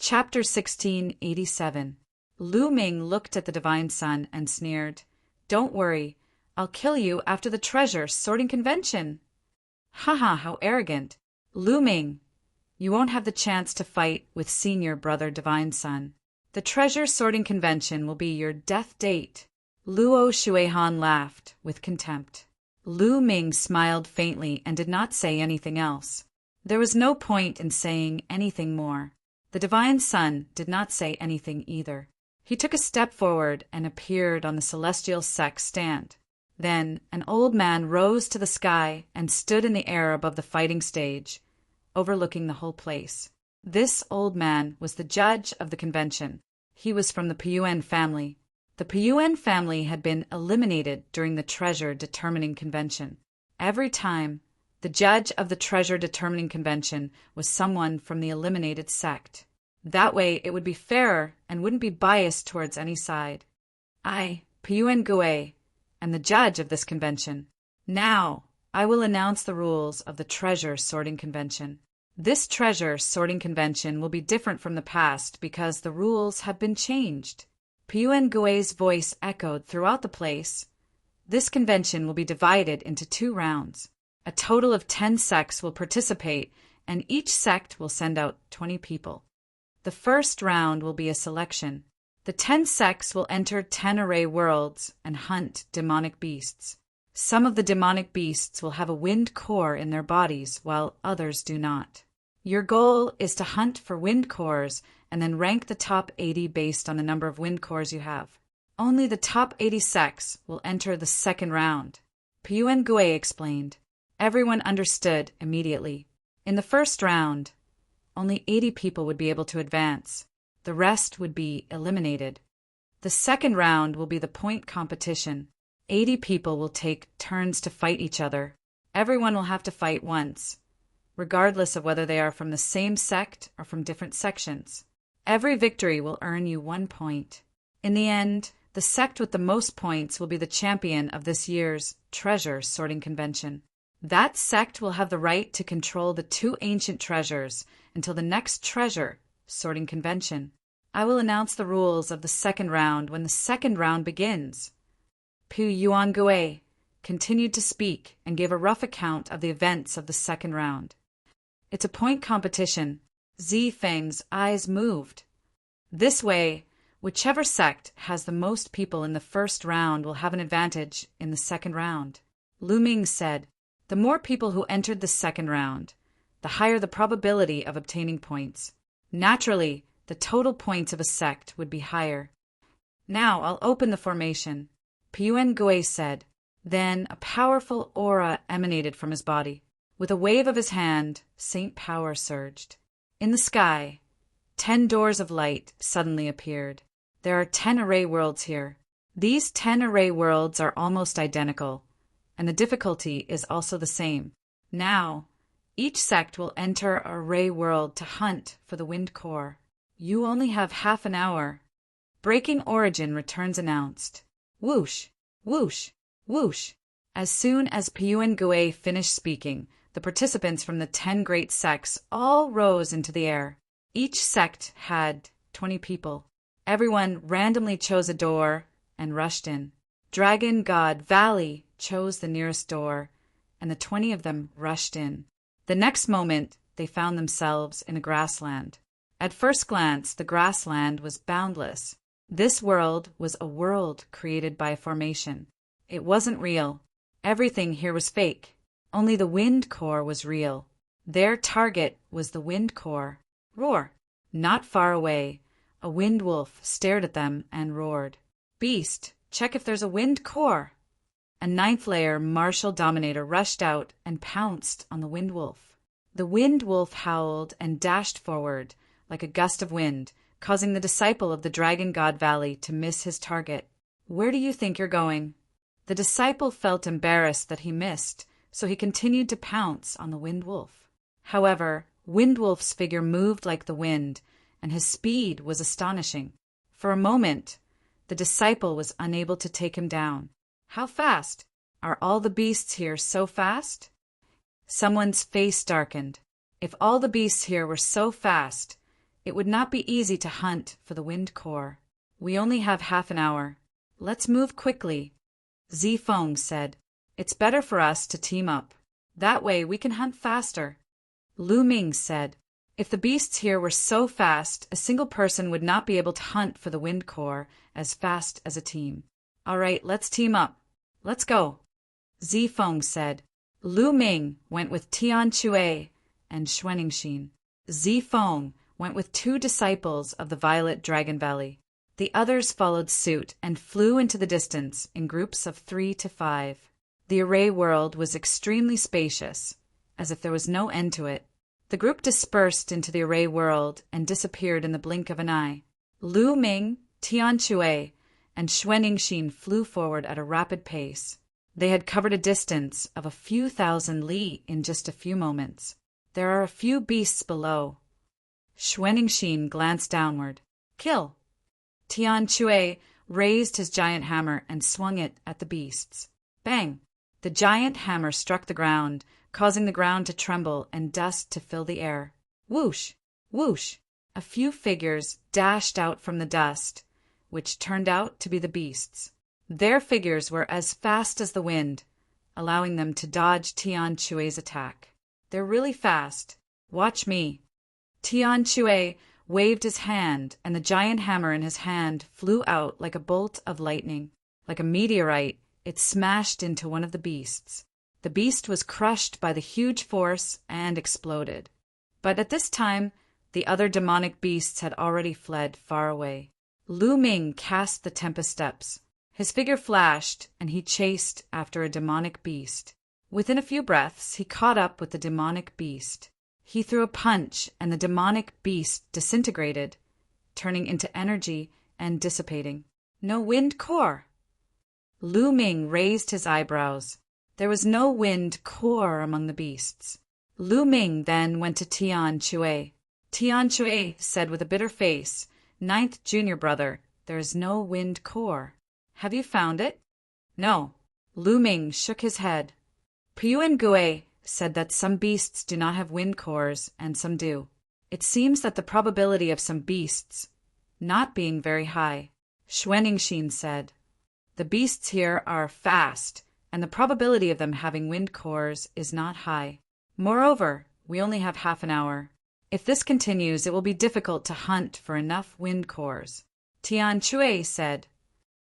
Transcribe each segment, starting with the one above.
Chapter 1687. Lu Ming looked at the divine son and sneered. "Don't worry, I'll kill you after the treasure sorting convention." Haha, how arrogant. Lu Ming, you won't have the chance to fight with senior brother divine son. The treasure sorting convention will be your death date. Luo Shuihan laughed with contempt. Lu Ming smiled faintly and did not say anything else. There was no point in saying anything more. The divine son did not say anything either. He took a step forward and appeared on the celestial sect stand. Then an old man rose to the sky and stood in the air above the fighting stage, overlooking the whole place. This old man was the judge of the convention. He was from the Piyuan family. The Piyuan family had been eliminated during the treasure determining convention. Every time, the judge of the treasure determining convention was someone from the eliminated sect. That way it would be fairer and wouldn't be biased towards any side. I, Piyuan Gue, am the judge of this convention. Now, I will announce the rules of the treasure sorting convention. This treasure sorting convention will be different from the past because the rules have been changed. Piyuan Gue's voice echoed throughout the place. This convention will be divided into 2 rounds. A total of 10 sects will participate, and each sect will send out 20 people. The first round will be a selection. The 10 sects will enter 10 array worlds and hunt demonic beasts. Some of the demonic beasts will have a wind core in their bodies, while others do not. Your goal is to hunt for wind cores and then rank the top 80 based on the number of wind cores you have. Only the top 80 sects will enter the second round. Piyuan Gue explained. Everyone understood immediately. In the first round, only 80 people would be able to advance. The rest would be eliminated. The second round will be the point competition. 80 people will take turns to fight each other. Everyone will have to fight once, regardless of whether they are from the same sect or from different sections. Every victory will earn you 1 point. In the end, the sect with the most points will be the champion of this year's treasure sorting convention. That sect will have the right to control the 2 ancient treasures until the next treasure sorting convention. I will announce the rules of the second round when the second round begins. Piyuan Gue continued to speak and gave a rough account of the events of the second round. It's a point competition. Zi Feng's eyes moved. This way, whichever sect has the most people in the first round will have an advantage in the second round. Lu Ming said, the more people who entered the second round, the higher the probability of obtaining points. Naturally, the total points of a sect would be higher. Now I'll open the formation, Piyuan Gue said. Then a powerful aura emanated from his body. With a wave of his hand, Saint Power surged. In the sky, 10 doors of light suddenly appeared. There are 10 array worlds here. These 10 array worlds are almost identical, and the difficulty is also the same. Now, each sect will enter an array world to hunt for the wind core. You only have half an hour. Breaking origin returns announced. Whoosh, whoosh, whoosh. As soon as Piyuan Gue finished speaking, the participants from the 10 great sects all rose into the air. Each sect had 20 people. Everyone randomly chose a door and rushed in. Dragon God Valley chose the nearest door, and the 20 of them rushed in. The next moment, they found themselves in a grassland. At first glance, the grassland was boundless. This world was a world created by formation. It wasn't real. Everything here was fake. Only the wind core was real. Their target was the wind core. Roar! Not far away, a wind wolf stared at them and roared. Beast, check if there's a wind core. A 9th layer martial dominator rushed out and pounced on the wind wolf. The wind wolf howled and dashed forward like a gust of wind, causing the disciple of the Dragon God Valley to miss his target. Where do you think you're going? The disciple felt embarrassed that he missed, so he continued to pounce on the wind wolf. However, Wind Wolf's figure moved like the wind, and his speed was astonishing. For a moment, the disciple was unable to take him down. How fast? Are all the beasts here so fast? Someone's face darkened. If all the beasts here were so fast, It would not be easy to hunt for the wind core. We only have half an hour. Let's move quickly. Zifeng said, "It's better for us to team up. That way we can hunt faster." Lu Ming said, "If the beasts here were so fast, a single person would not be able to hunt for the wind core as fast as a team. All right, let's team up. Let's go." Zifeng said. Lu Ming went with Tian Chue and Xuanixin. Zifeng went with 2 disciples of the Violet Dragon Valley. The others followed suit and flew into the distance in groups of 3 to 5. The array world was extremely spacious, as if there was no end to it. The group dispersed into the array world and disappeared in the blink of an eye. Lu Ming, Tian Chue, and Xuanixin flew forward at a rapid pace. They had covered a distance of a few thousand li in just a few moments. There are a few beasts below. Xuanixin glanced downward. "Kill!" Tian Chue raised his giant hammer and swung it at the beasts. Bang! The giant hammer struck the ground, causing the ground to tremble and dust to fill the air. Whoosh! Whoosh! A few figures dashed out from the dust, which turned out to be the beasts. Their figures were as fast as the wind, allowing them to dodge Tian Chue's attack. "They're really fast. Watch me." Tian Chue waved his hand, and the giant hammer in his hand flew out like a bolt of lightning. Like a meteorite, it smashed into one of the beasts. The beast was crushed by the huge force and exploded. But at this time, the other demonic beasts had already fled far away. Lu Ming cast the Tempest Steps. His figure flashed, and he chased after a demonic beast. Within a few breaths, he caught up with the demonic beast. He threw a punch, and the demonic beast disintegrated, turning into energy and dissipating. No wind core! Lu Ming raised his eyebrows. There was no wind core among the beasts. Lu Ming then went to Tian Chue. Tian Chue said with a bitter face, "Ninth junior brother, there is no wind core. Have you found it?" "No." Lu Ming shook his head. Piyuan Gue said that some beasts do not have wind cores and some do. It seems that the probability of some beasts not being very high. Xuanixin said, "The beasts here are fast, and the probability of them having wind cores is not high. Moreover, we only have half an hour. If this continues, it will be difficult to hunt for enough wind cores." Tian Chue said,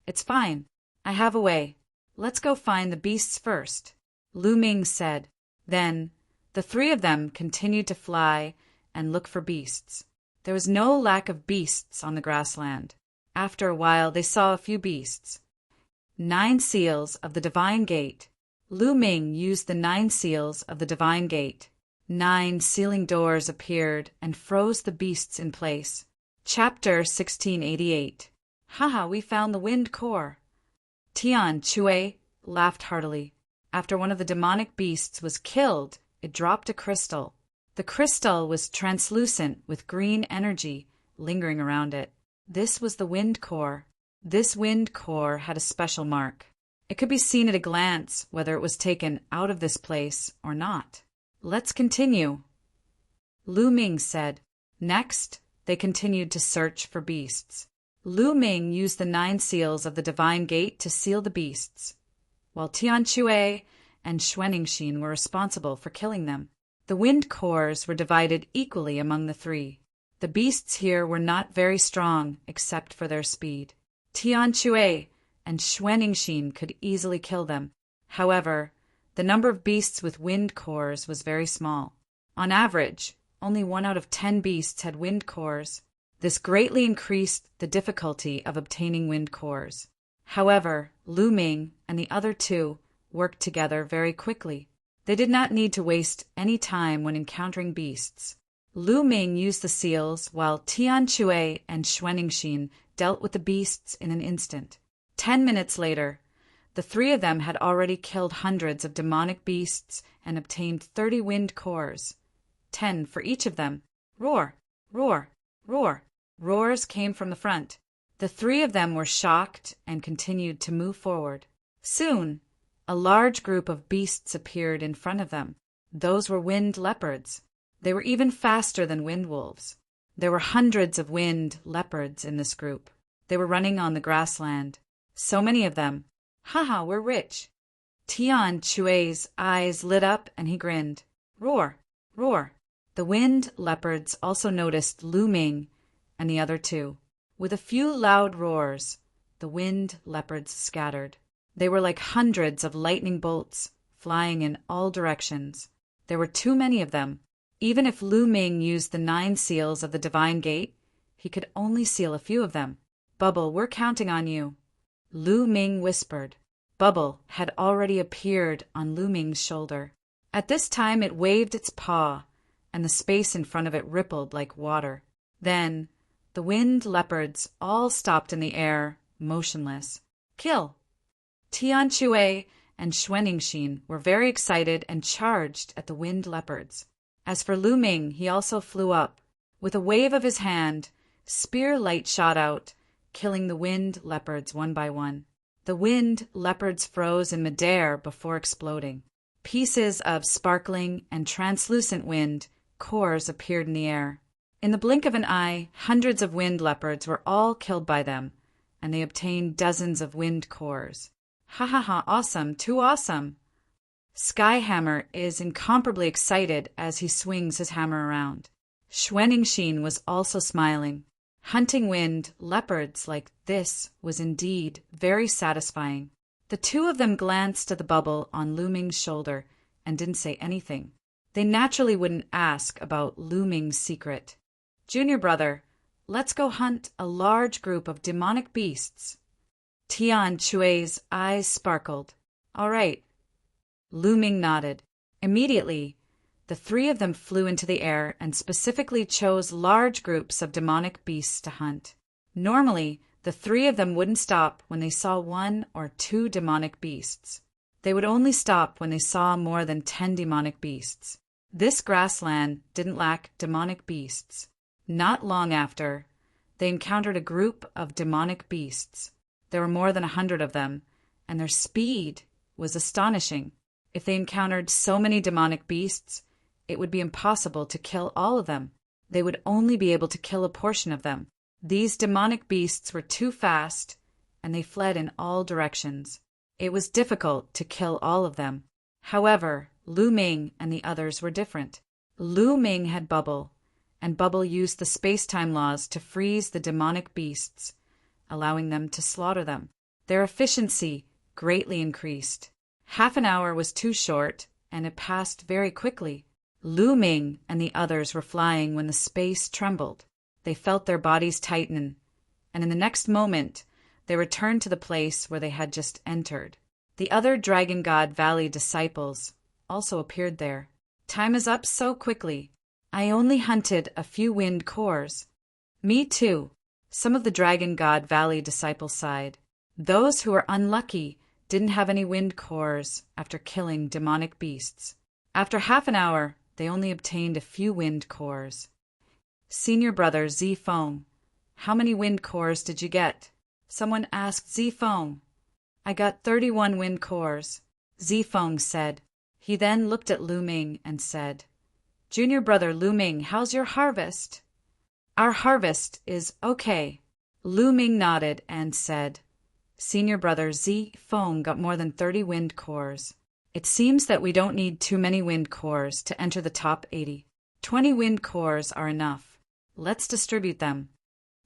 "It's fine. I have a way. Let's go find the beasts first." Lu Ming said. Then the 3 of them continued to fly and look for beasts. There was no lack of beasts on the grassland. After a while, they saw a few beasts. 9 seals of the Divine Gate. Lu Ming used the 9 seals of the Divine Gate. 9 sealing doors appeared and froze the beasts in place. Chapter 1688. Haha, we found the wind core. Tian Chue laughed heartily. After one of the demonic beasts was killed, it dropped a crystal. The crystal was translucent with green energy lingering around it. This was the wind core. This wind core had a special mark. It could be seen at a glance whether it was taken out of this place or not. "Let's continue," Lu Ming said. Next, they continued to search for beasts. Lu Ming used the 9 seals of the Divine Gate to seal the beasts, while Tian Chue and Xuanixin were responsible for killing them. The wind cores were divided equally among the 3. The beasts here were not very strong except for their speed. Tian Chue and Xuanixin could easily kill them. However, the number of beasts with wind cores was very small. On average, only 1 out of 10 beasts had wind cores. This greatly increased the difficulty of obtaining wind cores. However, Lu Ming and the other 2 worked together very quickly. They did not need to waste any time when encountering beasts. Lu Ming used the seals while Tian Chue and Xuanixin dealt with the beasts in an instant. 10 minutes later, the 3 of them had already killed hundreds of demonic beasts and obtained 30 wind cores. 10 for each of them. Roar! Roar! Roar! Roars came from the front. The 3 of them were shocked and continued to move forward. Soon, a large group of beasts appeared in front of them. Those were wind leopards. They were even faster than wind wolves. There were hundreds of wind leopards in this group. They were running on the grassland. So many of them. Haha, we're rich. Tian Chue's eyes lit up and he grinned. Roar, roar. The wind leopards also noticed Lu Ming and the other two. With a few loud roars, the wind leopards scattered. They were like hundreds of lightning bolts, flying in all directions. There were too many of them. Even if Lu Ming used the 9 seals of the Divine Gate, he could only seal a few of them. Bubble, we're counting on you. Lu Ming whispered. Bubble had already appeared on Lu Ming's shoulder. At this time it waved its paw, and the space in front of it rippled like water. Then, the wind leopards all stopped in the air, motionless. Kill! Tian Chue and Xuanixin were very excited and charged at the wind leopards. As for Lu Ming, he also flew up. With a wave of his hand, spear light shot out, killing the wind leopards one by one. The wind leopards froze in midair before exploding. Pieces of sparkling and translucent wind cores appeared in the air. In the blink of an eye, hundreds of wind leopards were all killed by them, and they obtained dozens of wind cores. Ha ha ha, awesome, too awesome! Skyhammer is incomparably excited as he swings his hammer around. Xuanixin was also smiling. Hunting wind leopards like this was indeed very satisfying. The two of them glanced at the bubble on Lu Ming's shoulder and didn't say anything. They naturally wouldn't ask about Lu Ming's secret. Junior brother, let's go hunt a large group of demonic beasts. Tian Chue's eyes sparkled. All right. Lu Ming nodded. Immediately, the 3 of them flew into the air and specifically chose large groups of demonic beasts to hunt. Normally, the 3 of them wouldn't stop when they saw 1 or 2 demonic beasts. They would only stop when they saw more than 10 demonic beasts. This grassland didn't lack demonic beasts. Not long after, they encountered a group of demonic beasts. There were more than 100 of them, and their speed was astonishing. If they encountered so many demonic beasts, it would be impossible to kill all of them. They would only be able to kill a portion of them. These demonic beasts were too fast, and they fled in all directions. It was difficult to kill all of them. However, Lu Ming and the others were different. Lu Ming had Bubble, and Bubble used the space-time laws to freeze the demonic beasts, allowing them to slaughter them. Their efficiency greatly increased. Half an hour was too short, and it passed very quickly. Lu Ming and the others were flying when the space trembled. They felt their bodies tighten, and in the next moment, they returned to the place where they had just entered. The other Dragon God Valley disciples also appeared there. Time is up so quickly. I only hunted a few wind cores. Me too, some of the Dragon God Valley disciples sighed. Those who were unlucky didn't have any wind cores after killing demonic beasts. After half an hour, they only obtained a few wind cores. Senior brother Zifeng, how many wind cores did you get? Someone asked Zifeng. I got 31 wind cores, Zifeng said. He then looked at Lu Ming and said, Junior brother Lu Ming, how's your harvest? Our harvest is okay. Lu Ming nodded and said, Senior brother Zifeng got more than 30 wind cores. It seems that we don't need too many wind cores to enter the top 80. 20 wind cores are enough. Let's distribute them.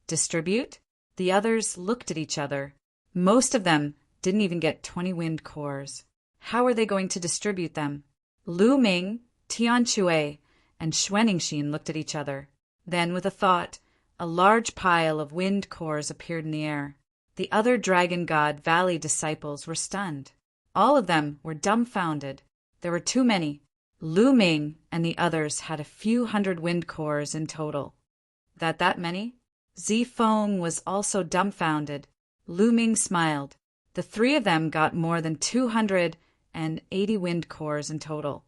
Distribute? The others looked at each other. Most of them didn't even get 20 wind cores. How are they going to distribute them? Lu Ming, Tian Chue, and Xuanixin looked at each other. Then, with a thought, a large pile of wind cores appeared in the air. The other Dragon God Valley disciples were stunned. All of them were dumbfounded. There were too many. Lu Ming and the others had a few hundred wind cores in total. That many? Zifeng was also dumbfounded. Lu Ming smiled. The 3 of them got more than 280 wind cores in total.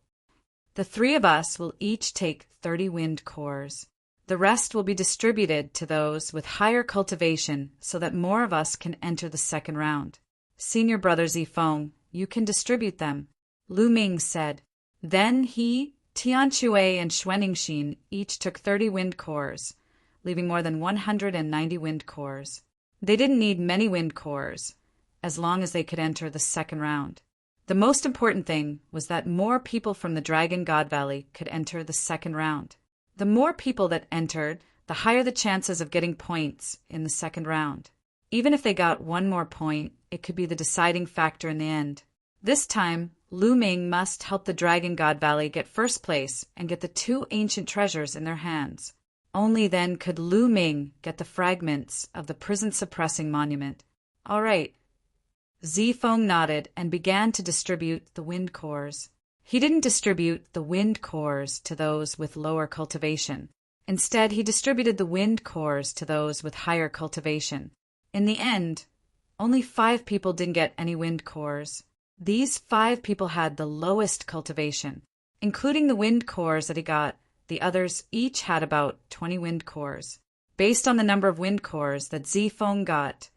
The 3 of us will each take 30 wind cores. The rest will be distributed to those with higher cultivation so that more of us can enter the second round. Senior brother Zifeng, you can distribute them, Lu Ming said. Then he, Tian Chue, and Xuanixin each took 30 wind cores. leaving more than 190 wind cores. They didn't need many wind cores, as long as they could enter the second round. The most important thing was that more people from the Dragon God Valley could enter the second round. The more people that entered, the higher the chances of getting points in the second round. Even if they got one more point, it could be the deciding factor in the end. This time, Lu Ming must help the Dragon God Valley get first place and get the 2 ancient treasures in their hands. Only then could Lu Ming get the fragments of the prison-suppressing monument. All right. Zifeng nodded and began to distribute the wind cores. He didn't distribute the wind cores to those with lower cultivation. Instead, he distributed the wind cores to those with higher cultivation. In the end, only 5 people didn't get any wind cores. These 5 people had the lowest cultivation. Including the wind cores that he got, the others each had about 20 wind cores. Based on the number of wind cores that Zifeng got,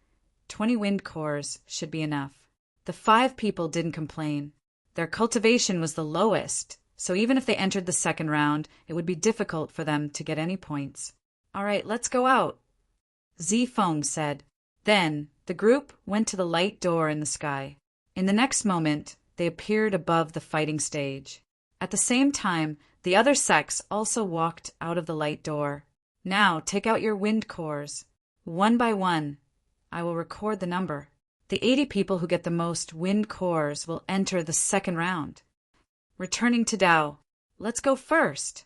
20 wind cores should be enough. The 5 people didn't complain. Their cultivation was the lowest, so even if they entered the second round, it would be difficult for them to get any points. All right, let's go out, Zifeng said. Then, the group went to the light door in the sky. In the next moment, they appeared above the fighting stage. At the same time, the other sects also walked out of the light door. Now, take out your wind cores. One by one, I will record the number. The 80 people who get the most wind cores will enter the second round. Returning to Dao. Let's go first.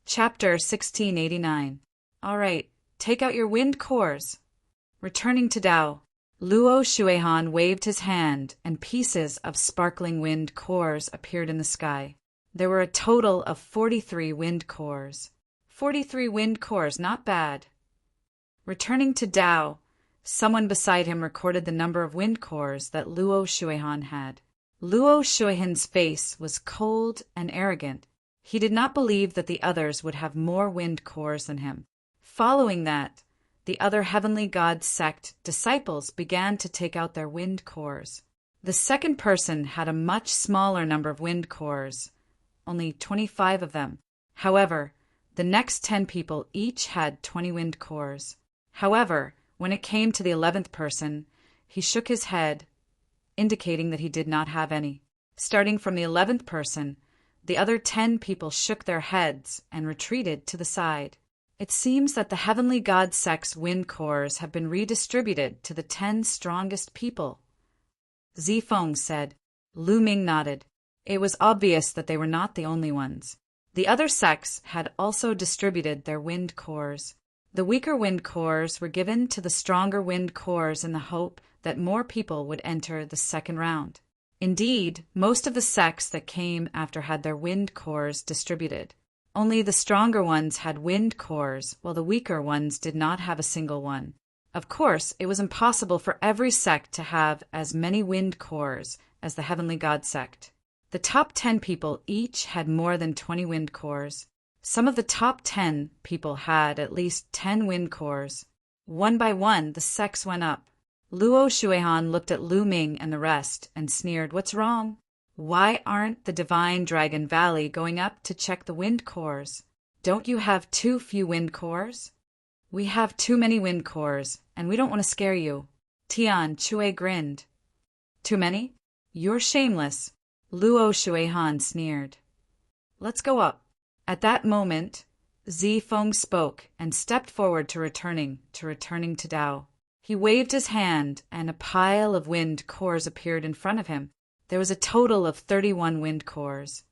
Chapter 1689. All right, take out your wind cores. Returning to Dao. Luo Shuihan waved his hand, and pieces of sparkling wind cores appeared in the sky. There were a total of 43 wind cores. 43 wind cores, not bad. Returning to Dao, someone beside him recorded the number of wind cores that Luo Shuihan had. Luo Shuihan's face was cold and arrogant. He did not believe that the others would have more wind cores than him. Following that, the other Heavenly God sect disciples began to take out their wind cores. The second person had a much smaller number of wind cores, only 25 of them. However, the next 10 people each had 20 wind cores. However, when it came to the 11th person, he shook his head, indicating that he did not have any. Starting from the 11th person, the other 10 people shook their heads and retreated to the side. It seems that the Heavenly God sect's wind cores have been redistributed to the 10 strongest people, Zifeng said. Lu Ming nodded. It was obvious that they were not the only ones. The other sects had also distributed their wind cores. The weaker wind cores were given to the stronger wind cores in the hope that more people would enter the second round. Indeed, most of the sects that came after had their wind cores distributed. Only the stronger ones had wind cores, while the weaker ones did not have a single one. Of course, it was impossible for every sect to have as many wind cores as the Heavenly God sect. The top 10 people each had more than 20 wind cores. Some of the top 10 people had at least 10 wind cores. One by one, the sects went up. Luo Shuihan looked at Lu Ming and the rest and sneered, "What's wrong? Why aren't the Divine Dragon Valley going up to check the wind cores? Don't you have too few wind cores?" "We have too many wind cores, and we don't want to scare you." Tian Chui grinned. "Too many? You're shameless," Luo Shuihan sneered. "Let's go up." At that moment, Zifeng spoke and stepped forward to returning to Dao. He waved his hand, and a pile of wind cores appeared in front of him. There was a total of 31 wind cores.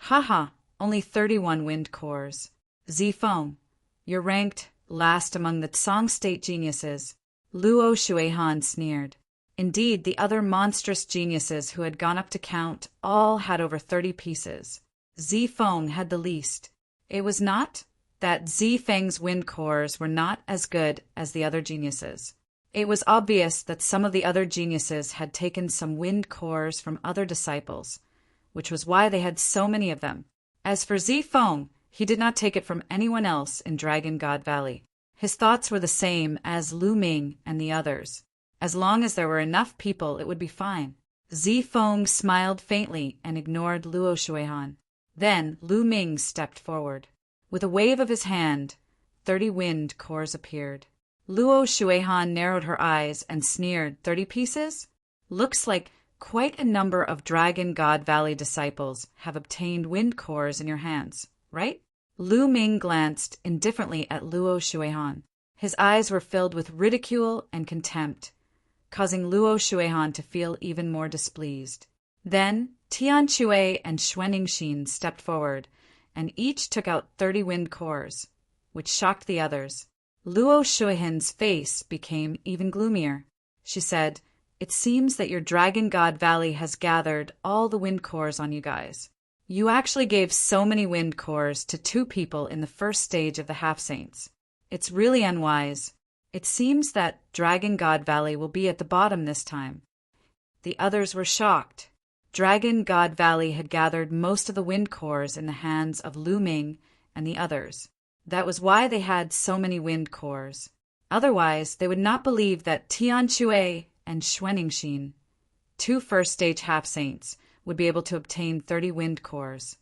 "Haha, only 31 wind cores. Zifeng, you're ranked last among the Song State geniuses," Luo Shuihan sneered. Indeed, the other monstrous geniuses who had gone up to count all had over 30 pieces. Zifeng had the least. It was not that Zifeng's wind cores were not as good as the other geniuses. It was obvious that some of the other geniuses had taken some wind cores from other disciples, which was why they had so many of them. As for Zifeng, he did not take it from anyone else in Dragon God Valley. His thoughts were the same as Lu Ming and the others. As long as there were enough people, it would be fine. Zifeng smiled faintly and ignored Luo Shuihan. Then Lu Ming stepped forward. With a wave of his hand, 30 wind cores appeared. Luo Shuehan narrowed her eyes and sneered. 30 pieces? Looks like quite a number of Dragon God Valley disciples have obtained wind cores in your hands, right? Lu Ming glanced indifferently at Luo Shuehan. His eyes were filled with ridicule and contempt, causing Luo Shuehan to feel even more displeased. Then Tian Chue and Xuaningxin stepped forward, and each took out 30 wind cores, which shocked the others. Luo Shuehan's face became even gloomier. She said, "It seems that your Dragon God Valley has gathered all the wind cores on you guys. You actually gave so many wind cores to 2 people in the first stage of the half-saints. It's really unwise. It seems that Dragon God Valley will be at the bottom this time." The others were shocked. Dragon God Valley had gathered most of the wind cores in the hands of Lu Ming and the others. That was why they had so many wind cores. Otherwise, they would not believe that Tian Chue and Xuaningxin, 2 first-stage half-saints, would be able to obtain 30 wind cores.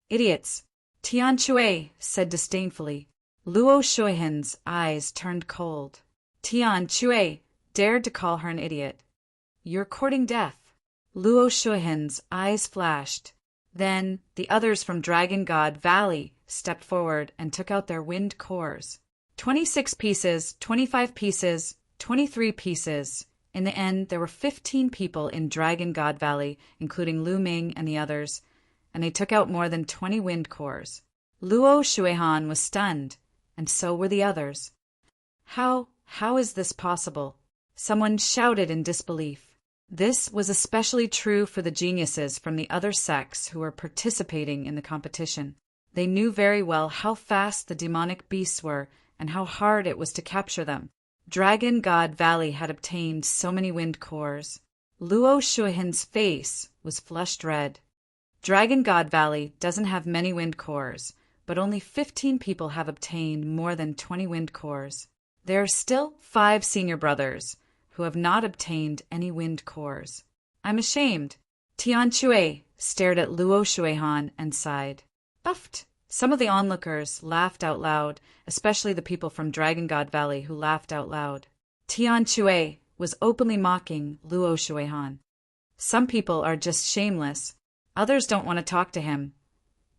"Idiots," Tian Chue said disdainfully. Luo Shuehan's eyes turned cold. Tian Chue dared to call her an idiot. "You're courting death." Luo Shuehan's eyes flashed. Then the others from Dragon God Valley stepped forward and took out their wind cores. 26 pieces, 25 pieces, 23 pieces. In the end, there were 15 people in Dragon God Valley, including Lu Ming and the others, and they took out more than 20 wind cores. Luo Shuehan was stunned, and so were the others. How is this possible?" Someone shouted in disbelief. This was especially true for the geniuses from the other sects who were participating in the competition. They knew very well how fast the demonic beasts were and how hard it was to capture them. Dragon God Valley had obtained so many wind cores. Luo Shuehan's face was flushed red. Dragon God Valley doesn't have many wind cores, but only 15 people have obtained more than 20 wind cores. There are still 5 senior brothers who have not obtained any wind cores. "I'm ashamed." Tian Chue stared at Luo Shuehan and sighed. "Buffed." Some of the onlookers laughed out loud, especially the people from Dragon God Valley who laughed out loud. Tian Chue was openly mocking Luo Shuehan. "Some people are just shameless. Others don't want to talk to him.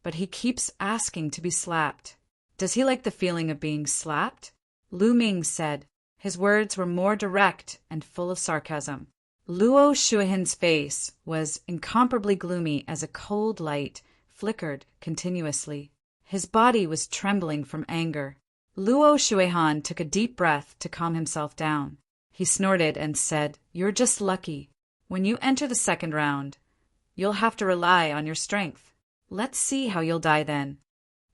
But he keeps asking to be slapped. Does he like the feeling of being slapped?" Lu Ming said. His words were more direct and full of sarcasm. Luo Shuehan's face was incomparably gloomy as a cold light flickered continuously. His body was trembling from anger. Luo Shuehan took a deep breath to calm himself down. He snorted and said, "You're just lucky. When you enter the second round, you'll have to rely on your strength. Let's see how you'll die then."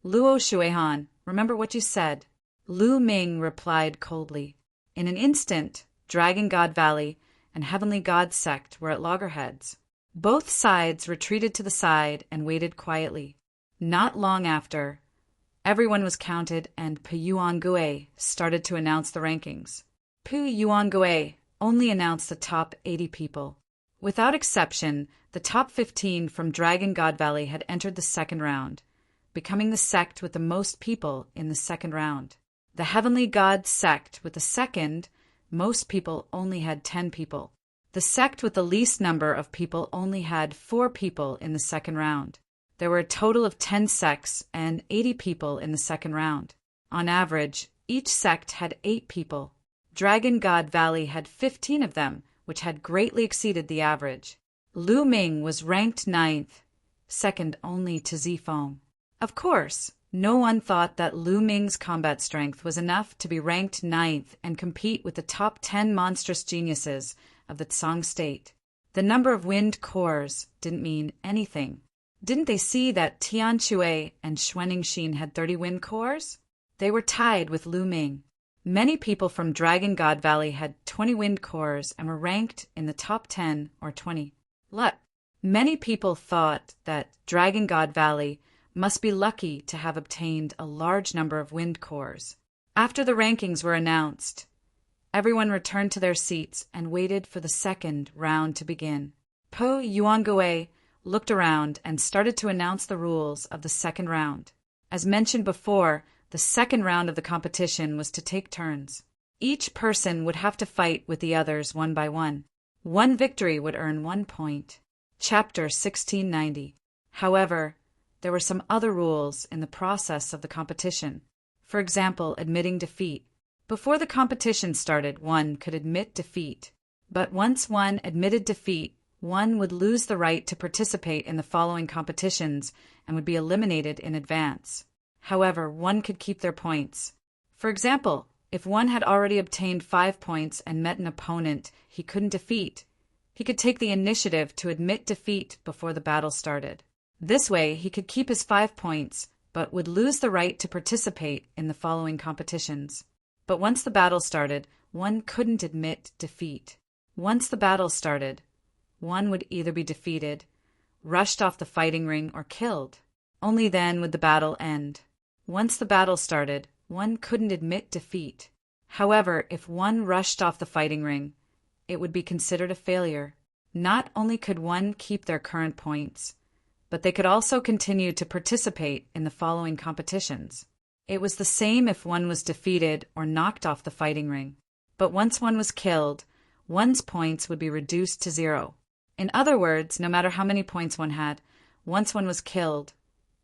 "Luo Shuehan, remember what you said." Lu Ming replied coldly. In an instant, Dragon God Valley and Heavenly God sect were at loggerheads. Both sides retreated to the side and waited quietly. Not long after, everyone was counted and Pu Yuangue started to announce the rankings. Pu Yuangue only announced the top 80 people. Without exception, the top 15 from Dragon God Valley had entered the second round, becoming the sect with the most people in the second round. The Heavenly God sect with the second most people only had 10 people. The sect with the least number of people only had 4 people in the second round. There were a total of 10 sects and 80 people in the second round. On average, each sect had 8 people. Dragon God Valley had 15 of them, which had greatly exceeded the average. Lu Ming was ranked 9th, second only to Zifeng. Of course, no one thought that Lu Ming's combat strength was enough to be ranked 9th and compete with the top 10 monstrous geniuses of the Tsang state. The number of wind cores didn't mean anything. Didn't they see that Tian Chue and Xuaningxin had 30 wind cores? They were tied with Lu Ming. Many people from Dragon God Valley had 20 wind cores and were ranked in the top 10 or 20. Many people thought that Dragon God Valley must be lucky to have obtained a large number of wind cores. After the rankings were announced, everyone returned to their seats and waited for the second round to begin. Pu Yuangue looked around and started to announce the rules of the second round. As mentioned before, The second round of the competition was to take turns. Each person would have to fight with the others one by one. One victory would earn 1 point. Chapter 1690. However, there were some other rules in the process of the competition. For example, admitting defeat. Before the competition started, one could admit defeat. But once one admitted defeat, one would lose the right to participate in the following competitions and would be eliminated in advance. However, one could keep their points. For example, if one had already obtained 5 points and met an opponent he couldn't defeat, he could take the initiative to admit defeat before the battle started. This way, he could keep his 5 points, but would lose the right to participate in the following competitions. But once the battle started, one couldn't admit defeat. Once the battle started, one would either be defeated, rushed off the fighting ring, or killed. Only then would the battle end. Once the battle started, one couldn't admit defeat. However, if one rushed off the fighting ring, it would be considered a failure. Not only could one keep their current points, but they could also continue to participate in the following competitions. It was the same if one was defeated or knocked off the fighting ring. But once one was killed, one's points would be reduced to 0. In other words, no matter how many points one had, once one was killed,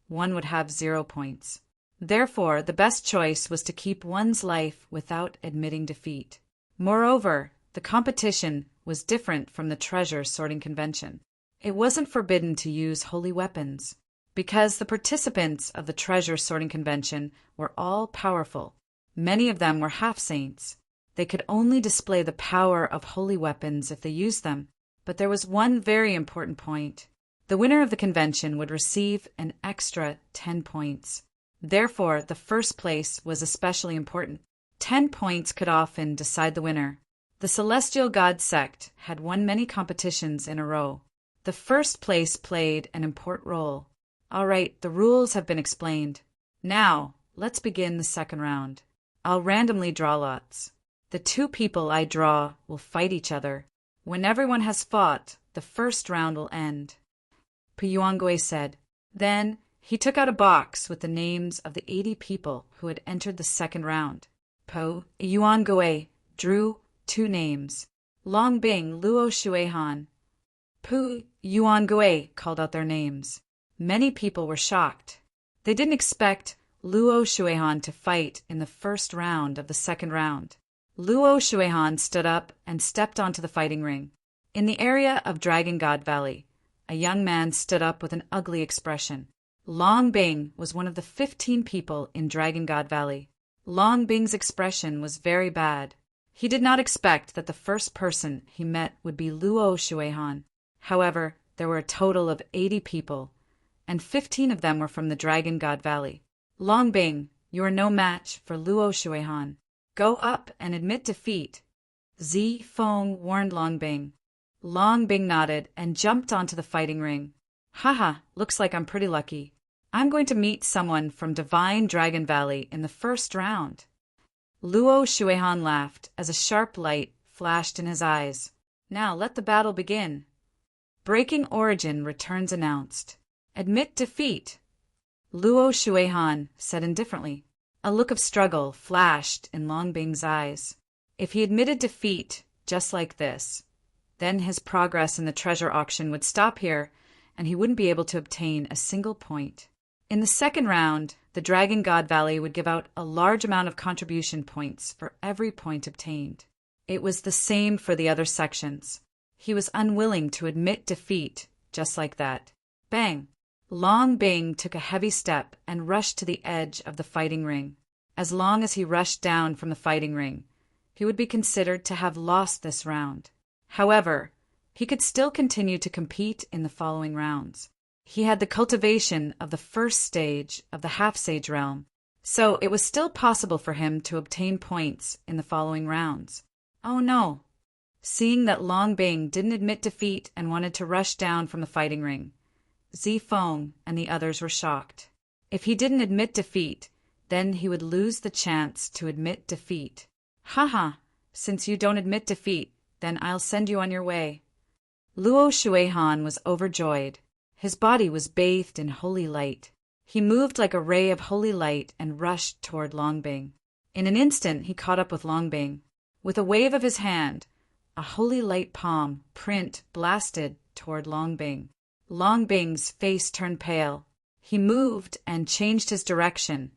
one would have 0 points. Therefore, the best choice was to keep one's life without admitting defeat. Moreover, the competition was different from the treasure sorting convention. It wasn't forbidden to use holy weapons, because the participants of the treasure sorting convention were all powerful. Many of them were half-saints. They could only display the power of holy weapons if they used them. But there was one very important point. The winner of the convention would receive an extra 10 points. Therefore, the first place was especially important. 10 points could often decide the winner. The Celestial God sect had won many competitions in a row. The first place played an important role. All right, the rules have been explained. Now, let's begin the second round. I'll randomly draw lots. The 2 people I draw will fight each other. When everyone has fought, the first round will end. Puyuangwe said. Then, he took out a box with the names of the 80 people who had entered the second round. Puyuangwe drew 2 names. Long Bing, Luo Shuehan. Puyuangwe called out their names. Many people were shocked. They didn't expect Luo Shuehan to fight in the first round of the second round. Luo Shuehan stood up and stepped onto the fighting ring. In the area of Dragon God Valley, a young man stood up with an ugly expression. Long Bing was one of the 15 people in Dragon God Valley. Long Bing's expression was very bad. He did not expect that the first person he met would be Luo Shuehan. However, there were a total of 80 people, and 15 of them were from the Dragon God Valley. Long Bing, you are no match for Luo Shuehan. Go up and admit defeat. Zi Feng warned Long Bing. Long Bing nodded and jumped onto the fighting ring. Haha, looks like I'm pretty lucky. I'm going to meet someone from Divine Dragon Valley in the first round. Luo Shuehan laughed as a sharp light flashed in his eyes. Now let the battle begin. Breaking Origin returns announced. Admit defeat. Luo Shuehan said indifferently. A look of struggle flashed in Long Bing's eyes. If he admitted defeat just like this, then his progress in the treasure auction would stop here, and he wouldn't be able to obtain a single point. In the second round, the Dragon God Valley would give out a large amount of contribution points for every point obtained. It was the same for the other sections. He was unwilling to admit defeat just like that. Bang! Long Bing took a heavy step and rushed to the edge of the fighting ring. As long as he rushed down from the fighting ring, he would be considered to have lost this round. However, he could still continue to compete in the following rounds. He had the cultivation of the first stage of the half-sage realm, so it was still possible for him to obtain points in the following rounds. Oh no! Seeing that Long Bing didn't admit defeat and wanted to rush down from the fighting ring, Zi Feng and the others were shocked. If he didn't admit defeat, then he would lose the chance to admit defeat. Haha, since you don't admit defeat, then I'll send you on your way. Luo Shuehan was overjoyed. His body was bathed in holy light. He moved like a ray of holy light and rushed toward Longbing. In an instant he caught up with Longbing. With a wave of his hand, a holy light palm print blasted toward Longbing. Longbing's face turned pale. He moved and changed his direction,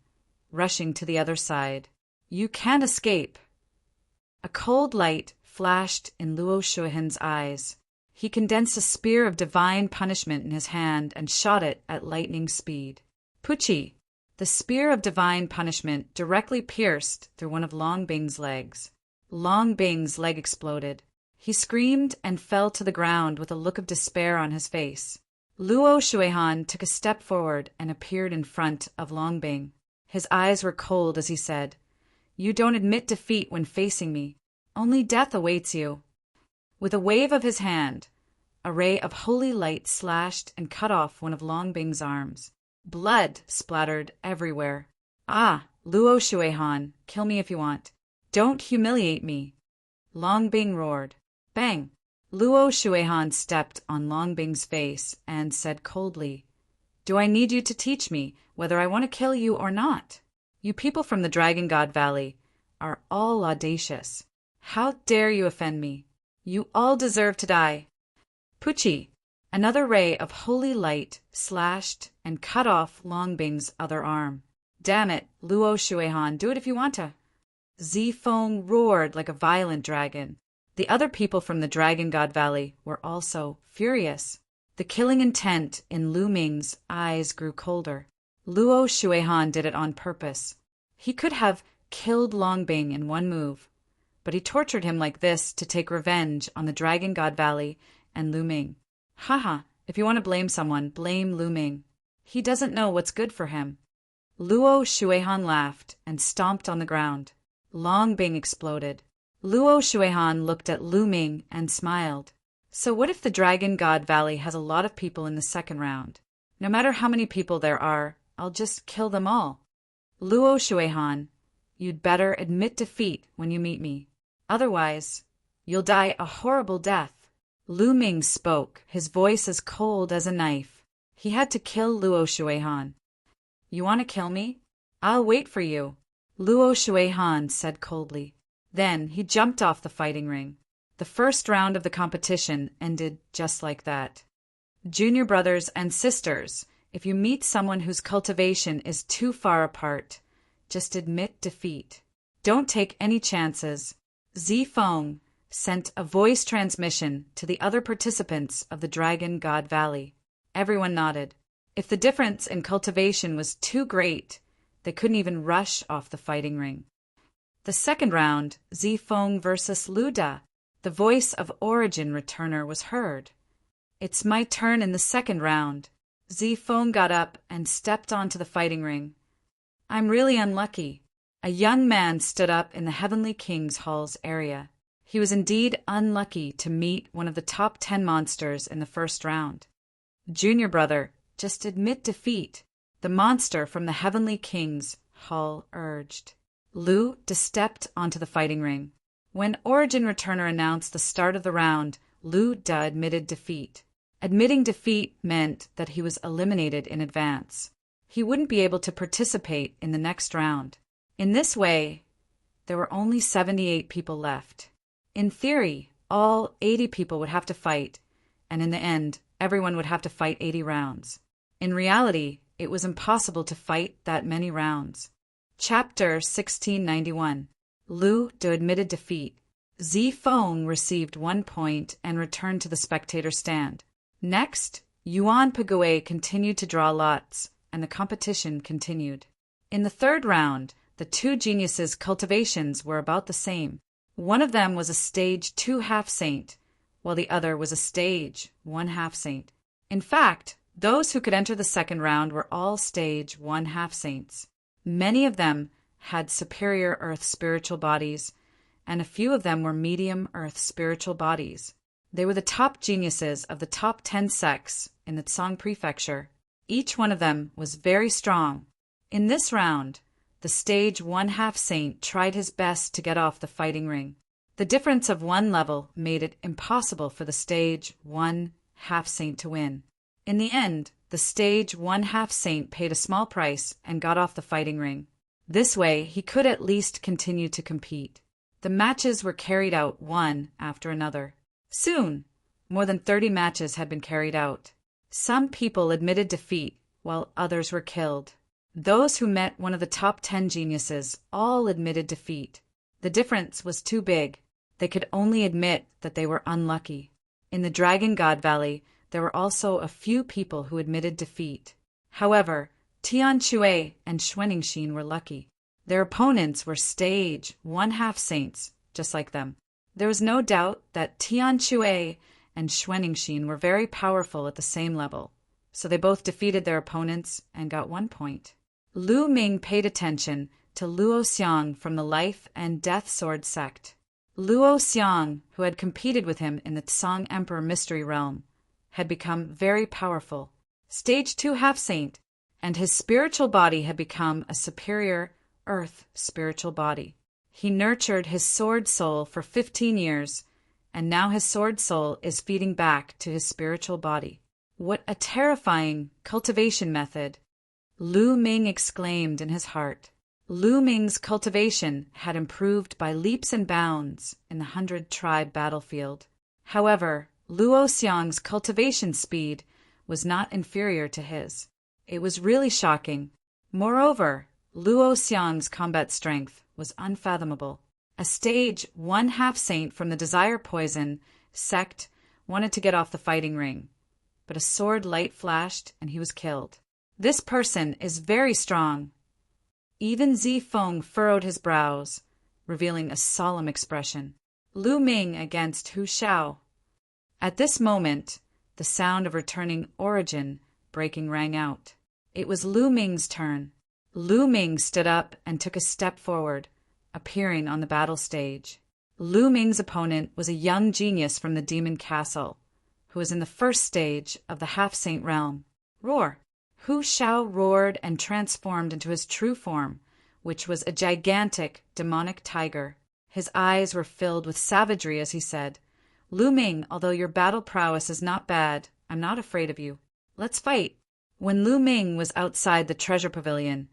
rushing to the other side. "You can't escape." A cold light flashed in Luo Shuihan's eyes. He condensed a spear of divine punishment in his hand and shot it at lightning speed. Puchi! The spear of divine punishment directly pierced through one of Longbing's legs. Longbing's leg exploded. He screamed and fell to the ground with a look of despair on his face. Luo Shuihan took a step forward and appeared in front of Longbing. His eyes were cold as he said, "You don't admit defeat when facing me. Only death awaits you." With a wave of his hand, a ray of holy light slashed and cut off one of Longbing's arms. Blood splattered everywhere. "Ah, Luo Shuihan, kill me if you want. Don't humiliate me." Longbing roared. Bang! Luo Shuihan stepped on Longbing's face and said coldly, "Do I need you to teach me whether I want to kill you or not? You people from the Dragon God Valley are all audacious. How dare you offend me? You all deserve to die." Puchi! Another ray of holy light slashed and cut off Longbing's other arm. "Damn it, Luo Shuihan, do it if you want to." Zifeng roared like a violent dragon. The other people from the Dragon God Valley were also furious. The killing intent in Lu Ming's eyes grew colder. Luo Shuihan did it on purpose. He could have killed Longbing in one move, but he tortured him like this to take revenge on the Dragon God Valley and Lu Ming. Haha, if you want to blame someone, blame Lu Ming. He doesn't know what's good for him. Luo Shuihan laughed and stomped on the ground. Longbing exploded. Luo Shuihan looked at Lu Ming and smiled. "So what if the Dragon God Valley has a lot of people in the second round? No matter how many people there are, I'll just kill them all." "Luo Shuihan, you'd better admit defeat when you meet me. Otherwise, you'll die a horrible death." Lu Ming spoke, his voice as cold as a knife. He had to kill Luo Shuihan. "You want to kill me? I'll wait for you," Luo Shuihan said coldly. Then he jumped off the fighting ring. The first round of the competition ended just like that. Junior brothers and sisters, if you meet someone whose cultivation is too far apart, just admit defeat. Don't take any chances. Zifeng sent a voice transmission to the other participants of the Dragon God Valley. Everyone nodded. If the difference in cultivation was too great, they couldn't even rush off the fighting ring. The second round, Zifeng versus Luda. The voice of Origin Returner was heard. "It's my turn in the second round." Zifeng got up and stepped onto the fighting ring. "I'm really unlucky." A young man stood up in the Heavenly King's Hall's area. He was indeed unlucky to meet one of the top 10 monsters in the first round. "Junior brother, just admit defeat," the monster from the Heavenly King's Hall urged. Lu stepped onto the fighting ring. When Origin Returner announced the start of the round, Lu Da admitted defeat. Admitting defeat meant that he was eliminated in advance. He wouldn't be able to participate in the next round. In this way, there were only 78 people left. In theory, all 80 people would have to fight, and in the end, everyone would have to fight 80 rounds. In reality, it was impossible to fight that many rounds. Chapter 1691. Lu Da admitted defeat. Zifeng received 1 point and returned to the spectator stand. Next, Yuan Pague continued to draw lots, and the competition continued. In the third round, the two geniuses' cultivations were about the same. One of them was a stage 2 half-saint, while the other was a stage 1 half-saint. In fact, those who could enter the second round were all stage 1 half-saints. Many of them had superior earth spiritual bodies, and a few of them were medium earth spiritual bodies. They were the top geniuses of the top 10 sects in the Tsang Prefecture. Each one of them was very strong. In this round, the stage 1 half-saint tried his best to get off the fighting ring. The difference of 1 level made it impossible for the stage 1 half-saint to win. In the end, The stage one-half saint paid a small price and got off the fighting ring. This way, he could at least continue to compete. The matches were carried out one after another. Soon, more than 30 matches had been carried out. Some people admitted defeat, while others were killed. Those who met one of the top 10 geniuses all admitted defeat. The difference was too big. They could only admit that they were unlucky. In the Dragon God Valley, there were also a few people who admitted defeat. However, Tian Shui and Xuanxin were lucky. Their opponents were stage one-half saints, just like them. There was no doubt that Tian Shui and Xuanxin were very powerful at the same level, so they both defeated their opponents and got 1 point. Lu Ming paid attention to Luo Xiang from the Life and Death Sword sect. Luo Xiang, who had competed with him in the Tsang Emperor Mystery Realm, had become very powerful, stage 2 half-saint, and his spiritual body had become a superior earth spiritual body. He nurtured his sword soul for 15 years, and now his sword soul is feeding back to his spiritual body. What a terrifying cultivation method! Lu Ming exclaimed in his heart. Lu Ming's cultivation had improved by leaps and bounds in the 100-tribe battlefield. However, Luo Xiang's cultivation speed was not inferior to his. It was really shocking. Moreover, Luo Xiang's combat strength was unfathomable. A stage one-half saint from the Desire Poison sect wanted to get off the fighting ring, but a sword light flashed and he was killed. This person is very strong. Even Zi Feng furrowed his brows, revealing a solemn expression. Lu Ming against Hu Xiao. At this moment, the sound of returning origin breaking rang out. It was Lu Ming's turn. Lu Ming stood up and took a step forward, appearing on the battle stage. Lu Ming's opponent was a young genius from the Demon Castle, who was in the first stage of the half-saint realm. Roar! Hu Xiao roared and transformed into his true form, which was a gigantic, demonic tiger. His eyes were filled with savagery as he said, "Lu Ming, although your battle prowess is not bad, I'm not afraid of you. Let's fight." When Lu Ming was outside the treasure pavilion,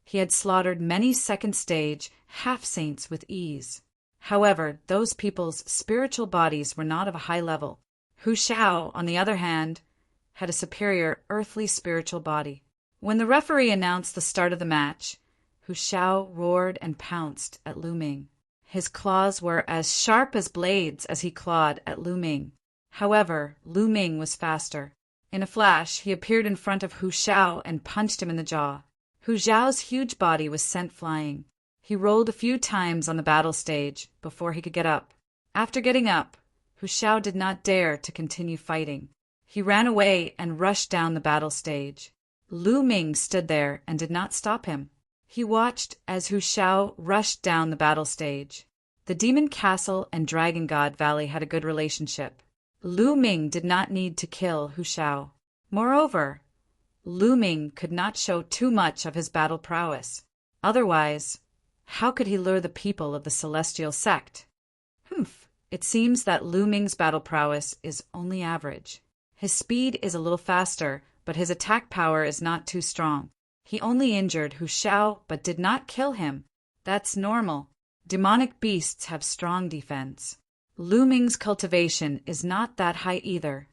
he had slaughtered many second-stage half-saints with ease. However, those people's spiritual bodies were not of a high level. Hu Xiao, on the other hand, had a superior earthly spiritual body. When the referee announced the start of the match, Hu Xiao roared and pounced at Lu Ming. His claws were as sharp as blades as he clawed at Lu Ming. However, Lu Ming was faster. In a flash, he appeared in front of Hu Xiao and punched him in the jaw. Hu Xiao's huge body was sent flying. He rolled a few times on the battle stage before he could get up. After getting up, Hu Xiao did not dare to continue fighting. He ran away and rushed down the battle stage. Lu Ming stood there and did not stop him. He watched as Hu Xiao rushed down the battle stage. The Demon Castle and Dragon God Valley had a good relationship. Lu Ming did not need to kill Hu Xiao. Moreover, Lu Ming could not show too much of his battle prowess. Otherwise, how could he lure the people of the Celestial Sect? It seems that Lu Ming's battle prowess is only average. His speed is a little faster, but his attack power is not too strong. He only injured Hu Xiao, but did not kill him. That's normal. Demonic beasts have strong defense. Lu Ming's cultivation is not that high either.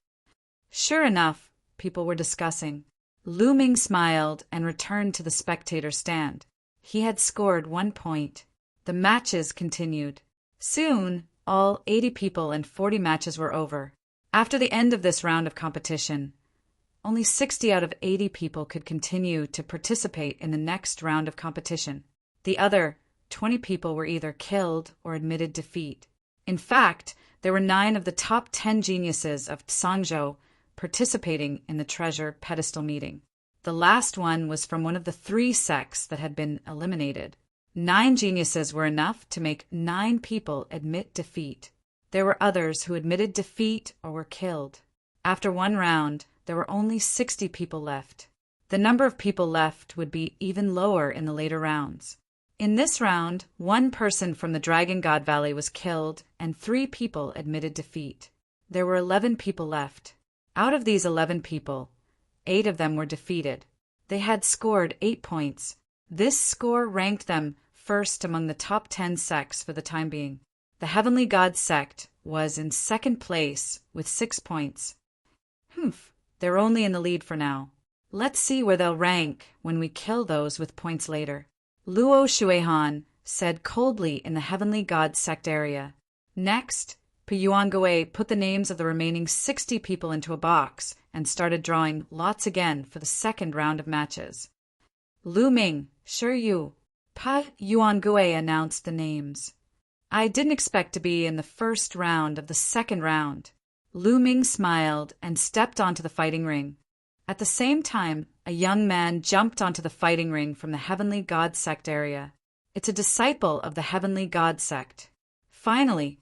Sure enough, people were discussing. Lu Ming smiled and returned to the spectator stand. He had scored 1 point. The matches continued. Soon, all 80 people and 40 matches were over. After the end of this round of competition, only 60 out of 80 people could continue to participate in the next round of competition. The other 20 people were either killed or admitted defeat. In fact, there were 9 of the top 10 geniuses of Tsangzhou participating in the treasure pedestal meeting. The last one was from one of the 3 sects that had been eliminated. 9 geniuses were enough to make 9 people admit defeat. There were others who admitted defeat or were killed. After 1 round, there were only 60 people left. The number of people left would be even lower in the later rounds. In this round, 1 person from the Dragon God Valley was killed and 3 people admitted defeat. There were 11 people left. Out of these 11 people, 8 of them were defeated. They had scored 8 points. This score ranked them first among the top 10 sects for the time being. The Heavenly God sect was in second place with 6 points. They're only in the lead for now. Let's see where they'll rank when we kill those with points later. Luo Shuehan said coldly in the Heavenly God sect area. Next, Piyuangue put the names of the remaining 60 people into a box and started drawing lots again for the second round of matches. Lu Ming, Shiyu, Pa Yuangue announced the names. I didn't expect to be in the first round of the second round. Lu Ming smiled and stepped onto the fighting ring. At the same time, a young man jumped onto the fighting ring from the Heavenly God sect area. It's a disciple of the Heavenly God sect. Finally,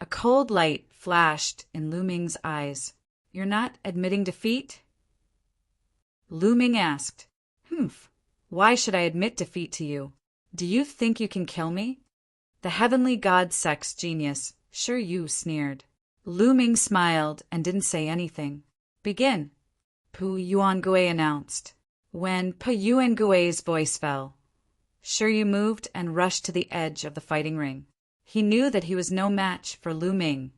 a cold light flashed in Lu Ming's eyes. You're not admitting defeat? Lu Ming asked. Why should I admit defeat to you? Do you think you can kill me? The Heavenly God sect's genius, Shiyu, sneered. Lu Ming smiled and didn't say anything. Begin, Pu Yuangue announced. When Pu Yuangue's voice fell, Shiyu moved and rushed to the edge of the fighting ring. He knew that he was no match for Lu Ming,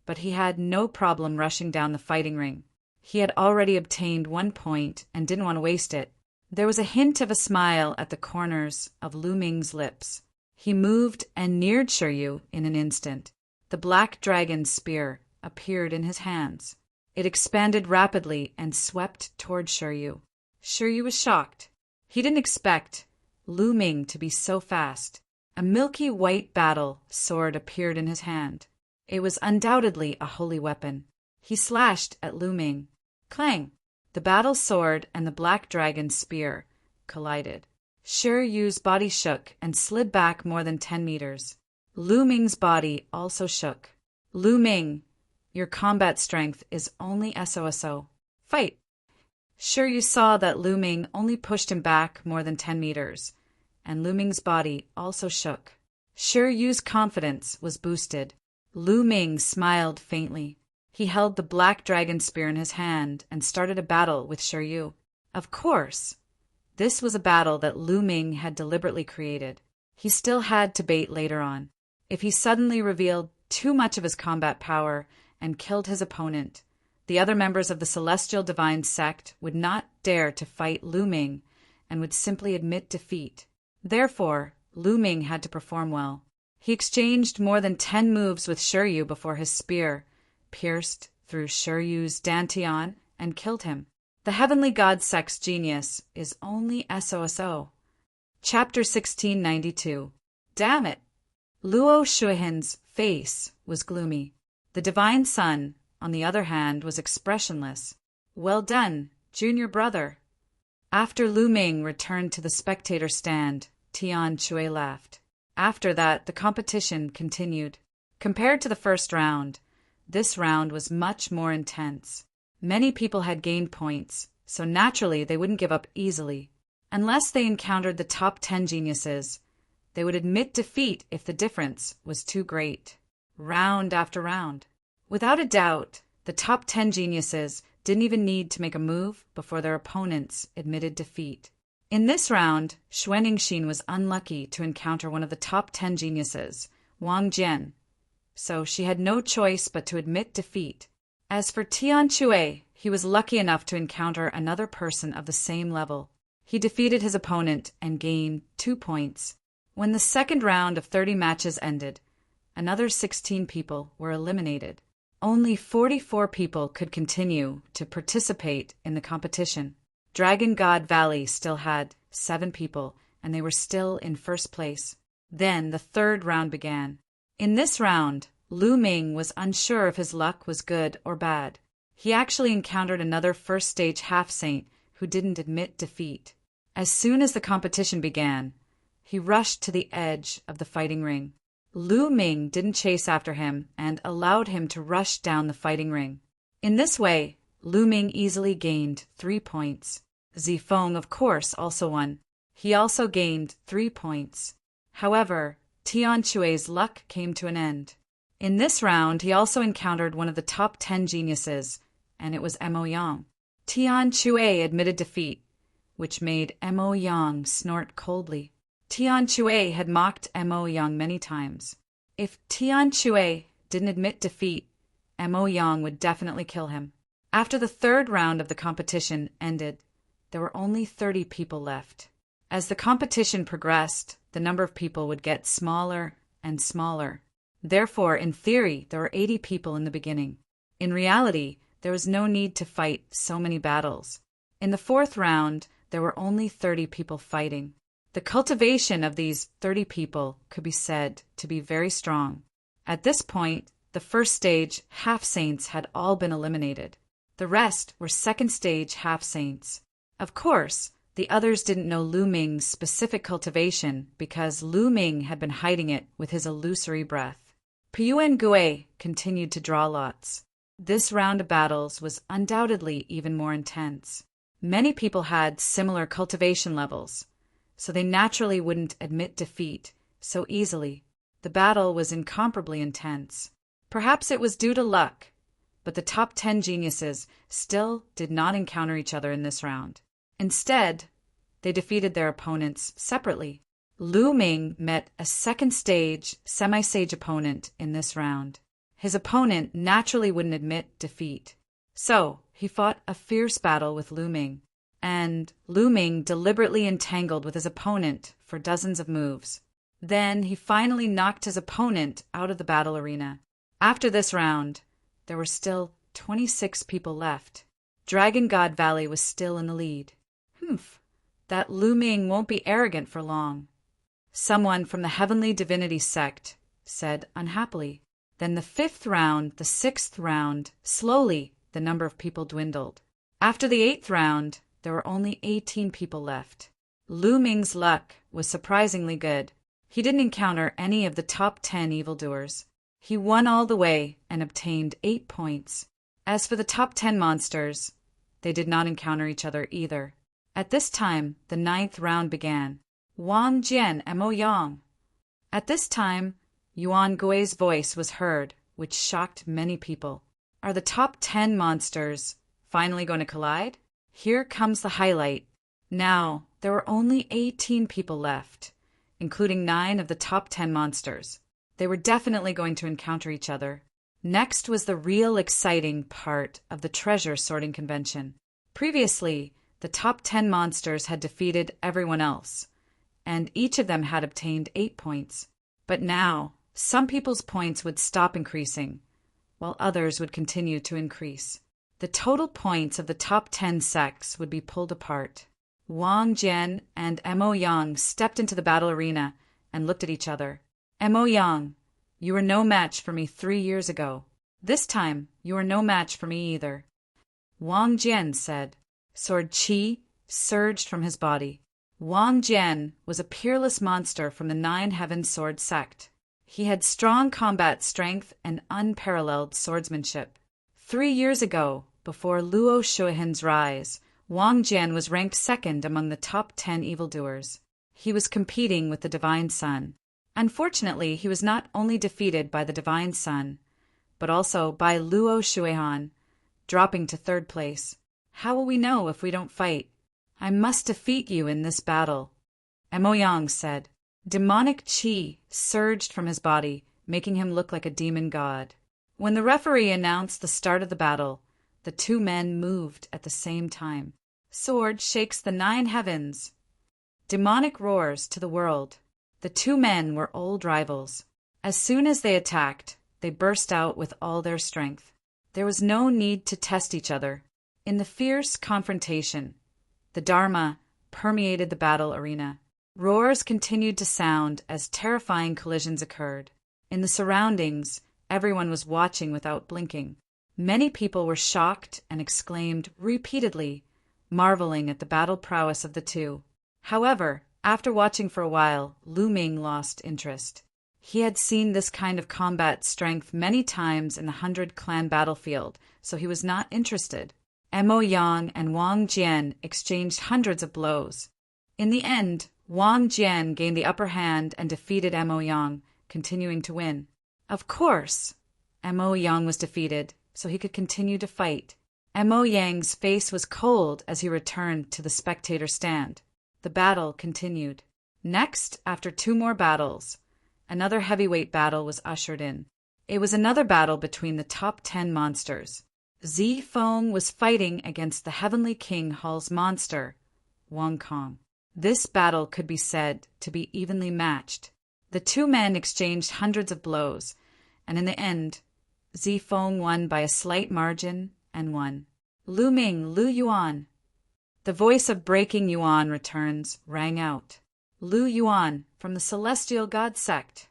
but he had no problem rushing down the fighting ring. He had already obtained 1 point and didn't want to waste it. There was a hint of a smile at the corners of Lu Ming's lips. He moved and neared Shiyu in an instant. The black dragon's spear appeared in his hands. It expanded rapidly and swept toward Shiyu. Shiyu was shocked. He didn't expect Lu Ming to be so fast. A milky white battle sword appeared in his hand. It was undoubtedly a holy weapon. He slashed at Lu Ming. Clang! The battle sword and the black dragon's spear collided. Shiryu's body shook and slid back more than 10 meters. Lu Ming's body also shook. Lu Ming, your combat strength is only SOSO. Fight! Shiryu saw that Lu Ming only pushed him back more than 10 meters, and Lu Ming's body also shook. Shiryu's confidence was boosted. Lu Ming smiled faintly. He held the black dragon spear in his hand and started a battle with Shiryu. Of course, this was a battle that Lu Ming had deliberately created. He still had to bait later on. If he suddenly revealed too much of his combat power and killed his opponent, the other members of the Celestial Divine Sect would not dare to fight Lu Ming and would simply admit defeat. Therefore, Lu Ming had to perform well. He exchanged more than 10 moves with Shiryu before his spear pierced through Shiryu's dantian and killed him. The Heavenly God Sect's genius is only SOSO. Chapter 1692. Damn it! Luo Shuihan's face was gloomy. The Divine Sun, on the other hand, was expressionless. Well done, junior brother. After Lu Ming returned to the spectator stand, Tian Chui laughed. After that, the competition continued. Compared to the first round, this round was much more intense. Many people had gained points, so naturally they wouldn't give up easily. Unless they encountered the top 10 geniuses, they would admit defeat if the difference was too great. Round after round. Without a doubt, the top 10 geniuses didn't even need to make a move before their opponents admitted defeat. In this round, Xuaningxin was unlucky to encounter one of the top 10 geniuses, Wang Jian, so she had no choice but to admit defeat. As for Tian Chui, he was lucky enough to encounter another person of the same level. He defeated his opponent and gained 2 points. When the second round of 30 matches ended, another 16 people were eliminated. Only 44 people could continue to participate in the competition. Dragon God Valley still had 7 people, and they were still in first place. Then the third round began. In this round, Lu Ming was unsure if his luck was good or bad. He actually encountered another first-stage half-saint who didn't admit defeat. As soon as the competition began, he rushed to the edge of the fighting ring. Lu Ming didn't chase after him and allowed him to rush down the fighting ring. In this way, Lu Ming easily gained 3 points. Zifeng, of course, also won. He also gained 3 points. However, Tian Chui's luck came to an end. In this round, he also encountered one of the top 10 geniuses, and it was Mo Yang. Tian Chue admitted defeat, which made Mo Yang snort coldly. Tian Chue had mocked Mo Yang many times. If Tian Chue didn't admit defeat, Mo Yang would definitely kill him. After the third round of the competition ended, there were only 30 people left. As the competition progressed, the number of people would get smaller and smaller. Therefore, in theory, there were 80 people in the beginning. In reality, there was no need to fight so many battles. In the fourth round, there were only 30 people fighting. The cultivation of these 30 people could be said to be very strong. At this point, the first stage half-saints had all been eliminated. The rest were second stage half-saints. Of course, the others didn't know Lu Ming's specific cultivation because Lu Ming had been hiding it with his illusory breath. Piyuan Gue continued to draw lots. This round of battles was undoubtedly even more intense. Many people had similar cultivation levels, so they naturally wouldn't admit defeat so easily. The battle was incomparably intense. Perhaps it was due to luck, but the top 10 geniuses still did not encounter each other in this round. Instead, they defeated their opponents separately. Lu Ming met a second stage semi-sage opponent in this round. His opponent naturally wouldn't admit defeat. So, he fought a fierce battle with Lu Ming, and Lu Ming deliberately entangled with his opponent for dozens of moves. Then he finally knocked his opponent out of the battle arena. After this round, there were still 26 people left. Dragon God Valley was still in the lead. That Lu Ming won't be arrogant for long. Someone from the Heavenly Divinity sect said unhappily. Then the fifth round, the sixth round, slowly the number of people dwindled. After the eighth round, there were only 18 people left. Lu Ming's luck was surprisingly good. He didn't encounter any of the top 10 evildoers. He won all the way and obtained 8 points. As for the top 10 monsters, they did not encounter each other either. At this time, the ninth round began. Wang Jian and Mo Yang. At this time, Yuan Gui's voice was heard, which shocked many people. Are the top 10 monsters finally going to collide? Here comes the highlight. Now, there were only 18 people left, including 9 of the top 10 monsters. They were definitely going to encounter each other. Next was the real exciting part of the treasure sorting convention. Previously, the top 10 monsters had defeated everyone else, and each of them had obtained 8 points. But now, some people's points would stop increasing, while others would continue to increase. The total points of the top 10 sects would be pulled apart. Wang Jian and Mo Yang stepped into the battle arena and looked at each other. Mo Yang, you were no match for me 3 years ago. This time, you are no match for me either. Wang Jian said. Sword Qi surged from his body. Wang Jian was a peerless monster from the 9 Heavens Sword sect. He had strong combat strength and unparalleled swordsmanship. 3 years ago, before Luo Shuihan's rise, Wang Jian was ranked second among the top 10 evildoers. He was competing with the Divine Sun. Unfortunately, he was not only defeated by the Divine Sun, but also by Luo Shuihan, dropping to third place. How will we know if we don't fight? I must defeat you in this battle, Mo Yang said. Demonic qi surged from his body, making him look like a demon god. When the referee announced the start of the battle, the 2 men moved at the same time. Sword shakes the 9 heavens. Demonic roars to the world. The 2 men were old rivals. As soon as they attacked, they burst out with all their strength. There was no need to test each other. In the fierce confrontation, the Dharma permeated the battle arena. Roars continued to sound as terrifying collisions occurred. In the surroundings, everyone was watching without blinking. Many people were shocked and exclaimed repeatedly, marveling at the battle prowess of the 2. However, after watching for a while, Lu Ming lost interest. He had seen this kind of combat strength many times in the 100-clan battlefield, so he was not interested. Mo Yang and Wang Jian exchanged hundreds of blows. In the end, Wang Jian gained the upper hand and defeated Mo Yang, continuing to win. Of course, Mo Yang was defeated, so he could continue to fight. Mo Yang's face was cold as he returned to the spectator stand. The battle continued. Next, after 2 more battles, another heavyweight battle was ushered in. It was another battle between the top 10 monsters. Zi Feng was fighting against the Heavenly King Hall's monster, Wang Kong. This battle could be said to be evenly matched. The 2 men exchanged hundreds of blows, and in the end, Zi Feng won by a slight margin and won. Lu Ming, Lu Yuan. The voice of breaking Yuan returns rang out. Lu Yuan, from the Celestial God Sect.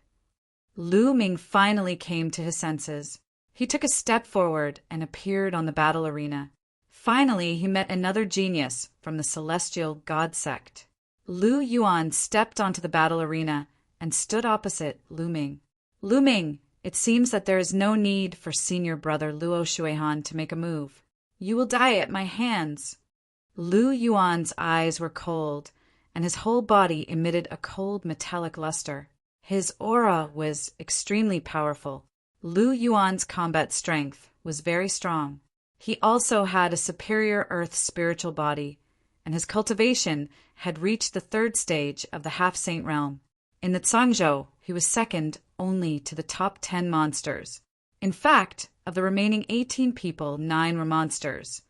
Lu Ming finally came to his senses. He took a step forward and appeared on the battle arena. Finally, he met another genius from the Celestial God Sect. Lu Yuan stepped onto the battle arena and stood opposite Lu Ming. Lu Ming, it seems that there is no need for senior brother Luo Shuihan to make a move. You will die at my hands. Lu Yuan's eyes were cold, and his whole body emitted a cold metallic luster. His aura was extremely powerful. Lu Yuan's combat strength was very strong. He also had a superior earth spiritual body, and his cultivation had reached the 3rd stage of the half-saint realm. In the Zhangzhou, he was second only to the top 10 monsters. In fact, of the remaining 18 people, 9 were monsters,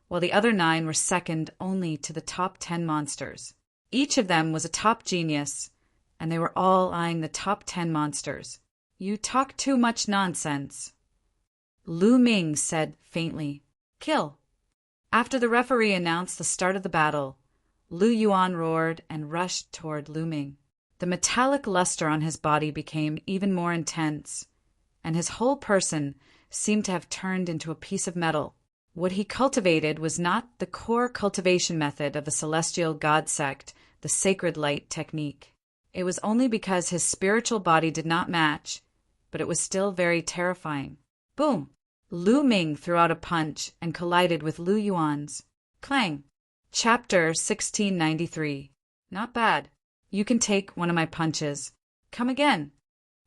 while the other 9 were second only to the top 10 monsters. Each of them was a top genius, and they were all eyeing the top 10 monsters. You talk too much nonsense. Lu Ming said faintly, Kill. After the referee announced the start of the battle, Lu Yuan roared and rushed toward Lu Ming. The metallic luster on his body became even more intense, and his whole person seemed to have turned into a piece of metal. What he cultivated was not the core cultivation method of the Celestial God Sect, the Sacred Light technique. It was only because his spiritual body did not match, but it was still very terrifying. Boom! Lu Ming threw out a punch and collided with Lu Yuan's. Clang! Chapter 1693. Not bad. You can take one of my punches. Come again.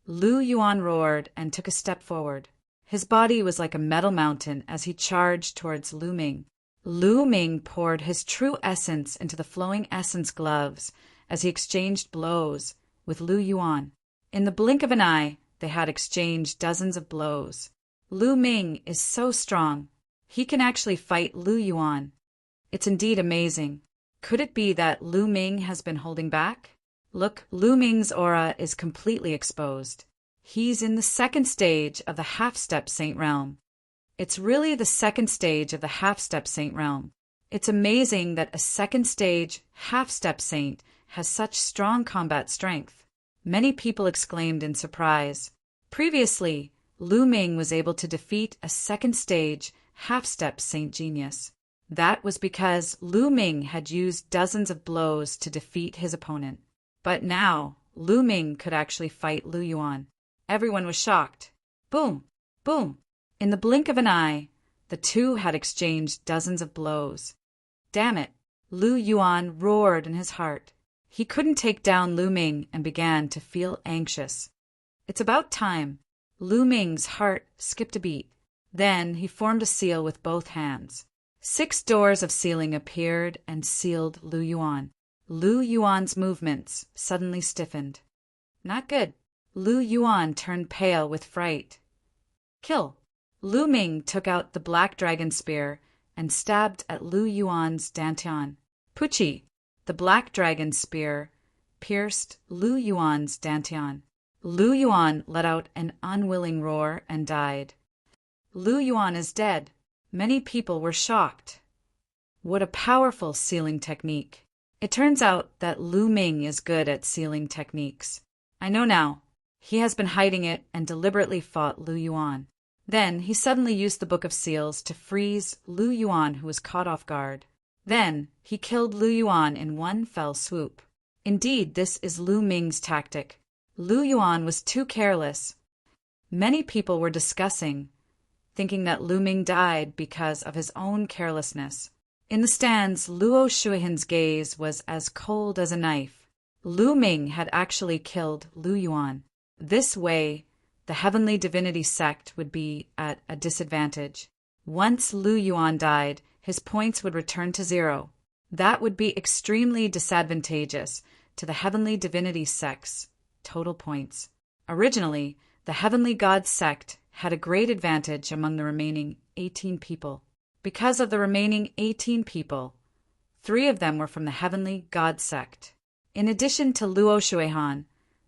Lu Yuan roared and took a step forward. His body was like a metal mountain as he charged towards Lu Ming. Lu Ming poured his true essence into the flowing essence gloves as he exchanged blows with Lu Yuan. In the blink of an eye, they had exchanged dozens of blows. Lu Ming is so strong. He can actually fight Lu Yuan. It's indeed amazing. Could it be that Lu Ming has been holding back? Look, Lu Ming's aura is completely exposed. He's in the 2nd stage of the half-step saint realm. It's really the 2nd stage of the half-step saint realm. It's amazing that a 2nd stage half-step saint has such strong combat strength. Many people exclaimed in surprise. Previously, Lu Ming was able to defeat a 2nd stage half-step saint genius. That was because Lu Ming had used dozens of blows to defeat his opponent. But now, Lu Ming could actually fight Lu Yuan. Everyone was shocked. Boom! Boom! In the blink of an eye, the two had exchanged dozens of blows. Damn it! Lu Yuan roared in his heart. He couldn't take down Lu Ming and began to feel anxious. It's about time. Lu Ming's heart skipped a beat. Then he formed a seal with both hands. 6 doors of sealing appeared and sealed Lu Yuan. Lu Yuan's movements suddenly stiffened. Not good. Lu Yuan turned pale with fright. Kill. Lu Ming took out the black dragon spear and stabbed at Lu Yuan's dantian. Puchi. The black dragon spear pierced Lu Yuan's dantian. Lu Yuan let out an unwilling roar and died. Lu Yuan is dead. Many people were shocked. What a powerful sealing technique. It turns out that Lu Ming is good at sealing techniques. I know now. He has been hiding it and deliberately fought Lu Yuan. Then he suddenly used the Book of Seals to freeze Lu Yuan, who was caught off guard. Then he killed Lu Yuan in one fell swoop. Indeed, this is Lu Ming's tactic. Lu Yuan was too careless. Many people were discussing, thinking that Lu Ming died because of his own carelessness. In the stands, Luo Shuihan's gaze was as cold as a knife. Lu Ming had actually killed Lu Yuan. This way, the Heavenly Divinity sect would be at a disadvantage. Once Lu Yuan died, his points would return to 0. That would be extremely disadvantageous to the heavenly divinity sect's total points. Originally, the heavenly god sect had a great advantage among the remaining 18 people. Because of the remaining 18 people, 3 of them were from the heavenly god sect. In addition to Luo Shuihan,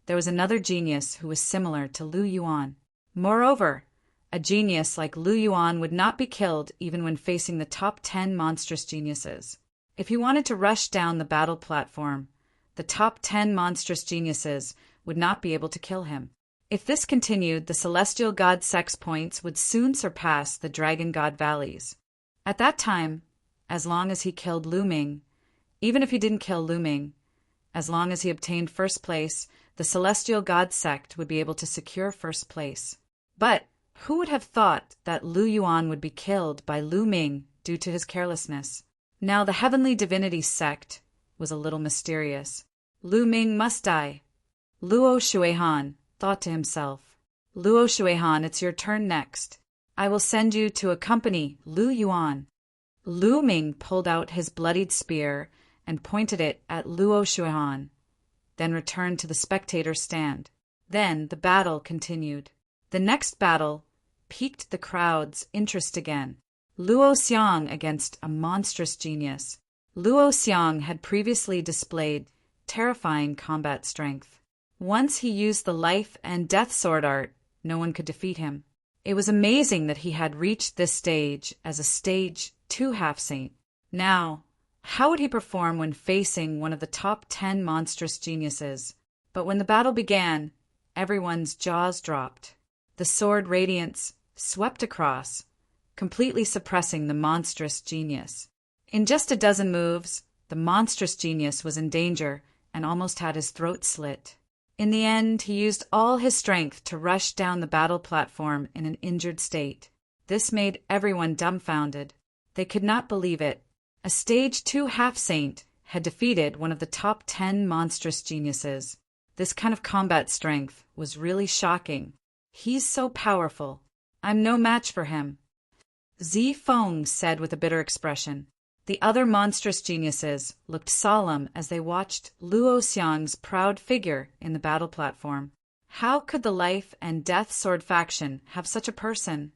there was another genius who was similar to Lu Yuan. Moreover, a genius like Lu Yuan would not be killed even when facing the top 10 monstrous geniuses. If he wanted to rush down the battle platform, the top 10 monstrous geniuses would not be able to kill him. If this continued, the celestial god sect's points would soon surpass the dragon god valleys. At that time, as long as he killed Lu Ming, even if he didn't kill Lu Ming, as long as he obtained first place, the celestial god sect would be able to secure first place. But who would have thought that Lu Yuan would be killed by Lu Ming due to his carelessness? Now the heavenly divinity sect was a little mysterious. Lu Ming must die. Luo Shuihan thought to himself, Luo Shuihan, it's your turn next. I will send you to accompany Lu Yuan. Lu Ming pulled out his bloodied spear and pointed it at Luo Shuihan, then returned to the spectator's stand. Then the battle continued. The next battle piqued the crowd's interest again. Luo Xiang against a monstrous genius. Luo Xiang had previously displayed terrifying combat strength. Once he used the life and death sword art, no one could defeat him. It was amazing that he had reached this stage as a stage 2 half-saint. Now, how would he perform when facing one of the top 10 monstrous geniuses? But when the battle began, everyone's jaws dropped. The sword radiance swept across, completely suppressing the monstrous genius. In just a dozen moves, the monstrous genius was in danger and almost had his throat slit. In the end, he used all his strength to rush down the battle platform in an injured state. This made everyone dumbfounded. They could not believe it. A stage 2 half-saint had defeated one of the top 10 monstrous geniuses. This kind of combat strength was really shocking. He's so powerful. I'm no match for him. Zi Feng said with a bitter expression. The other monstrous geniuses looked solemn as they watched Luo Xiang's proud figure in the battle platform. How could the life and death sword faction have such a person?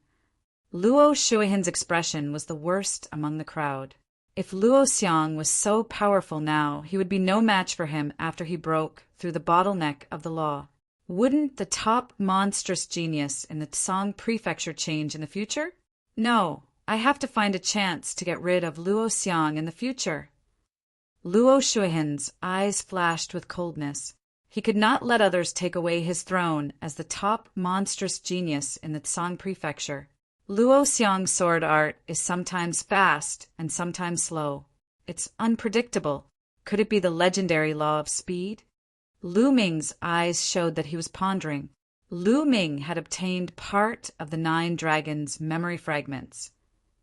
Luo Shuihan's expression was the worst among the crowd. If Luo Xiang was so powerful now, he would be no match for him after he broke through the bottleneck of the law. Wouldn't the top monstrous genius in the Tsang prefecture change in the future? No, I have to find a chance to get rid of Luo Xiang in the future. Luo Shuihan's eyes flashed with coldness. He could not let others take away his throne as the top monstrous genius in the Tsang prefecture. Luo Xiang's sword art is sometimes fast and sometimes slow. It's unpredictable. Could it be the legendary law of speed? Lu Ming's eyes showed that he was pondering. Lu Ming had obtained part of the 9 dragons' memory fragments,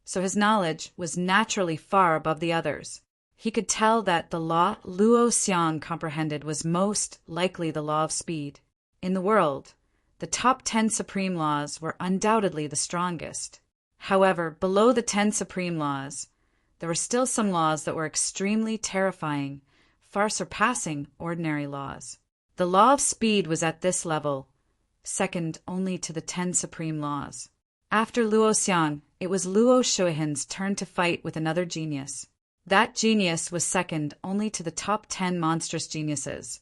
so his knowledge was naturally far above the others. He could tell that the law Luo Xiang comprehended was most likely the law of speed. In the world, the top 10 supreme laws were undoubtedly the strongest. However, below the 10 supreme laws, there were still some laws that were extremely terrifying, far surpassing ordinary laws. The law of speed was at this level, second only to the 10 supreme laws. After Luo Xiang, it was Luo Shuihan's turn to fight with another genius. That genius was second only to the top 10 monstrous geniuses,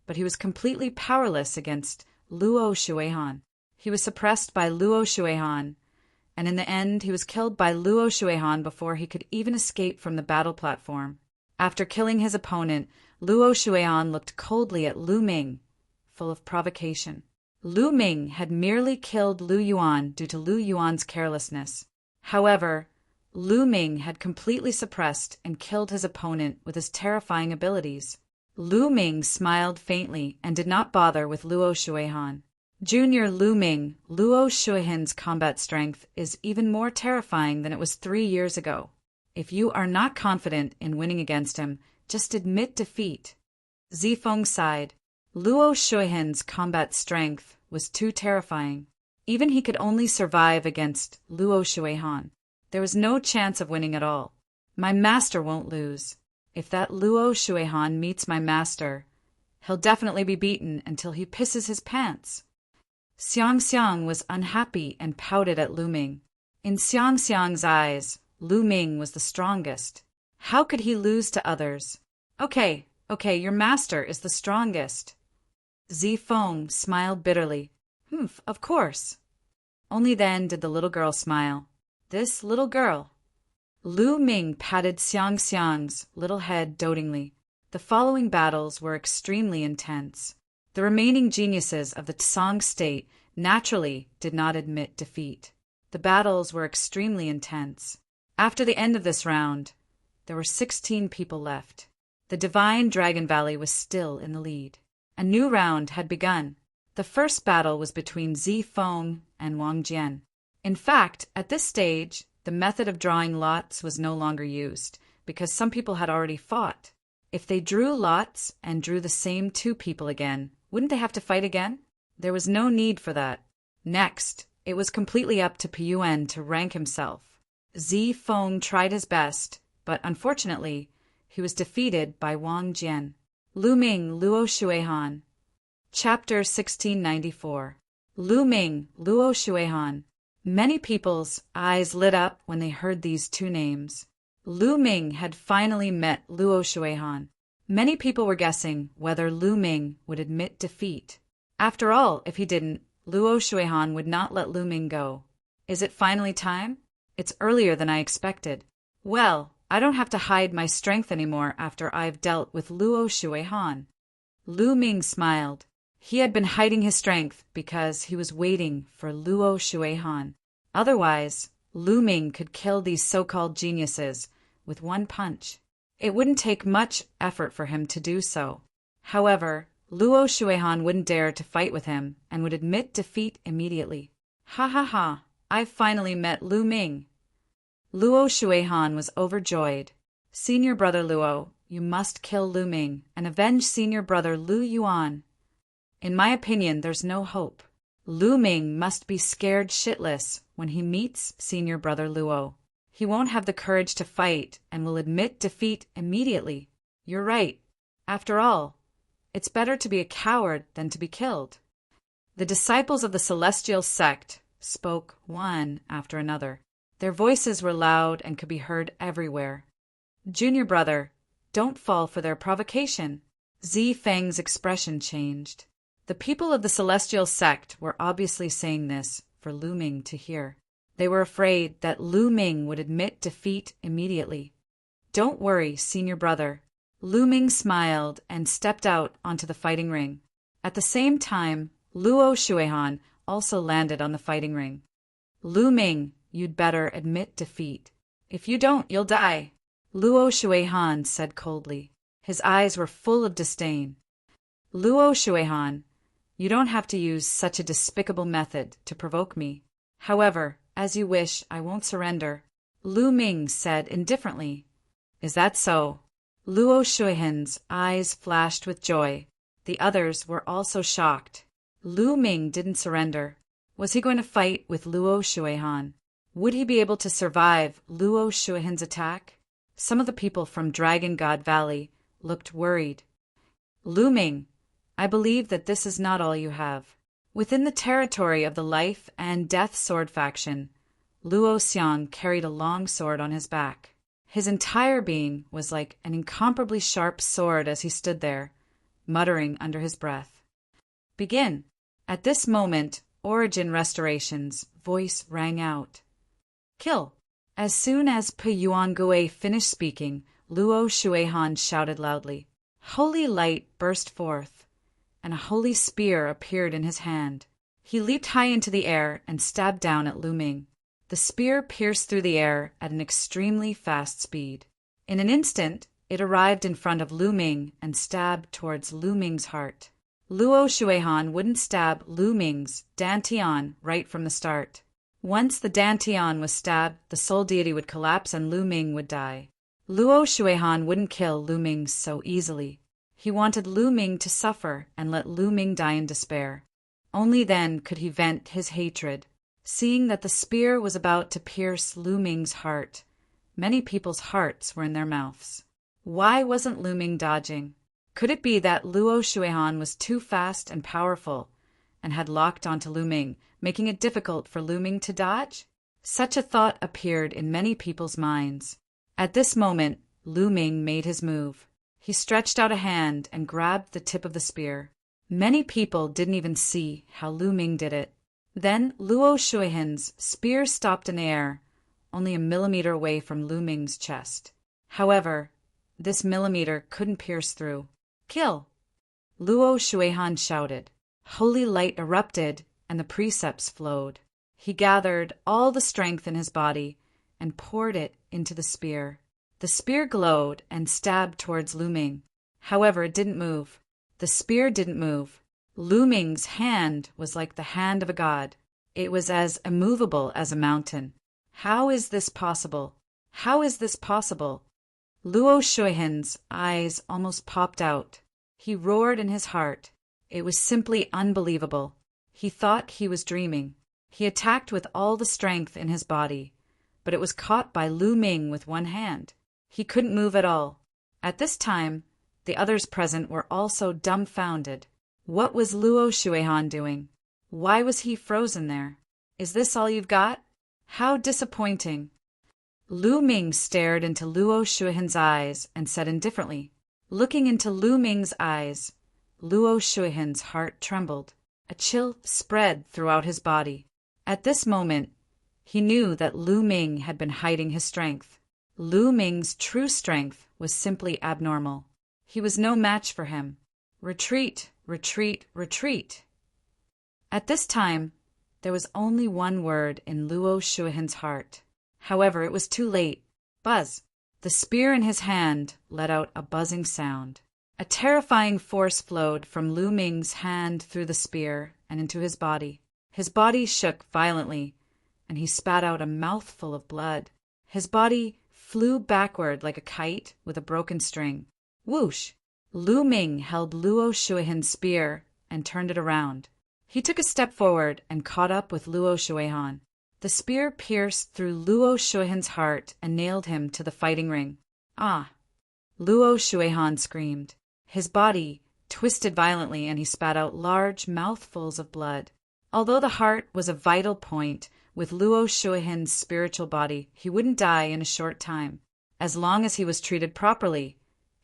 but he was completely powerless against Luo Shuihan. He was suppressed by Luo Shuihan, and in the end he was killed by Luo Shuihan before he could even escape from the battle platform. After killing his opponent, Luo Shuihan looked coldly at Lu Ming, full of provocation. Lu Ming had merely killed Lu Yuan due to Lu Yuan's carelessness. However, Lu Ming had completely suppressed and killed his opponent with his terrifying abilities. Lu Ming smiled faintly and did not bother with Luo Shuihan. Junior Lu Ming, Luo Shuihan's combat strength is even more terrifying than it was 3 years ago. If you are not confident in winning against him, just admit defeat. Zifeng sighed. Luo Shuihan's combat strength was too terrifying. Even he could only survive against Luo Shuihan. There was no chance of winning at all. My master won't lose. If that Luo Shuihan meets my master, he'll definitely be beaten until he pisses his pants. Xiang Xiang was unhappy and pouted at Lu Ming. In Xiang Xiang's eyes, Lu Ming was the strongest. How could he lose to others? Okay, your master is the strongest. Zi Feng smiled bitterly. Humph, of course. Only then did the little girl smile. This little girl. Lu Ming patted Xiang Xiang's little head dotingly. The following battles were extremely intense. The remaining geniuses of the Tsang state naturally did not admit defeat. The battles were extremely intense. After the end of this round, there were 16 people left. The divine Dragon Valley was still in the lead. A new round had begun. The first battle was between Zi Feng and Wang Jian. In fact, at this stage, the method of drawing lots was no longer used, because some people had already fought. If they drew lots and drew the same two people again, wouldn't they have to fight again? There was no need for that. Next, it was completely up to Piyuan to rank himself. Zi Feng tried his best, but unfortunately, he was defeated by Wang Jian. Lu Ming, Luo Shuihan. Chapter 1694. Lu Ming, Luo Shuihan. Many people's eyes lit up when they heard these two names. Lu Ming had finally met Luo Shuihan. Many people were guessing whether Lu Ming would admit defeat. After all, if he didn't, Luo Shuihan would not let Lu Ming go. Is it finally time? It's earlier than I expected. Well, I don't have to hide my strength anymore after I've dealt with Luo Shuihan. Lu Ming smiled. He had been hiding his strength because he was waiting for Luo Shuihan. Otherwise, Lu Ming could kill these so-called geniuses with one punch. It wouldn't take much effort for him to do so. However, Luo Shuihan wouldn't dare to fight with him and would admit defeat immediately. Ha ha ha, I've finally met Lu Ming. Luo Shuihan was overjoyed. Senior brother Luo, you must kill Lu Ming and avenge senior brother Lu Yuan. In my opinion, there's no hope. Lu Ming must be scared shitless when he meets senior brother Luo. He won't have the courage to fight and will admit defeat immediately. You're right. After all, it's better to be a coward than to be killed. The disciples of the celestial sect spoke one after another. Their voices were loud and could be heard everywhere. Junior brother, don't fall for their provocation. Zi Feng's expression changed. The people of the celestial sect were obviously saying this for Lu Ming to hear. They were afraid that Lu Ming would admit defeat immediately. Don't worry, senior brother. Lu Ming smiled and stepped out onto the fighting ring. At the same time, Luo Shuihan also landed on the fighting ring. Lu Ming, you'd better admit defeat. If you don't, you'll die, Luo Shuihan said coldly. His eyes were full of disdain. Luo Shuihan, you don't have to use such a despicable method to provoke me. However, as you wish, I won't surrender, Lu Ming said indifferently. Is that so? Luo Shuihan's eyes flashed with joy. The others were also shocked. Lu Ming didn't surrender. Was he going to fight with Luo Shuihan? Would he be able to survive Luo Shuihan's attack? Some of the people from Dragon God Valley looked worried. Lu Ming, I believe that this is not all you have. Within the territory of the Life and Death Sword faction, Luo Xiang carried a long sword on his back. His entire being was like an incomparably sharp sword as he stood there, muttering under his breath. Begin. At this moment, Origin Restoration's voice rang out. Kill. As soon as Piyuan Gui finished speaking, Luo Shuihan shouted loudly. Holy light burst forth, and a holy spear appeared in his hand. He leaped high into the air and stabbed down at Lu Ming. The spear pierced through the air at an extremely fast speed. In an instant, it arrived in front of Lu Ming and stabbed towards Lu Ming's heart. Luo Shuihan wouldn't stab Lu Ming's Dantian right from the start. Once the Dantian was stabbed, the soul deity would collapse and Lu Ming would die. Luo Shuihan wouldn't kill Lu Ming so easily. He wanted Lu Ming to suffer and let Lu Ming die in despair. Only then could he vent his hatred. seeing that the spear was about to pierce Lu Ming's heart. Many people's hearts were in their mouths. Why wasn't Lu Ming dodging? Could it be that Luo Shuihan was too fast and powerful and had locked onto Lu Ming, making it difficult for Lu Ming to dodge? Such a thought appeared in many people's minds. At this moment, Lu Ming made his move. He stretched out a hand and grabbed the tip of the spear. Many people didn't even see how Lu Ming did it. Then Luo Shuihan's spear stopped in air, only a millimeter away from Lu Ming's chest. However, this millimeter couldn't pierce through. Kill! Luo Shuihan shouted. Holy light erupted, and the precepts flowed. He gathered all the strength in his body and poured it into the spear. The spear glowed and stabbed towards Lu Ming. However, it didn't move. The spear didn't move. Lu Ming's hand was like the hand of a god. It was as immovable as a mountain. How is this possible? How is this possible? Luo Shuihan's eyes almost popped out. He roared in his heart. It was simply unbelievable. He thought he was dreaming. He attacked with all the strength in his body, but it was caught by Lu Ming with one hand. He couldn't move at all. At this time, the others present were also dumbfounded. What was Luo Shuihan doing? Why was he frozen there? Is this all you've got? How disappointing. Lu Ming stared into Luo Shuihan's eyes and said indifferently. Looking into Lu Ming's eyes, Luo Shuihan's heart trembled. A chill spread throughout his body. At this moment, he knew that Lu Ming had been hiding his strength. Lu Ming's true strength was simply abnormal. He was no match for him. Retreat, retreat, retreat. At this time, there was only one word in Luo Shuihan's heart. However, it was too late. Buzz! The spear in his hand let out a buzzing sound. A terrifying force flowed from Lu Ming's hand through the spear and into his body. His body shook violently, and he spat out a mouthful of blood. His body flew backward like a kite with a broken string. Whoosh! Lu Ming held Luo Shuihan's spear and turned it around. He took a step forward and caught up with Luo Shuihan. The spear pierced through Luo Shuihan's heart and nailed him to the fighting ring. Ah! Luo Shuihan screamed. His body twisted violently and he spat out large mouthfuls of blood. Although the heart was a vital point with Luo Shuihan's spiritual body, he wouldn't die in a short time. As long as he was treated properly,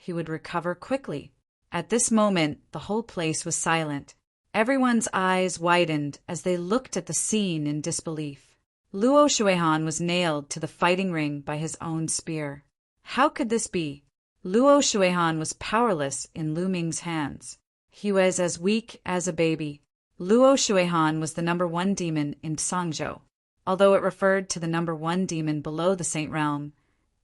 he would recover quickly. At this moment, the whole place was silent. Everyone's eyes widened as they looked at the scene in disbelief. Luo Shuihan was nailed to the fighting ring by his own spear. How could this be? Luo Shuihan was powerless in Lu Ming's hands. He was as weak as a baby. Luo Shuihan was the number 1 demon in Songzhou. Although it referred to the number 1 demon below the Saint Realm,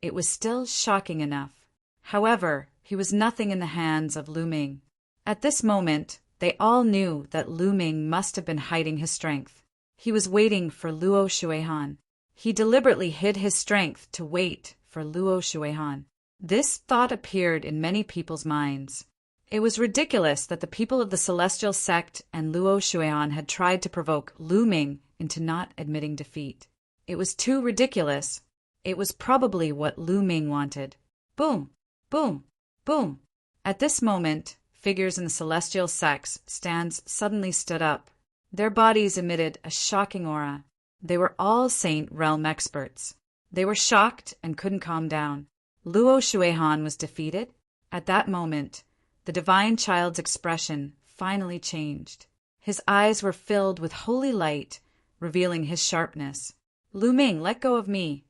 it was still shocking enough. However, he was nothing in the hands of Lu Ming. At this moment, they all knew that Lu Ming must have been hiding his strength. He was waiting for Luo Shuihan. He deliberately hid his strength to wait for Luo Shuihan. This thought appeared in many people's minds. It was ridiculous that the people of the Celestial Sect and Luo Shuihan had tried to provoke Lu Ming into not admitting defeat. It was too ridiculous. It was probably what Lu Ming wanted. Boom! Boom! Boom! At this moment, figures in the Celestial Sect's stands suddenly stood up. Their bodies emitted a shocking aura. They were all Saint Realm experts. They were shocked and couldn't calm down. Luo Shuihan was defeated. At that moment, the divine child's expression finally changed. His eyes were filled with holy light, revealing his sharpness. Lu Ming, let go of me.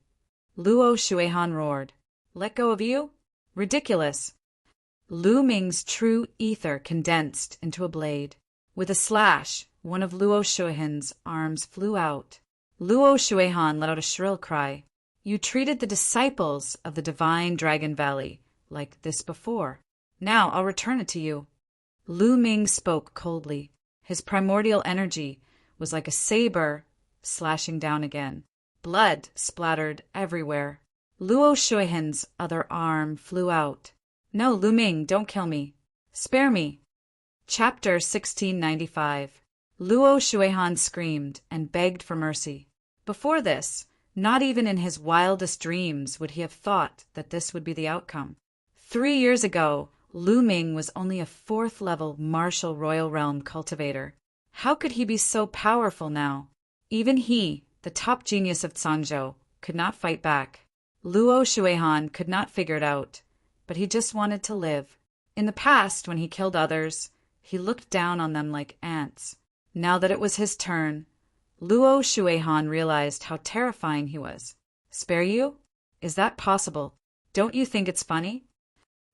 Luo Shuihan roared. Let go of you? Ridiculous. Lu Ming's true ether condensed into a blade. With a slash, one of Luo Shuihan's arms flew out. Luo Shuihan let out a shrill cry. You treated the disciples of the divine Dragon Valley like this before. Now I'll return it to you. Lu Ming spoke coldly. His primordial energy was like a saber slashing down again. Blood splattered everywhere. Luo Shuihan's other arm flew out. No, Lu Ming, don't kill me. Spare me. Chapter 1695. Luo Shuihan screamed and begged for mercy. Before this, not even in his wildest dreams would he have thought that this would be the outcome. 3 years ago, Lu Ming was only a 4th-level martial royal realm cultivator. How could he be so powerful now? Even he, the top genius of Cangzhou, could not fight back. Luo Shuihan could not figure it out, but he just wanted to live. In the past, when he killed others, he looked down on them like ants. Now that it was his turn, Luo Shuihan realized how terrifying he was. Spare you? Is that possible? Don't you think it's funny?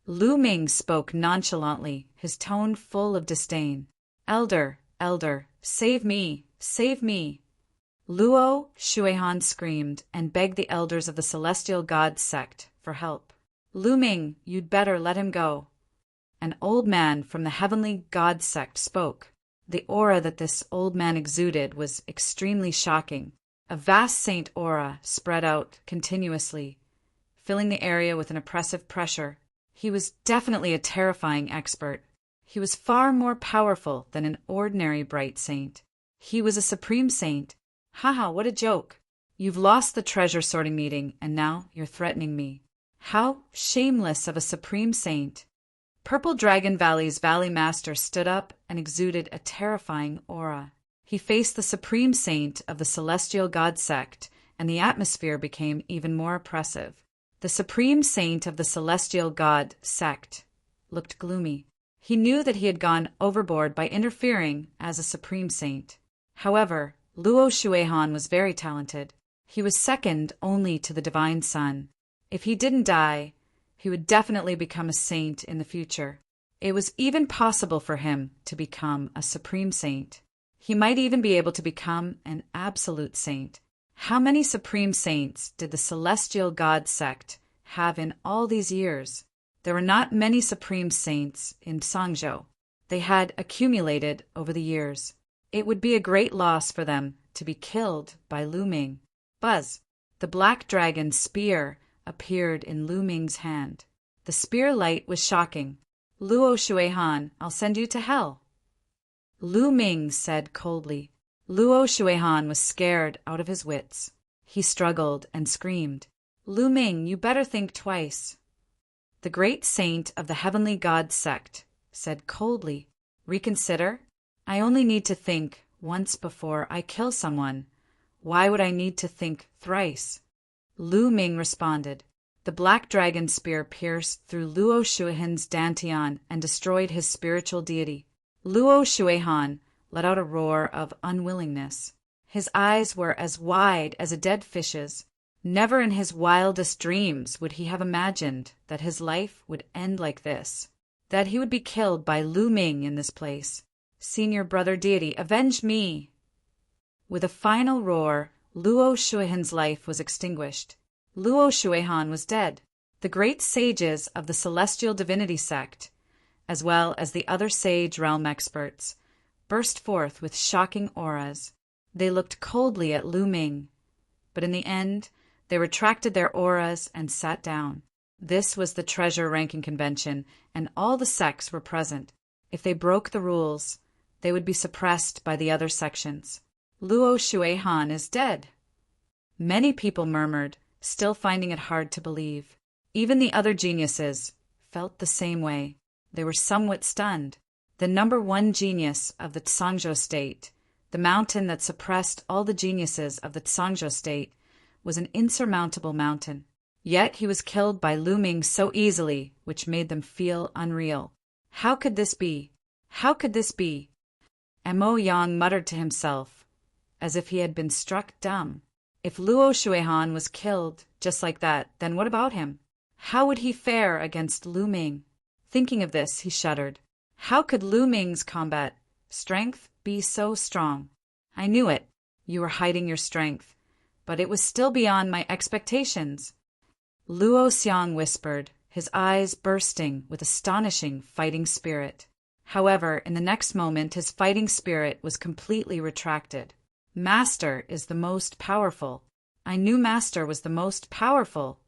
Lu Ming spoke nonchalantly, his tone full of disdain. Elder, save me, save me. Luo Shuihan screamed and begged the elders of the Celestial God sect for help. Lu Ming, you'd better let him go. An old man from the Heavenly God sect spoke. The aura that this old man exuded was extremely shocking. A vast saint aura spread out continuously, filling the area with an oppressive pressure. He was definitely a terrifying expert. He was far more powerful than an ordinary bright saint. He was a supreme saint. Haha, what a joke. You've lost the treasure sorting meeting, and now you're threatening me. How shameless of a supreme saint. Purple Dragon Valley's Valley Master stood up and exuded a terrifying aura. He faced the supreme saint of the Celestial God sect, and the atmosphere became even more oppressive. The supreme saint of the Celestial God sect looked gloomy. He knew that he had gone overboard by interfering as a supreme saint. However, Luo Shuihan was very talented. He was second only to the Divine Sun. If he didn't die, he would definitely become a saint in the future. It was even possible for him to become a supreme saint. He might even be able to become an absolute saint. How many supreme saints did the Celestial God sect have in all these years? There were not many supreme saints in Cangzhou. They had accumulated over the years. It would be a great loss for them to be killed by Lu Ming. Buzz! The black dragon's spear appeared in Lu Ming's hand. The spear light was shocking. Luo Shuihan, I'll send you to hell. Lu Ming said coldly. Luo Shuihan was scared out of his wits. He struggled and screamed. Lu Ming, you better think twice. The great saint of the Heavenly God sect said coldly, reconsider? I only need to think once before I kill someone. Why would I need to think thrice? Lu Ming responded. The black dragon spear pierced through Luo Shuihan's dantian and destroyed his spiritual deity. Luo Shuihan let out a roar of unwillingness. His eyes were as wide as a dead fish's. Never in his wildest dreams would he have imagined that his life would end like this, that he would be killed by Lu Ming in this place. Senior brother deity, avenge me! With a final roar, Luo Shuihan's life was extinguished. Luo Shuihan was dead. The great sages of the Celestial Divinity sect, as well as the other sage realm experts, burst forth with shocking auras. They looked coldly at Lu Ming, but in the end, they retracted their auras and sat down. This was the treasure ranking convention, and all the sects were present. If they broke the rules, they would be suppressed by the other sections. Luo Shuihan is dead. Many people murmured, still finding it hard to believe. Even the other geniuses felt the same way. They were somewhat stunned. The #1 genius of the Cangzhou state, the mountain that suppressed all the geniuses of the Cangzhou state, was an insurmountable mountain. Yet he was killed by Lu Ming so easily, which made them feel unreal. How could this be? How could this be? Mo Yang muttered to himself, as if he had been struck dumb. If Luo Shuihan was killed just like that, then what about him? How would he fare against Lu Ming? Thinking of this, he shuddered. How could Lu Ming's combat strength be so strong? I knew it. You were hiding your strength. But it was still beyond my expectations. Luo Xiang whispered, his eyes bursting with astonishing fighting spirit. However, in the next moment his fighting spirit was completely retracted. Master is the most powerful. I knew Master was the most powerful.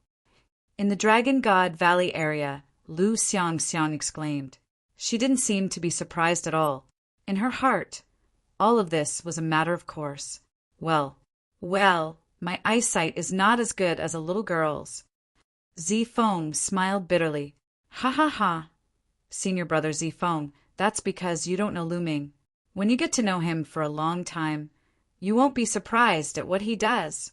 In the Dragon God Valley area, Lu Xiang exclaimed. She didn't seem to be surprised at all. In her heart, all of this was a matter of course. Well, Well, my eyesight is not as good as a little girl's. Zifeng smiled bitterly. Ha ha ha. Senior brother Zifeng, that's because you don't know Lu Ming. When you get to know him for a long time, you won't be surprised at what he does.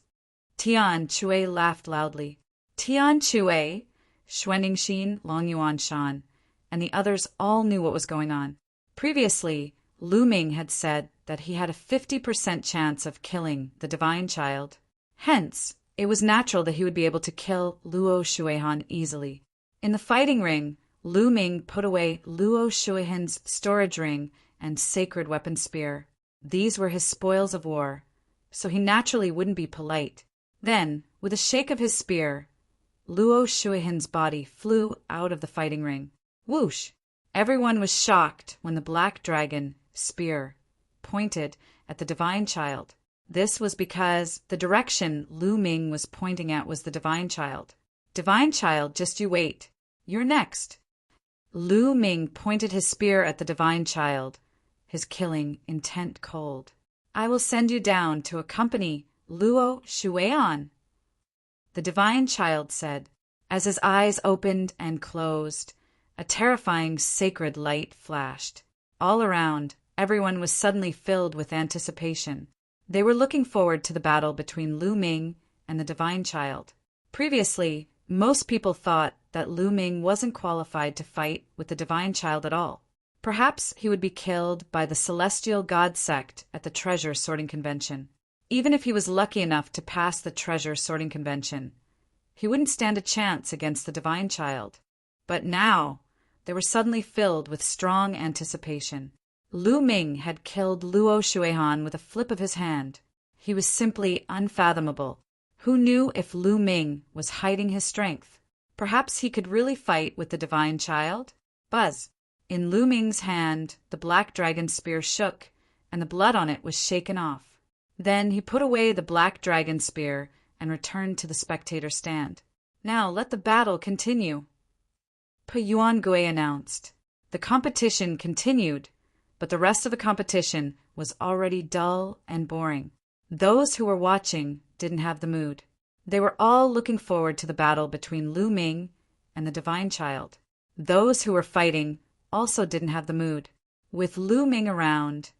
Tian Chui laughed loudly. Tian Chui, Xuanixin, Long Yuan Shan, and the others all knew what was going on. Previously, Lu Ming had said that he had a 50% chance of killing the divine child. Hence, it was natural that he would be able to kill Luo Shuihan easily. In the fighting ring, Lu Ming put away Luo Shuihan's storage ring and sacred weapon spear. These were his spoils of war, so he naturally wouldn't be polite. Then, with a shake of his spear, Luo Shuihan's body flew out of the fighting ring. Whoosh! Everyone was shocked when the black dragon, spear, pointed at the divine child. This was because the direction Lu Ming was pointing at was the divine child. Divine child, just you wait. You're next. Lu Ming pointed his spear at the divine child, his killing intent cold. I will send you down to accompany Luo Shuian, the divine child said. As his eyes opened and closed, a terrifying sacred light flashed. All around, everyone was suddenly filled with anticipation. They were looking forward to the battle between Lu Ming and the divine child. Previously, most people thought that Lu Ming wasn't qualified to fight with the divine child at all. Perhaps he would be killed by the celestial god sect at the treasure sorting convention. Even if he was lucky enough to pass the treasure sorting convention, he wouldn't stand a chance against the divine child. But now, they were suddenly filled with strong anticipation. Lu Ming had killed Luo Shuihan with a flip of his hand. He was simply unfathomable. Who knew if Lu Ming was hiding his strength? Perhaps he could really fight with the divine child? Buzz! In Lu Ming's hand, the black dragon spear shook, and the blood on it was shaken off. Then he put away the black dragon spear and returned to the spectator stand. Now let the battle continue. Pe Yuan Gui announced. The competition continued, but the rest of the competition was already dull and boring. Those who were watching didn't have the mood. They were all looking forward to the battle between Lu Ming and the divine child. Those who were fighting also didn't have the mood. With Lu Ming around,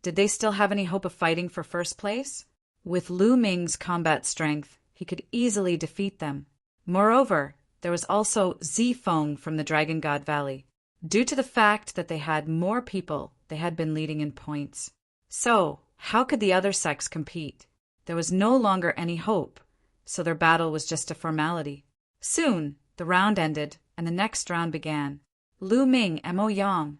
did they still have any hope of fighting for first place? With Lu Ming's combat strength, he could easily defeat them. Moreover, there was also Zifeng from the Dragon God Valley. Due to the fact that they had more people, they had been leading in points. So, how could the other sects compete? There was no longer any hope, so their battle was just a formality. Soon, the round ended, and the next round began. Lu Ming, Mo Yang.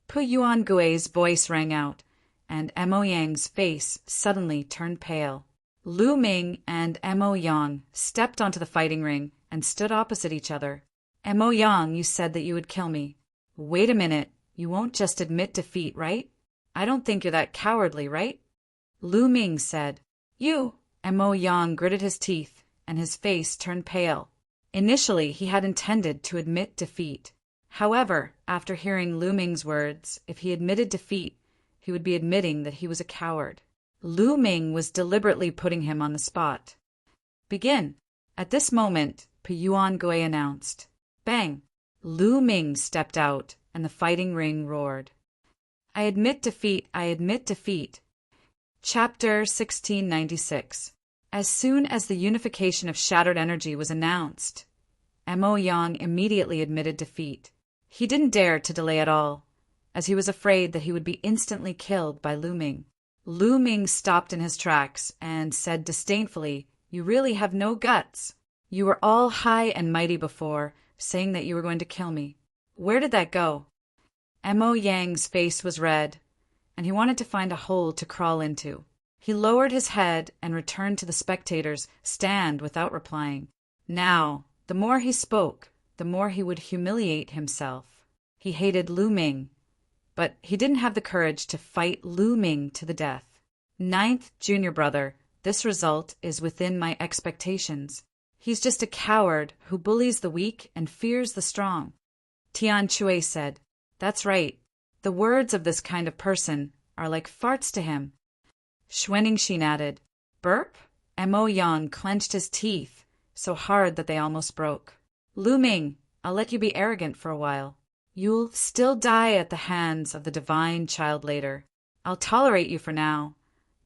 Pe Yuan Gui's voice rang out, and Mo Yang's face suddenly turned pale. Lu Ming and Mo Yang stepped onto the fighting ring and stood opposite each other. Mo Yang, you said that you would kill me. Wait a minute, you won't just admit defeat, right? I don't think you're that cowardly, right? Lu Ming said. You. Mo Yang gritted his teeth, and his face turned pale. Initially, he had intended to admit defeat. However, after hearing Lu Ming's words, if he admitted defeat, he would be admitting that he was a coward. Lu Ming was deliberately putting him on the spot. Begin. At this moment, Pe Yuan Gui announced. Bang! Lu Ming stepped out, and the fighting ring roared. I admit defeat, I admit defeat. Chapter 1696. As soon as the unification of shattered energy was announced, Mo Yang immediately admitted defeat. He didn't dare to delay at all, as he was afraid that he would be instantly killed by Lu Ming. Lu Ming stopped in his tracks and said disdainfully, You really have no guts. You were all high and mighty before, saying that you were going to kill me. Where did that go? Mo Yang's face was red, and he wanted to find a hole to crawl into. He lowered his head and returned to the spectators' stand without replying. Now, the more he spoke, the more he would humiliate himself. He hated Lu Ming, but he didn't have the courage to fight Lu Ming to the death. Ninth junior brother, this result is within my expectations. He's just a coward who bullies the weak and fears the strong. Tian Chui said, That's right. The words of this kind of person are like farts to him. Xuanixin added, Burp? Mo Yang clenched his teeth so hard that they almost broke. Lu Ming, I'll let you be arrogant for a while. You'll still die at the hands of the divine child later. I'll tolerate you for now.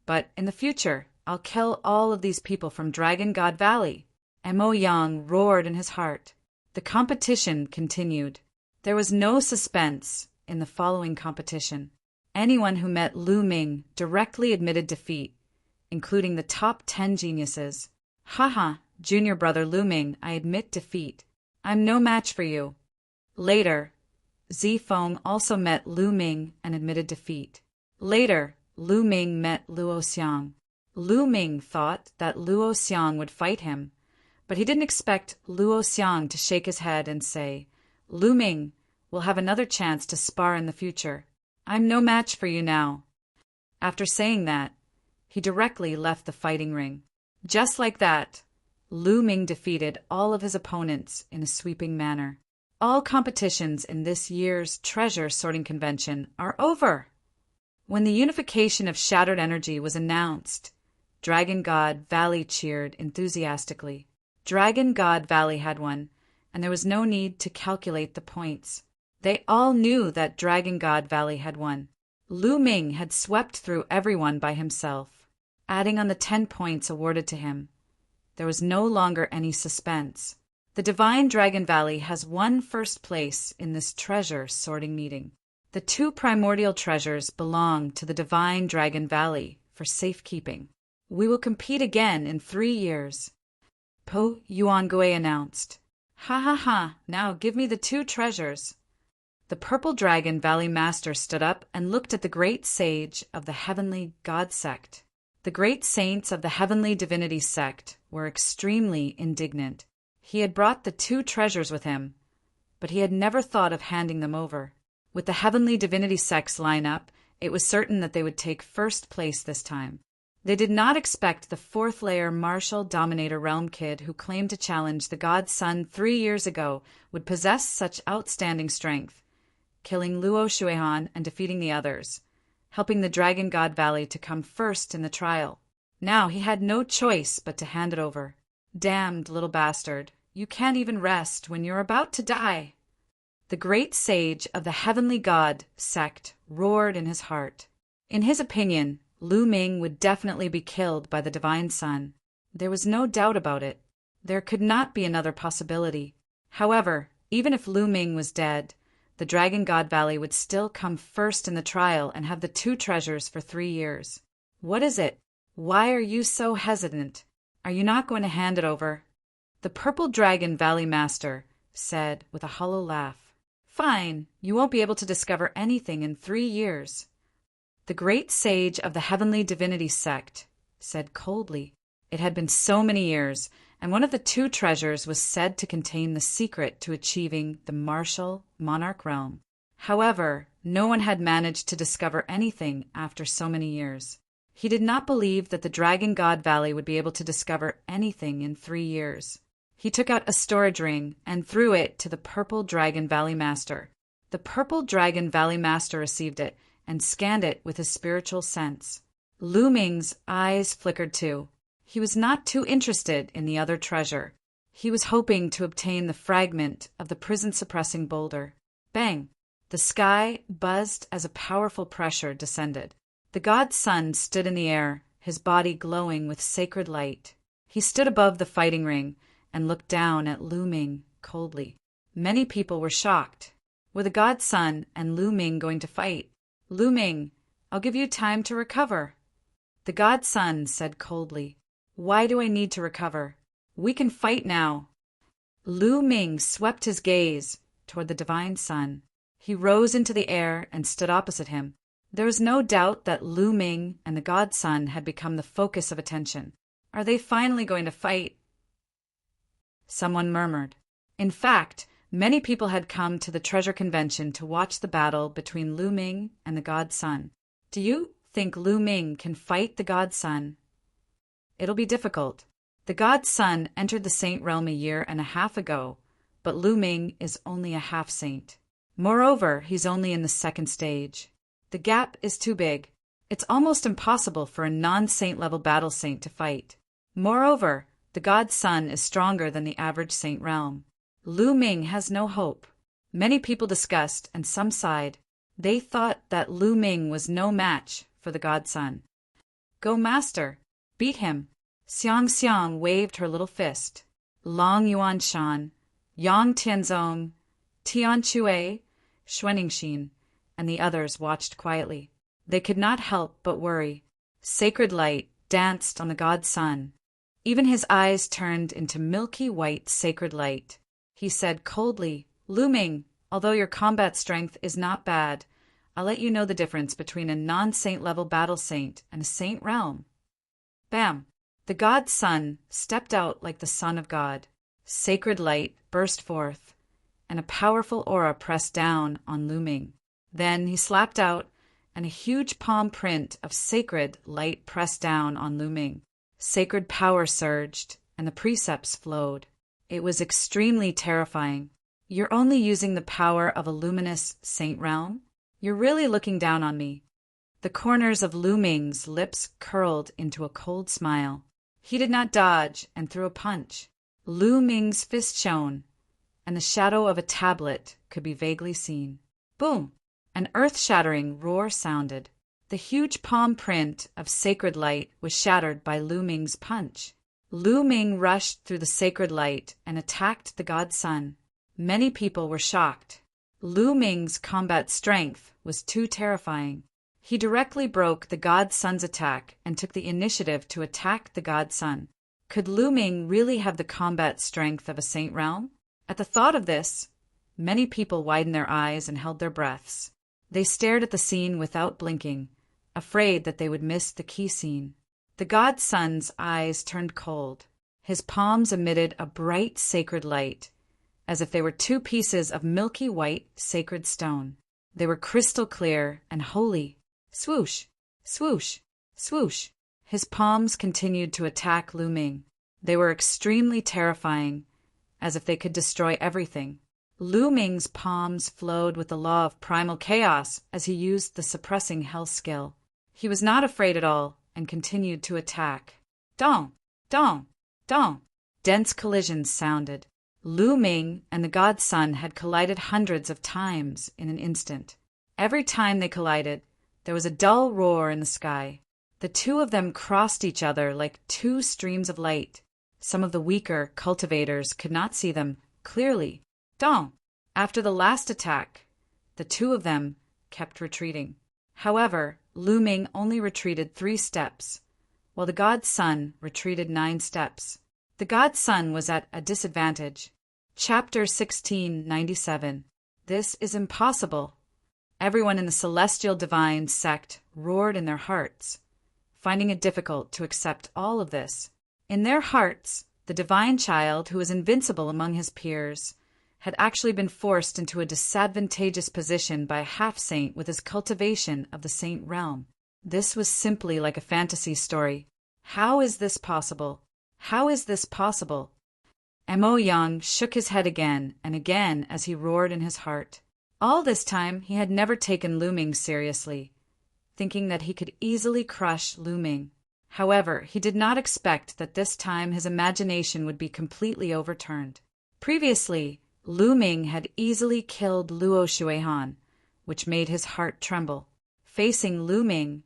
But in the future, I'll kill all of these people from Dragon God Valley. Mo Yang roared in his heart. The competition continued. There was no suspense in the following competition. Anyone who met Lu Ming directly admitted defeat, including the top 10 geniuses. Haha, junior brother Lu Ming, I admit defeat. I'm no match for you. Later, Zifeng also met Lu Ming and admitted defeat. Later, Lu Ming met Luo Xiang. Lu Ming thought that Luo Xiang would fight him, but he didn't expect Luo Xiang to shake his head and say, Lu Ming, we'll have another chance to spar in the future. I'm no match for you now. After saying that, he directly left the fighting ring. Just like that, Lu Ming defeated all of his opponents in a sweeping manner. All competitions in this year's treasure sorting convention are over. When the unification of shattered energy was announced, Dragon God Valley cheered enthusiastically. Dragon God Valley had won, and there was no need to calculate the points. They all knew that Dragon God Valley had won. Lu Ming had swept through everyone by himself, adding on the 10 points awarded to him. There was no longer any suspense. The Divine Dragon Valley has won first place in this treasure sorting meeting. The 2 primordial treasures belong to the Divine Dragon Valley for safekeeping. We will compete again in 3 years. Po Yuangui announced. Ha ha ha, now give me the 2 treasures. The Purple Dragon Valley Master stood up and looked at the great sage of the Heavenly God Sect. The great saints of the Heavenly Divinity Sect were extremely indignant. He had brought the 2 treasures with him, but he had never thought of handing them over. With the Heavenly Divinity Sect's lineup, it was certain that they would take first place this time. They did not expect the 4th layer Martial Dominator Realm Kid who claimed to challenge the God's Son 3 years ago would possess such outstanding strength, killing Luo Shuihan and defeating the others, helping the Dragon God Valley to come first in the trial. Now he had no choice but to hand it over. Damned little bastard, you can't even rest when you're about to die. The great sage of the Heavenly God Sect roared in his heart. In his opinion, Lu Ming would definitely be killed by the Divine Son. There was no doubt about it. There could not be another possibility. However, even if Lu Ming was dead, the Dragon God Valley would still come first in the trial and have the 2 treasures for 3 years. What is it? Why are you so hesitant? Are you not going to hand it over? The Purple Dragon Valley Master said with a hollow laugh. Fine, you won't be able to discover anything in 3 years. The great sage of the Heavenly Divinity Sect said coldly. It had been so many years, and one of the 2 treasures was said to contain the secret to achieving the martial monarch realm. However, no one had managed to discover anything after so many years. He did not believe that the Dragon God Valley would be able to discover anything in 3 years. He took out a storage ring and threw it to the Purple Dragon Valley Master. The Purple Dragon Valley Master received it and scanned it with his spiritual sense. Lu Ming's eyes flickered too. He was not too interested in the other treasure. He was hoping to obtain the fragment of the prison-suppressing boulder. Bang! The sky buzzed as a powerful pressure descended. The God's Son stood in the air, his body glowing with sacred light. He stood above the fighting ring and looked down at Lu Ming coldly. Many people were shocked. Were the God's Son and Lu Ming going to fight? Lu Ming, I'll give you time to recover. The God's Son said coldly. Why do I need to recover? We can fight now. Lu Ming swept his gaze toward the Divine Son. He rose into the air and stood opposite him. There was no doubt that Lu Ming and the God's Son had become the focus of attention. Are they finally going to fight? Someone murmured. In fact, many people had come to the treasure convention to watch the battle between Lu Ming and the God's Son. Do you think Lu Ming can fight the God's Son? It'll be difficult. The God's Son entered the Saint Realm a year and a half ago, but Lu Ming is only a half-saint. Moreover, he's only in the 2nd stage. The gap is too big. It's almost impossible for a non-saint level battle saint to fight. Moreover, the god Sun is stronger than the average saint realm. Lu Ming has no hope. Many people discussed, and some sighed. They thought that Lu Ming was no match for the god Sun. Go, master! Beat him! Xiang Xiang waved her little fist. Long Yuan Shan, Yang Tianzong, Tian Chue, Xuaningxin, and the others watched quietly. They could not help but worry. Sacred light danced on the god Sun. Even his eyes turned into milky white sacred light. He said coldly, Lu Ming, although your combat strength is not bad, I'll let you know the difference between a non-saint level battle saint and a saint realm. Bam! The god Sun stepped out like the Son of God. Sacred light burst forth, and a powerful aura pressed down on Lu Ming. Then he slapped out, and a huge palm print of sacred light pressed down on Lu Ming. Sacred power surged, and the precepts flowed. It was extremely terrifying. You're only using the power of a luminous saint realm? You're really looking down on me. The corners of Lu Ming's lips curled into a cold smile. He did not dodge and threw a punch. Lu Ming's fist shone, and the shadow of a tablet could be vaguely seen. Boom! An earth-shattering roar sounded. The huge palm print of sacred light was shattered by Lu Ming's punch. Lu Ming rushed through the sacred light and attacked the god Sun. Many people were shocked. Lu Ming's combat strength was too terrifying. He directly broke the god Sun's attack and took the initiative to attack the god Sun. Could Lu Ming really have the combat strength of a saint realm? At the thought of this, many people widened their eyes and held their breaths. They stared at the scene without blinking, afraid that they would miss the key scene. The god Sun's eyes turned cold. His palms emitted a bright sacred light, as if they were two pieces of milky white sacred stone. They were crystal clear and holy. Swoosh! Swoosh! Swoosh! His palms continued to attack Lu Ming. They were extremely terrifying, as if they could destroy everything. Lu Ming's palms flowed with the law of primal chaos as he used the suppressing hell skill. He was not afraid at all and continued to attack. Dong! Dong! Dong! Dense collisions sounded. Lu Ming and the god Sun had collided hundreds of times in an instant. Every time they collided, there was a dull roar in the sky. The two of them crossed each other like two streams of light. Some of the weaker cultivators could not see them clearly. Dong! After the last attack, the two of them kept retreating. However, Lu Ming only retreated 3 steps, while the god Sun retreated 9 steps. The god Sun was at a disadvantage. Chapter 1697. This is impossible. Everyone in the Celestial Divine sect roared in their hearts, finding it difficult to accept all of this. In their hearts, the divine child, who was invincible among his peers, had actually been forced into a disadvantageous position by a half-saint with his cultivation of the saint realm. This was simply like a fantasy story. How is this possible? How is this possible? Mo Yang shook his head again and again as he roared in his heart. All this time he had never taken Lu Ming seriously, thinking that he could easily crush Lu Ming. However, he did not expect that this time his imagination would be completely overturned. Previously, Lu Ming had easily killed Luo Shuihan, which made his heart tremble. Facing Lu Ming,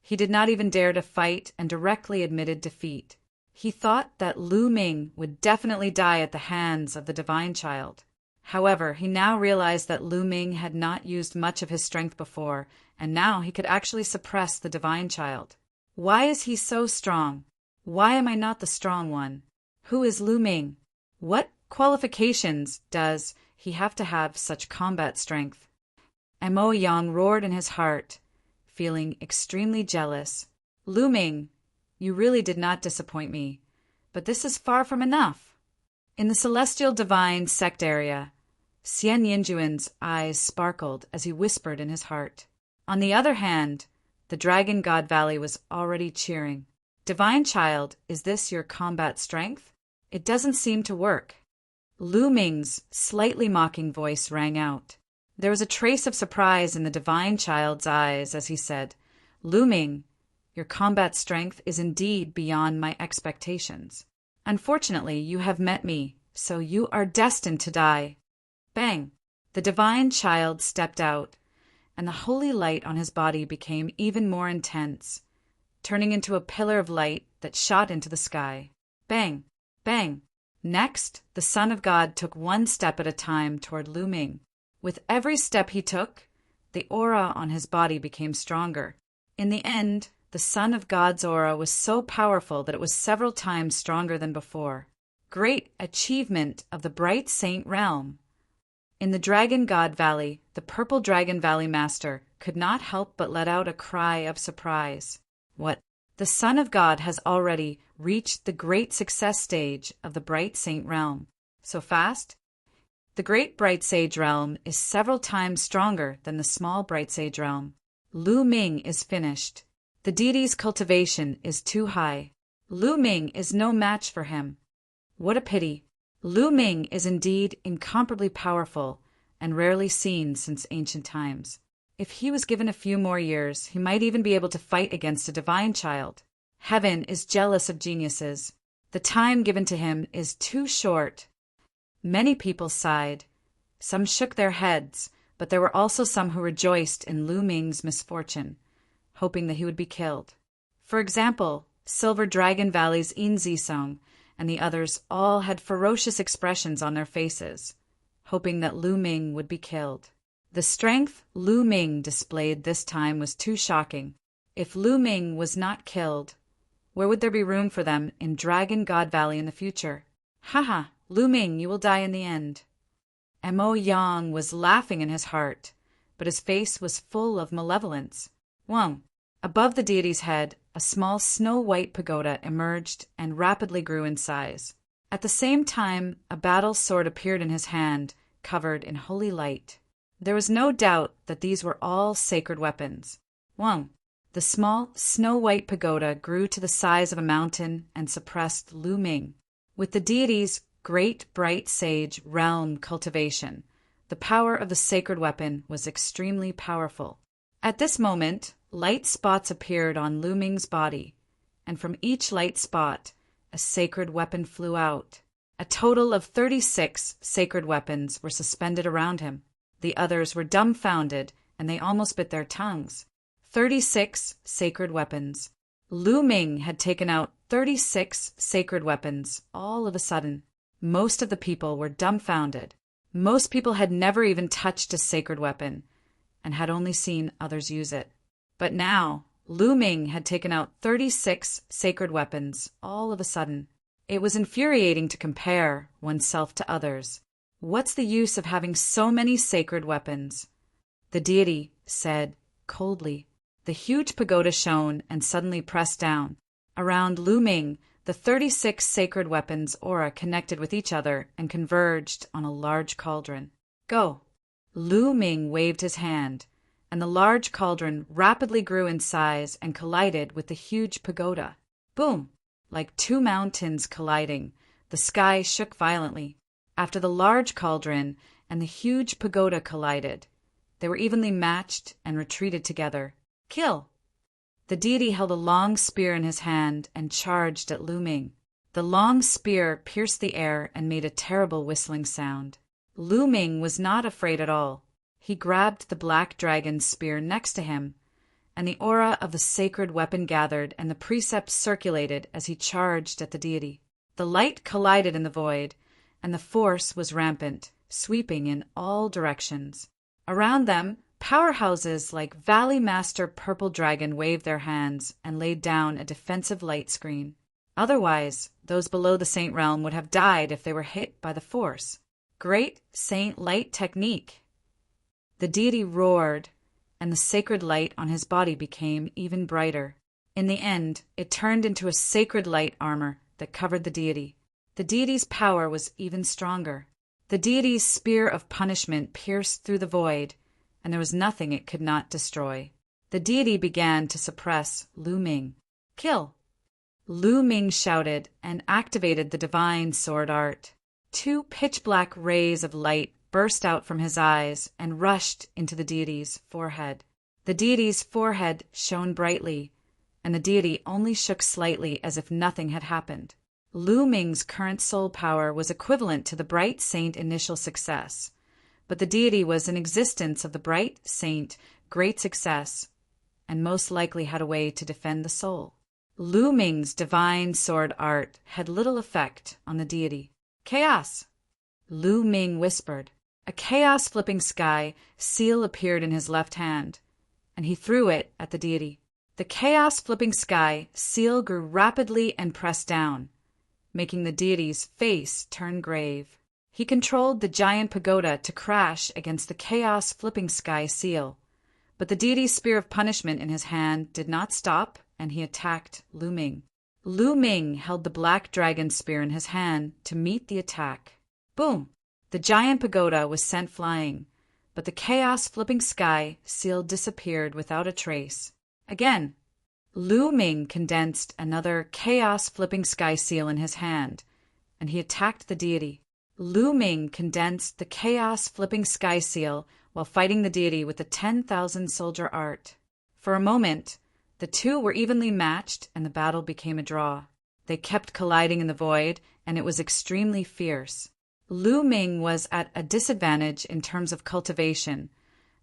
he did not even dare to fight and directly admitted defeat. He thought that Lu Ming would definitely die at the hands of the divine child. However, he now realized that Lu Ming had not used much of his strength before, and now he could actually suppress the divine child. Why is he so strong? Why am I not the strong one? Who is Lu Ming? What qualifications does he have to have such combat strength? Mo Yang roared in his heart, feeling extremely jealous. Lu Ming, you really did not disappoint me, but this is far from enough. In the Celestial Divine sect area, Xian Yinjuan's eyes sparkled as he whispered in his heart. On the other hand, the Dragon God Valley was already cheering. Divine Child, is this your combat strength? It doesn't seem to work. Lu Ming's slightly mocking voice rang out. There was a trace of surprise in the Divine Child's eyes as he said, Lu Ming, your combat strength is indeed beyond my expectations. Unfortunately, you have met me, so you are destined to die. Bang! The divine child stepped out, and the holy light on his body became even more intense, turning into a pillar of light that shot into the sky. Bang! Bang! Next, the Son of God took one step at a time toward Lu Ming. With every step he took, the aura on his body became stronger. In the end, the Son of God's aura was so powerful that it was several times stronger than before. Great achievement of the bright saint realm! In the Dragon God Valley, the Purple Dragon Valley Master could not help but let out a cry of surprise. What? The Son of God has already reached the great success stage of the Bright Saint realm. So fast? The Great Bright Sage realm is several times stronger than the Small Bright Sage realm. Lu Ming is finished. The deity's cultivation is too high. Lu Ming is no match for him. What a pity. Lu Ming is indeed incomparably powerful and rarely seen since ancient times. If he was given a few more years, he might even be able to fight against a divine child. Heaven is jealous of geniuses. The time given to him is too short. Many people sighed. Some shook their heads, but there were also some who rejoiced in Lu Ming's misfortune, hoping that he would be killed. For example, Silver Dragon Valley's Yin Zisong and the others all had ferocious expressions on their faces, hoping that Lu Ming would be killed. The strength Lu Ming displayed this time was too shocking. If Lu Ming was not killed, where would there be room for them in Dragon God Valley in the future? Haha, Lu Ming, you will die in the end. Mo Yang was laughing in his heart, but his face was full of malevolence. Wang, above the deity's head, a small snow-white pagoda emerged and rapidly grew in size. At the same time, a battle sword appeared in his hand, covered in holy light. There was no doubt that these were all sacred weapons. Wang, the small, snow-white pagoda grew to the size of a mountain and suppressed Lu Ming. With the deity's great bright sage realm cultivation, the power of the sacred weapon was extremely powerful. At this moment, light spots appeared on Lu Ming's body, and from each light spot, a sacred weapon flew out. A total of 36 sacred weapons were suspended around him. The others were dumbfounded, and they almost bit their tongues. 36 sacred weapons. Lu Ming had taken out 36 sacred weapons all of a sudden. Most of the people were dumbfounded. Most people had never even touched a sacred weapon and had only seen others use it. But now, Lu Ming had taken out 36 sacred weapons all of a sudden. It was infuriating to compare oneself to others. What's the use of having so many sacred weapons? The deity said coldly. The huge pagoda shone and suddenly pressed down. Around Lu Ming, the 36 sacred weapons aura connected with each other and converged on a large cauldron. Go! Lu Ming waved his hand, and the large cauldron rapidly grew in size and collided with the huge pagoda. Boom! Like two mountains colliding, the sky shook violently. After the large cauldron and the huge pagoda collided, they were evenly matched and retreated together. Kill! The deity held a long spear in his hand and charged at Lu Ming. The long spear pierced the air and made a terrible whistling sound. Lu Ming was not afraid at all. He grabbed the black dragon's spear next to him, and the aura of the sacred weapon gathered and the precepts circulated as he charged at the deity. The light collided in the void, and the force was rampant, sweeping in all directions. Around them, powerhouses like Valley Master Purple Dragon waved their hands and laid down a defensive light screen. Otherwise, those below the Saint Realm would have died if they were hit by the force. Great Saint Light technique! The deity roared, and the sacred light on his body became even brighter. In the end, it turned into a sacred light armor that covered the deity. The deity's power was even stronger. The deity's spear of punishment pierced through the void, and there was nothing it could not destroy. The deity began to suppress Lu Ming. Kill! Lu Ming shouted and activated the divine sword art. Two pitch-black rays of light burst out from his eyes and rushed into the deity's forehead. The deity's forehead shone brightly, and the deity only shook slightly as if nothing had happened. Lu Ming's current soul power was equivalent to the bright saint initial success, but the deity was in existence of the bright saint great success, and most likely had a way to defend the soul. Lu Ming's divine sword art had little effect on the deity. Chaos! Lu Ming whispered. A chaos-flipping sky seal appeared in his left hand, and he threw it at the deity. The chaos-flipping sky seal grew rapidly and pressed down, making the deity's face turn grave. He controlled the giant pagoda to crash against the chaos-flipping sky seal, but the deity's spear of punishment in his hand did not stop, and he attacked Lu Ming. Lu Ming held the black dragon spear in his hand to meet the attack. Boom! The giant pagoda was sent flying, but the chaos-flipping sky seal disappeared without a trace. Again, Lu Ming condensed another chaos-flipping sky seal in his hand, and he attacked the deity. Lu Ming condensed the chaos-flipping sky seal while fighting the deity with the 10,000-soldier art. For a moment, the two were evenly matched and the battle became a draw. They kept colliding in the void, and it was extremely fierce. Lu Ming was at a disadvantage in terms of cultivation,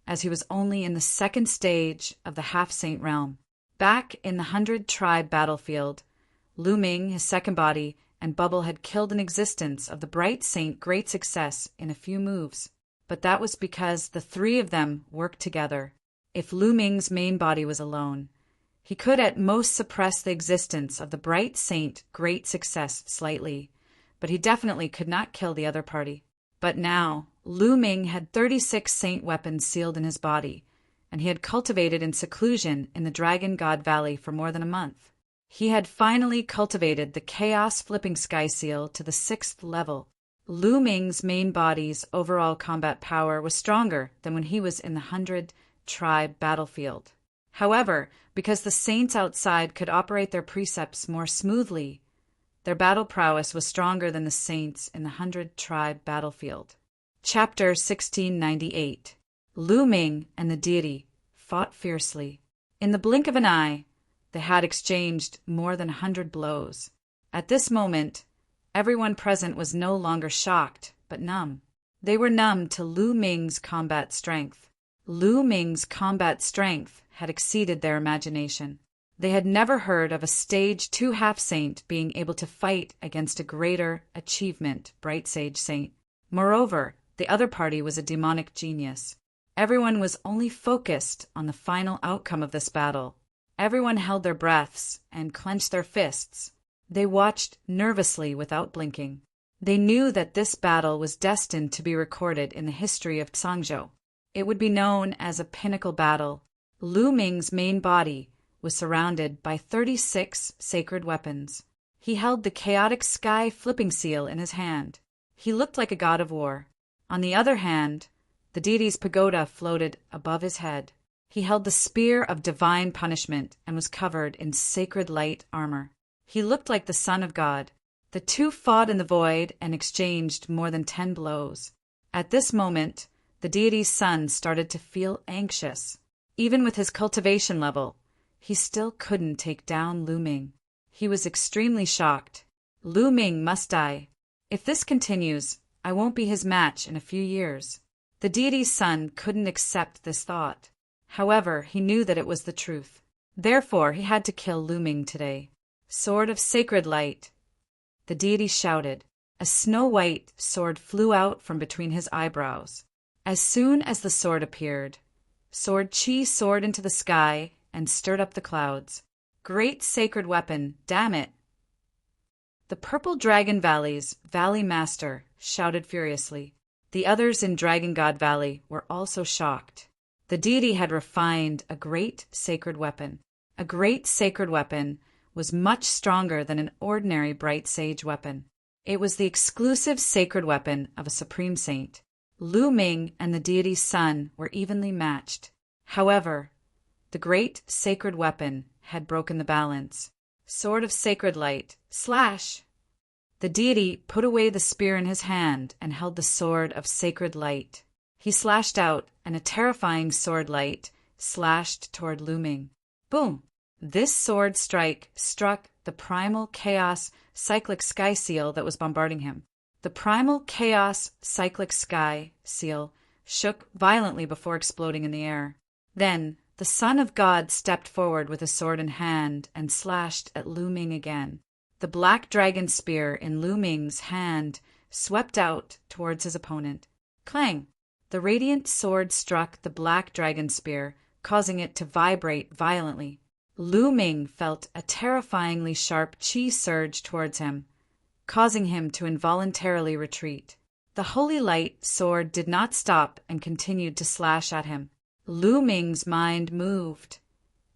as he was only in the second stage of the half-saint realm. Back in the 100-tribe battlefield, Lu Ming, his second body, and Bubble had killed an existence of the bright saint great success in a few moves. But that was because the three of them worked together. If Lu Ming's main body was alone, he could at most suppress the existence of the bright saint great success slightly, but he definitely could not kill the other party. But now, Lu Ming had 36 saint weapons sealed in his body, and he had cultivated in seclusion in the Dragon God Valley for more than a month. He had finally cultivated the chaos-flipping sky seal to the 6th level. Lu Ming's main body's overall combat power was stronger than when he was in the 100-tribe battlefield. However, because the saints outside could operate their precepts more smoothly, their battle prowess was stronger than the saints in the 100-tribe battlefield. Chapter 1698. Lu Ming and the deity fought fiercely. In the blink of an eye, they had exchanged more than 100 blows. At this moment, everyone present was no longer shocked, but numb. They were numb to Lu Ming's combat strength. Lu Ming's combat strength had exceeded their imagination. They had never heard of a Stage 2 half-saint being able to fight against a greater achievement bright sage saint. Moreover, the other party was a demonic genius. Everyone was only focused on the final outcome of this battle. Everyone held their breaths and clenched their fists. They watched nervously without blinking. They knew that this battle was destined to be recorded in the history of Sangzhou. It would be known as a pinnacle battle. Lu Ming's main body was surrounded by 36 sacred weapons. He held the chaotic sky flipping seal in his hand. He looked like a god of war. On the other hand, the deity's pagoda floated above his head. He held the spear of divine punishment and was covered in sacred light armor. He looked like the son of God. The two fought in the void and exchanged more than 10 blows. At this moment, the deity's son started to feel anxious. Even with his cultivation level, he still couldn't take down Lu Ming. He was extremely shocked. Lu Ming must die. If this continues, I won't be his match in a few years. The deity's son couldn't accept this thought. However, he knew that it was the truth. Therefore, he had to kill Lu Ming today. Sword of sacred light. The deity shouted. A snow-white sword flew out from between his eyebrows. As soon as the sword appeared, Sword Chi soared into the sky and stirred up the clouds. Great sacred weapon, damn it! The Purple Dragon Valley's Valley Master shouted furiously. The others in Dragon God Valley were also shocked. The deity had refined a great sacred weapon. A great sacred weapon was much stronger than an ordinary bright sage weapon. It was the exclusive sacred weapon of a supreme saint. Lu Ming and the deity's son were evenly matched. However, the great sacred weapon had broken the balance. Sword of sacred light, slash! The deity put away the spear in his hand and held the sword of sacred light. He slashed out, and a terrifying sword light slashed toward Lu Ming. Boom! This sword strike struck the primal chaos cyclic sky seal that was bombarding him. The primal chaos cyclic sky seal shook violently before exploding in the air. Then, the Son of God stepped forward with a sword in hand and slashed at Lu Ming again. The black dragon spear in Lu Ming's hand swept out towards his opponent. Clang! The radiant sword struck the black dragon spear, causing it to vibrate violently. Lu Ming felt a terrifyingly sharp qi surge towards him, causing him to involuntarily retreat. The holy light sword did not stop and continued to slash at him. Lu Ming's mind moved,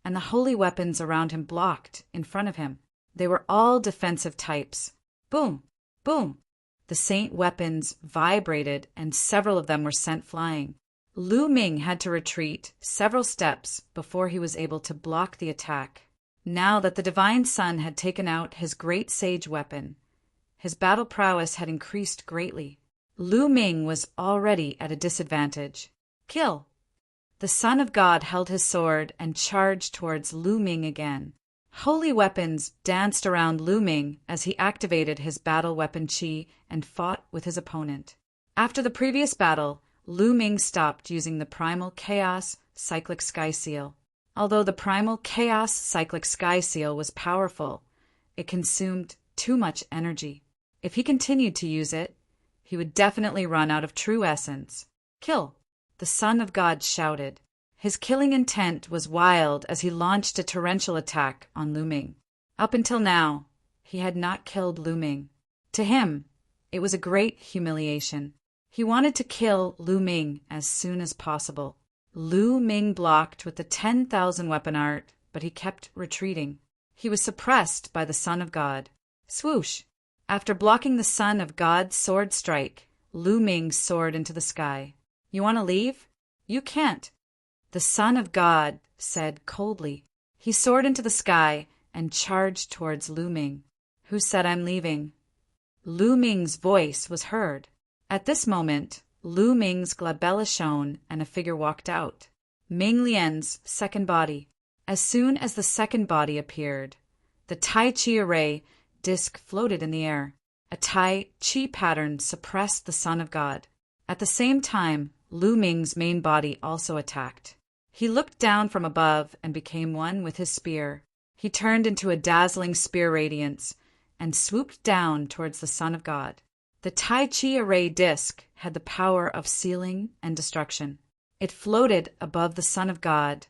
and the holy weapons around him blocked in front of him. They were all defensive types. Boom! Boom! The saint weapons vibrated, and several of them were sent flying. Lu Ming had to retreat several steps before he was able to block the attack. Now that the Divine Son had taken out his great sage weapon, his battle prowess had increased greatly. Lu Ming was already at a disadvantage. Kill! The Son of God held his sword and charged towards Lu Ming again. Holy weapons danced around Lu Ming as he activated his battle weapon qi and fought with his opponent. After the previous battle, Lu Ming stopped using the primal chaos cyclic sky seal. Although the primal chaos cyclic sky seal was powerful, it consumed too much energy. If he continued to use it, he would definitely run out of true essence. Kill! The Son of God shouted. His killing intent was wild as he launched a torrential attack on Lu Ming. Up until now, he had not killed Lu Ming. To him, it was a great humiliation. He wanted to kill Lu Ming as soon as possible. Lu Ming blocked with the 10,000 weapon art, but he kept retreating. He was suppressed by the Son of God. Swoosh! After blocking the Son of God's sword strike, Lu Ming soared into the sky. You want to leave? You can't. The Son of God said coldly. He soared into the sky and charged towards Lu Ming. Who said I'm leaving? Lu Ming's voice was heard. At this moment, Lu Ming's glabella shone and a figure walked out. Ming Lian's second body. As soon as the second body appeared, the Tai Chi array disc floated in the air. A Tai Chi pattern suppressed the Son of God. At the same time, Lu Ming's main body also attacked. He looked down from above and became one with his spear. He turned into a dazzling spear radiance and swooped down towards the Son of God. The Tai Chi array disc had the power of sealing and destruction. It floated above the Son of God,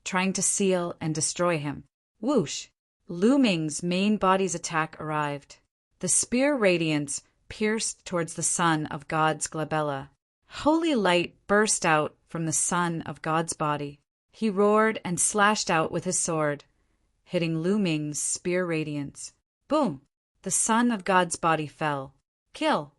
trying to seal and destroy him. Whoosh! Lu Ming's main body's attack arrived. The spear radiance pierced towards the Son of God's glabella. Holy light burst out from the Son of God's body. He roared and slashed out with his sword, hitting Lu Ming's spear radiance. Boom! The Son of God's body fell. Kill!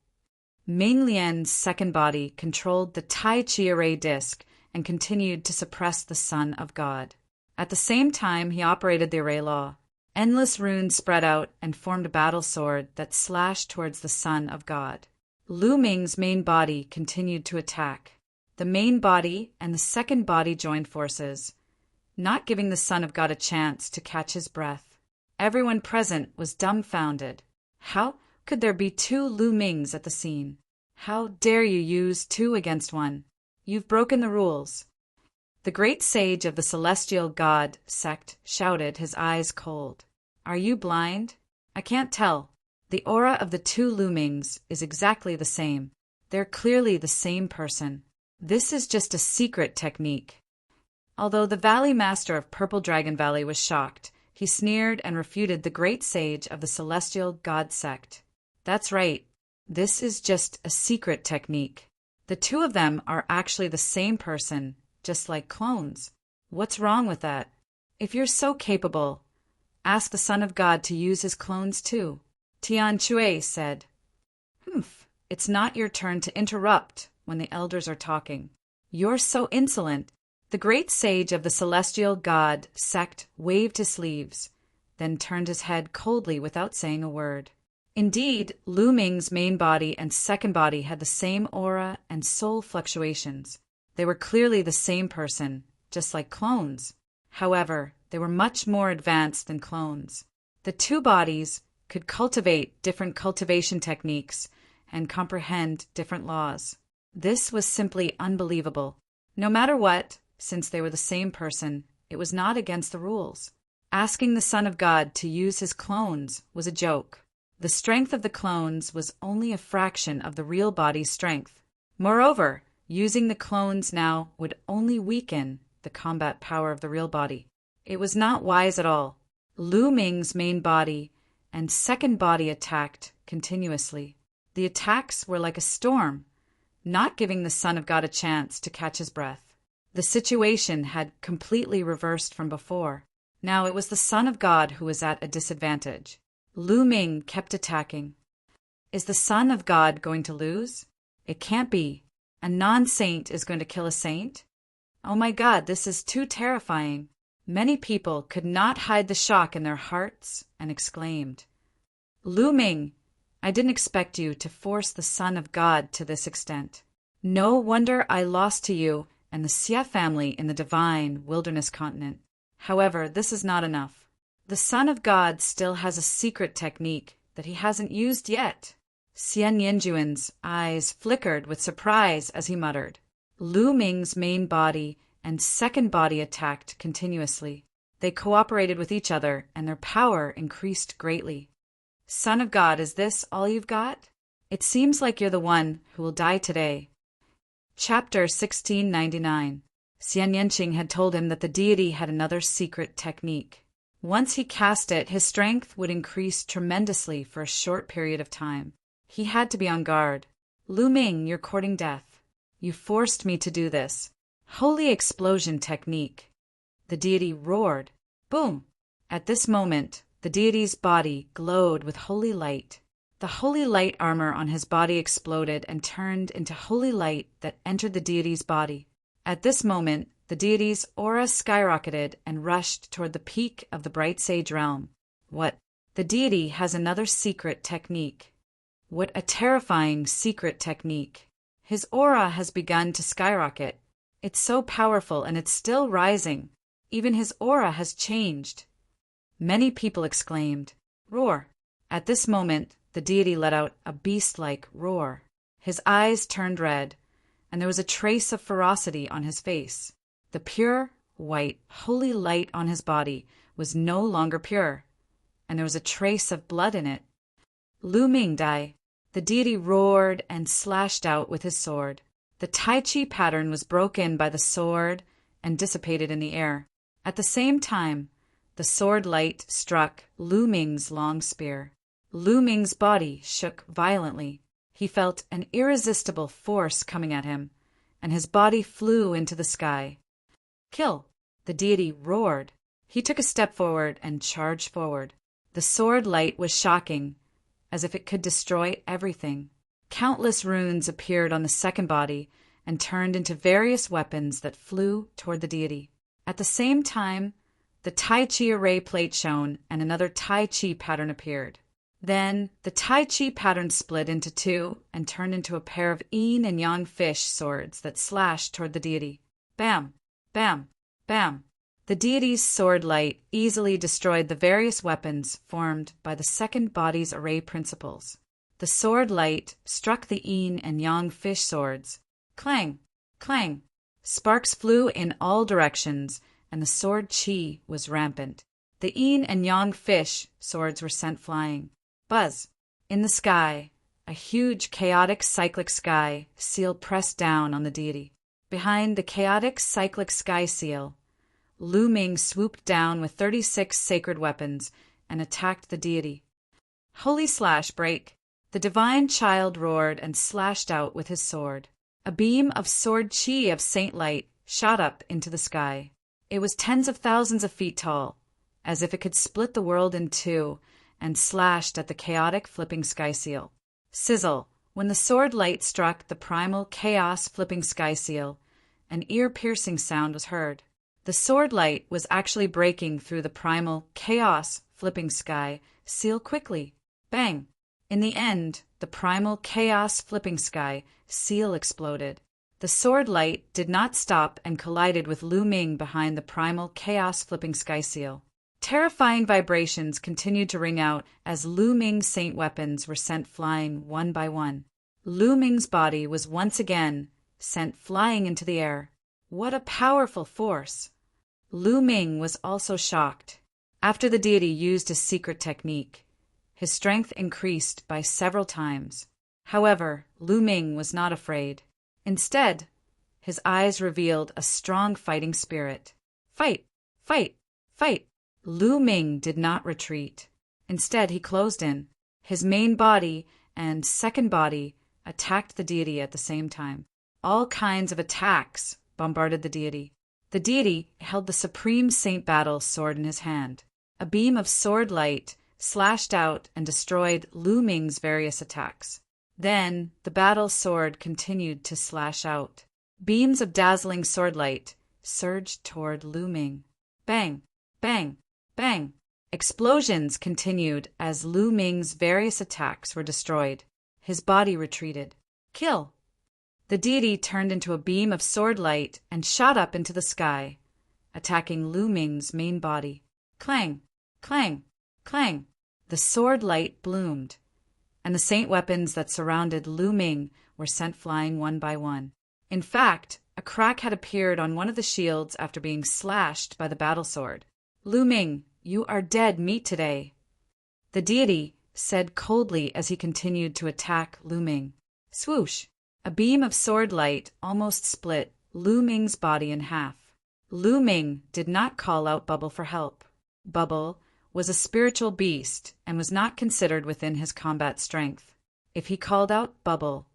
Ming Lian's second body controlled the Tai Chi array disc and continued to suppress the Son of God. At the same time, he operated the array law. Endless runes spread out and formed a battle sword that slashed towards the Son of God. Lu Ming's main body continued to attack. The main body and the second body joined forces, not giving the Son of God a chance to catch his breath. Everyone present was dumbfounded. How could there be two Lu Mings at the scene? How dare you use 2 against 1? You've broken the rules. The great sage of the celestial god sect shouted, his eyes cold. Are you blind? I can't tell. The aura of the 2 Lu Mings is exactly the same. They're clearly the same person. This is just a secret technique. Although the Valley Master of Purple Dragon Valley was shocked, he sneered and refuted the great sage of the celestial god sect. That's right. This is just a secret technique. The 2 of them are actually the same person, just like clones. What's wrong with that? If you're so capable, ask the Son of God to use his clones too. Tian Chui said. It's not your turn to interrupt when the elders are talking. You're so insolent. The great sage of the celestial god sect waved his sleeves, then turned his head coldly without saying a word. Indeed, Lu Ming's main body and second body had the same aura and soul fluctuations. They were clearly the same person, just like clones. However, they were much more advanced than clones. The two bodies could cultivate different cultivation techniques and comprehend different laws. This was simply unbelievable. No matter what, since they were the same person, it was not against the rules. Asking the Son of God to use his clones was a joke. The strength of the clones was only a fraction of the real body's strength. Moreover, using the clones now would only weaken the combat power of the real body. It was not wise at all. Lu Ming's main body and second body attacked continuously. The attacks were like a storm, not giving the Son of God a chance to catch his breath. The situation had completely reversed from before. Now it was the Son of God who was at a disadvantage. Lu Ming kept attacking. Is the Son of God going to lose? It can't be. A non-saint is going to kill a saint? Oh my God, this is too terrifying. Many people could not hide the shock in their hearts and exclaimed, Lu Ming, I didn't expect you to force the Son of God to this extent. No wonder I lost to you and the Xia family in the divine wilderness continent. However, this is not enough. The Son of God still has a secret technique that he hasn't used yet. Xian Yinjuan's eyes flickered with surprise as he muttered. Lu Ming's main body and second body attacked continuously. They cooperated with each other, and their power increased greatly. Son of God, is this all you've got? It seems like you're the one who will die today. Chapter 1699. Xian Yanqing had told him that the deity had another secret technique. Once he cast it, his strength would increase tremendously for a short period of time. He had to be on guard. Lu Ming, you're courting death. You forced me to do this. Holy explosion technique. The deity roared. Boom! At this moment, the deity's body glowed with holy light. The holy light armor on his body exploded and turned into holy light that entered the deity's body. At this moment, the deity's aura skyrocketed and rushed toward the peak of the bright sage realm. What? The deity has another secret technique. What a terrifying secret technique. His aura has begun to skyrocket. It's so powerful and it's still rising. Even his aura has changed. Many people exclaimed, Roar! At this moment, the deity let out a beast-like roar. His eyes turned red, and there was a trace of ferocity on his face. The pure, white, holy light on his body was no longer pure, and there was a trace of blood in it. Lu Ming die. The deity roared and slashed out with his sword. The Tai Chi pattern was broken by the sword and dissipated in the air. At the same time, the sword light struck Lu Ming's long spear. Lu Ming's body shook violently. He felt an irresistible force coming at him, and his body flew into the sky. Kill! The deity roared. He took a step forward and charged forward. The sword light was shocking, as if it could destroy everything. Countless runes appeared on the second body and turned into various weapons that flew toward the deity. At the same time, the Tai Chi array plate shone and another Tai Chi pattern appeared. Then the Tai Chi pattern split into two and turned into a pair of yin and yang fish swords that slashed toward the deity. Bam! Bam! Bam! The deity's sword light easily destroyed the various weapons formed by the second body's array principles. The sword light struck the yin and yang fish swords. Clang! Clang! Sparks flew in all directions, and the sword chi was rampant. The yin and yang fish swords were sent flying. Buzz! In the sky, a huge chaotic cyclic sky seal pressed down on the deity. Behind the chaotic cyclic sky seal, Lu Ming swooped down with 36 sacred weapons and attacked the deity. Holy slash break! The divine child roared and slashed out with his sword. A beam of sword chi of saint light shot up into the sky. It was tens of thousands of feet tall, as if it could split the world in two, and slashed at the chaotic flipping sky seal. Sizzle! When the sword light struck the primal chaos flipping sky seal, an ear-piercing sound was heard. The sword light was actually breaking through the primal chaos flipping sky seal quickly. Bang! In the end, the primal chaos flipping sky seal exploded. The sword light did not stop and collided with Lu Ming behind the primal chaos-flipping sky seal. Terrifying vibrations continued to ring out as Lu Ming's saint weapons were sent flying one by one. Lu Ming's body was once again sent flying into the air. What a powerful force! Lu Ming was also shocked. After the deity used his secret technique, his strength increased by several times. However, Lu Ming was not afraid. Instead, his eyes revealed a strong fighting spirit. Fight! Fight! Fight! Lu Ming did not retreat. Instead, he closed in. His main body and second body attacked the deity at the same time. All kinds of attacks bombarded the deity. The deity held the supreme saint battle sword in his hand. A beam of sword light slashed out and destroyed Lu Ming's various attacks. Then the battle sword continued to slash out. Beams of dazzling sword light surged toward Lu Ming. Bang! Bang! Bang! Explosions continued as Lu Ming's various attacks were destroyed. His body retreated. Kill! The deity turned into a beam of sword light and shot up into the sky, attacking Lu Ming's main body. Clang! Clang! Clang! The sword light bloomed, and the saint weapons that surrounded Lu Ming were sent flying one by one. In fact, a crack had appeared on one of the shields after being slashed by the battle sword. Lu Ming, you are dead meat today, the deity said coldly as he continued to attack Lu Ming. Swoosh! A beam of sword light almost split Lu Ming's body in half. Lu Ming did not call out Bubble for help. Bubble was a spiritual beast and was not considered within his combat strength. If he called out Bubble,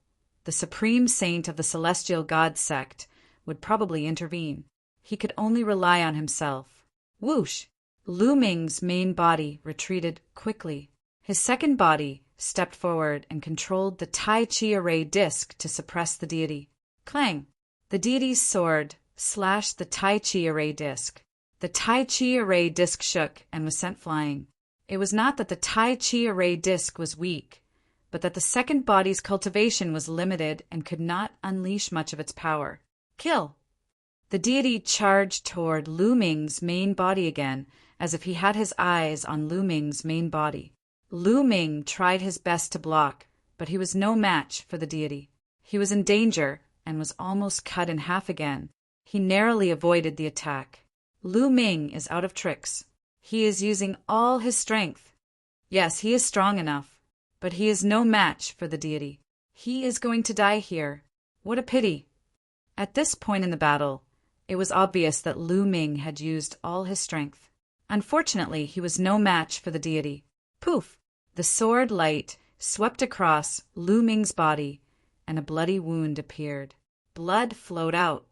the supreme saint of the celestial god sect would probably intervene. He could only rely on himself. Whoosh! Lu Ming's main body retreated quickly. His second body stepped forward and controlled the Tai Chi array disc to suppress the deity. Clang! The deity's sword slashed the Tai Chi array disc. The Tai Chi array disc shook and was sent flying. It was not that the Tai Chi array disc was weak, but that the second body's cultivation was limited and could not unleash much of its power. Kill! The deity charged toward Lu Ming's main body again, as if he had his eyes on Lu Ming's main body. Lu Ming tried his best to block, but he was no match for the deity. He was in danger and was almost cut in half again. He narrowly avoided the attack. Lu Ming is out of tricks. He is using all his strength. Yes, he is strong enough, but he is no match for the deity. He is going to die here. What a pity. At this point in the battle, it was obvious that Lu Ming had used all his strength. Unfortunately, he was no match for the deity. Poof! The sword light swept across Lu Ming's body, and a bloody wound appeared. Blood flowed out.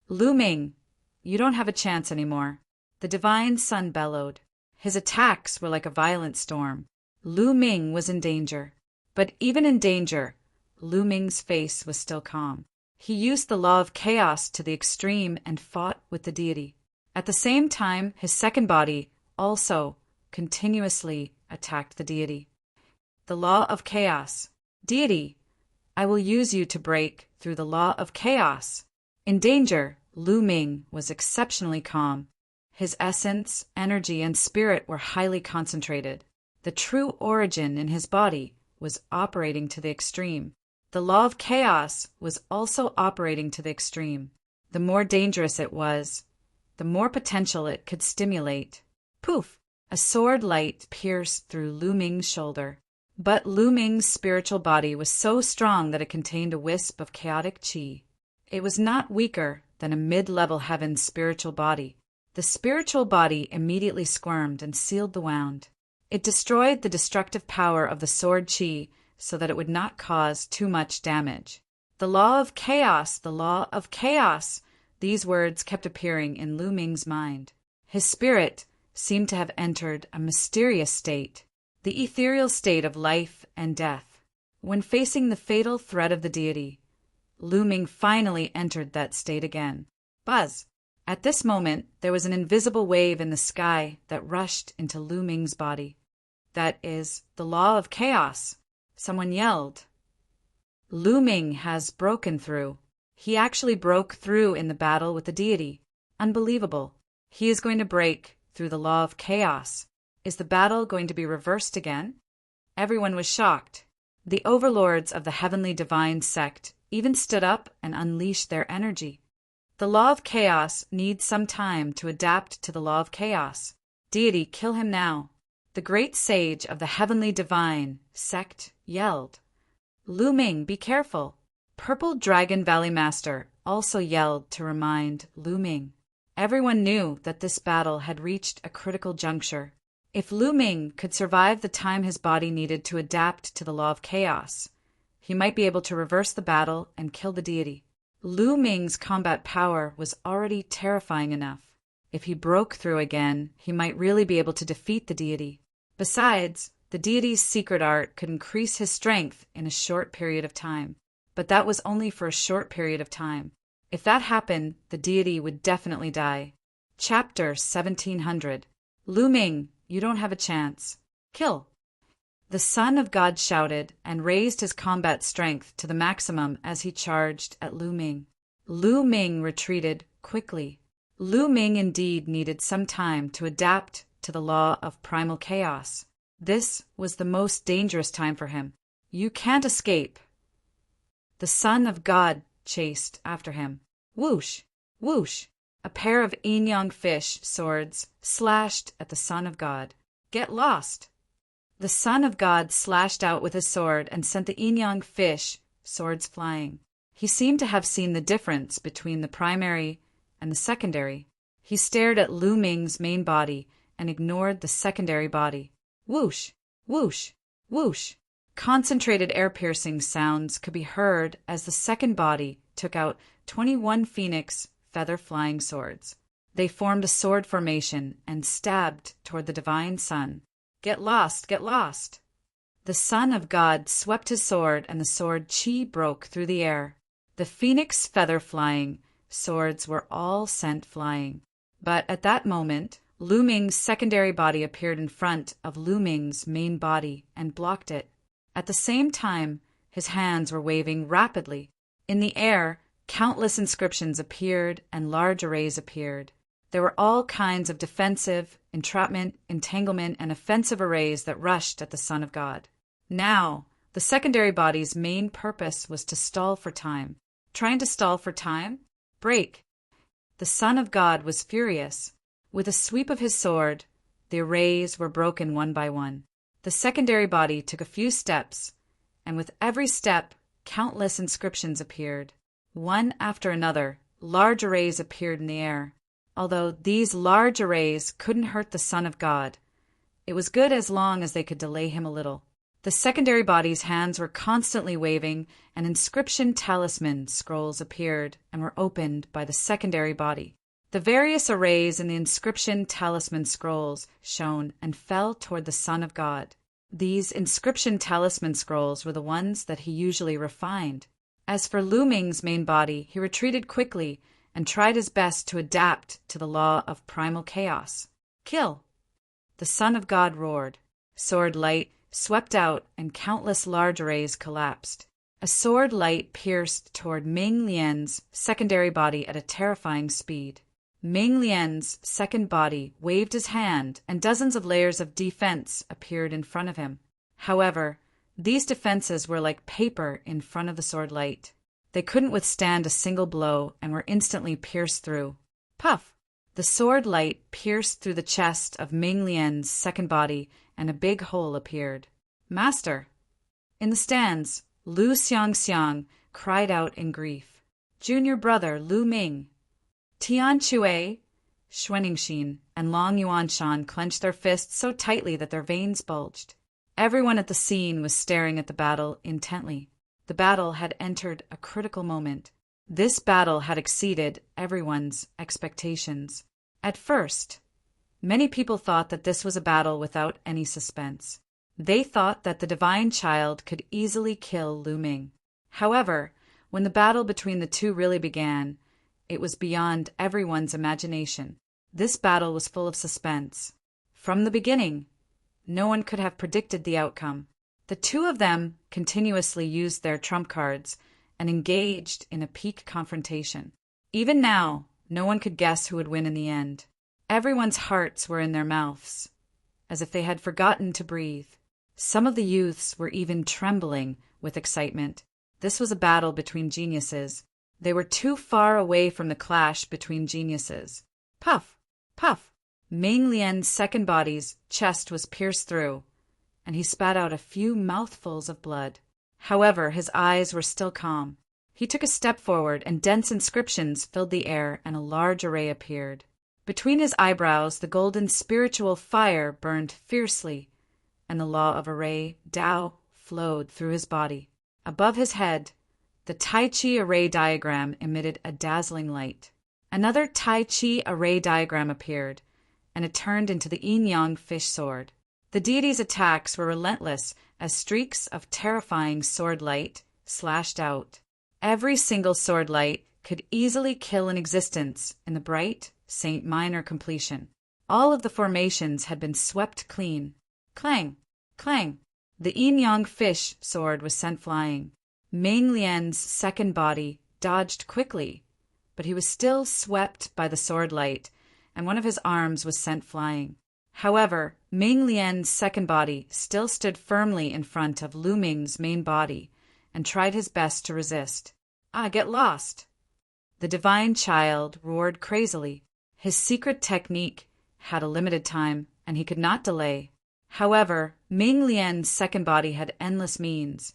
Lu Ming, you don't have a chance anymore, the divine sun bellowed. His attacks were like a violent storm. Lu Ming was in danger. But even in danger, Lu Ming's face was still calm. He used the law of chaos to the extreme and fought with the deity. At the same time, his second body also continuously attacked the deity. The law of chaos. Deity, I will use you to break through the law of chaos. In danger, Lu Ming was exceptionally calm. His essence, energy, and spirit were highly concentrated. The true origin in his body was operating to the extreme. The law of chaos was also operating to the extreme. The more dangerous it was, the more potential it could stimulate. Poof! A sword light pierced through Lu Ming's shoulder. But Lu Ming's spiritual body was so strong that it contained a wisp of chaotic qi. It was not weaker than a mid-level heaven's spiritual body. The spiritual body immediately squirmed and sealed the wound. It destroyed the destructive power of the sword qi so that it would not cause too much damage. The law of chaos, the law of chaos. These words kept appearing in Lu Ming's mind. His spirit seemed to have entered a mysterious state, the ethereal state of life and death. When facing the fatal threat of the deity, Lu Ming finally entered that state again. Buzz! At this moment, there was an invisible wave in the sky that rushed into Lu Ming's body. That is the law of chaos. Someone yelled. Lu Ming has broken through. He actually broke through in the battle with the deity. Unbelievable. He is going to break through the law of chaos. Is the battle going to be reversed again? Everyone was shocked. The overlords of the heavenly divine sect even stood up and unleashed their energy. The law of chaos needs some time to adapt to the law of chaos. Deity, kill him now. The great sage of the heavenly divine sect yelled. Lu Ming, be careful. Purple Dragon Valley Master also yelled to remind Lu Ming. Everyone knew that this battle had reached a critical juncture. If Lu Ming could survive the time his body needed to adapt to the law of chaos, he might be able to reverse the battle and kill the deity. Lu Ming's combat power was already terrifying enough. If he broke through again, he might really be able to defeat the deity. Besides, the deity's secret art could increase his strength in a short period of time. But that was only for a short period of time. If that happened, the deity would definitely die. Chapter 1700. Lu Ming, you don't have a chance. Kill. The Son of God shouted and raised his combat strength to the maximum as he charged at Lu Ming. Lu Ming retreated quickly. Lu Ming indeed needed some time to adapt to the law of primal chaos. This was the most dangerous time for him. You can't escape. The Son of God chased after him. Whoosh! Whoosh! A pair of yin-yang fish swords slashed at the Son of God. Get lost! The Son of God slashed out with his sword and sent the yin-yang fish swords flying. He seemed to have seen the difference between the primary and the secondary. He stared at Lu Ming's main body and ignored the secondary body. Whoosh! Whoosh! Whoosh! Concentrated air-piercing sounds could be heard as the second body took out 21 phoenix feather-flying swords. They formed a sword formation and stabbed toward the divine sun. Get lost! Get lost! The Son of God swept his sword and the sword chi broke through the air. The phoenix feather-flying swords were all sent flying. But at that moment, Lu Ming's secondary body appeared in front of Lu Ming's main body and blocked it. At the same time, his hands were waving rapidly. In the air, countless inscriptions appeared and large arrays appeared. There were all kinds of defensive, entrapment, entanglement, and offensive arrays that rushed at the Son of God. Now, the secondary body's main purpose was to stall for time. Trying to stall for time? Break! The Son of God was furious. With a sweep of his sword, the arrays were broken one by one. The secondary body took a few steps, and with every step, countless inscriptions appeared. One after another, large arrays appeared in the air. Although these large arrays couldn't hurt the Son of God, it was good as long as they could delay him a little. The secondary body's hands were constantly waving, and inscription talisman scrolls appeared and were opened by the secondary body. The various arrays in the inscription talisman scrolls shone and fell toward the Son of God. These inscription talisman scrolls were the ones that he usually refined. As for Lu Ming's main body, he retreated quickly and tried his best to adapt to the law of primal chaos. Kill! The Son of God roared. Sword light swept out and countless large arrays collapsed. A sword light pierced toward Ming Lian's secondary body at a terrifying speed. Ming Lian's second body waved his hand and dozens of layers of defense appeared in front of him. However, these defenses were like paper in front of the sword light. They couldn't withstand a single blow and were instantly pierced through. Puff! The sword light pierced through the chest of Ming Lian's second body and a big hole appeared. Master! In the stands, Lu Xiangxiang cried out in grief. Junior brother Lu Ming! Tian Chue, Xuaningxin, and Long Yuanshan clenched their fists so tightly that their veins bulged. Everyone at the scene was staring at the battle intently. The battle had entered a critical moment. This battle had exceeded everyone's expectations. At first, many people thought that this was a battle without any suspense. They thought that the divine child could easily kill Lu Ming. However, when the battle between the two really began, it was beyond everyone's imagination. This battle was full of suspense. From the beginning, no one could have predicted the outcome. The two of them continuously used their trump cards, and engaged in a peak confrontation. Even now, no one could guess who would win in the end. Everyone's hearts were in their mouths, as if they had forgotten to breathe. Some of the youths were even trembling with excitement. This was a battle between geniuses. They were too far away from the clash between geniuses. Puff! Puff! Ming Lian's second body's chest was pierced through, and he spat out a few mouthfuls of blood. However, his eyes were still calm. He took a step forward, and dense inscriptions filled the air, and a large array appeared. Between his eyebrows, the golden spiritual fire burned fiercely, and the law of array, Tao, flowed through his body. Above his head, the Tai Chi array diagram emitted a dazzling light. Another Tai Chi array diagram appeared, and it turned into the yin-yang fish sword. The deity's attacks were relentless as streaks of terrifying sword light slashed out. Every single sword light could easily kill an existence in the bright Saint Minor completion. All of the formations had been swept clean. Clang! Clang! The yin-yang fish sword was sent flying. Ming Lian's second body dodged quickly, but he was still swept by the sword light, and one of his arms was sent flying. However, Ming Lian's second body still stood firmly in front of Lu Ming's main body and tried his best to resist. Get lost! The divine child roared crazily. His secret technique had a limited time, and he could not delay. However, Ming Lian's second body had endless means,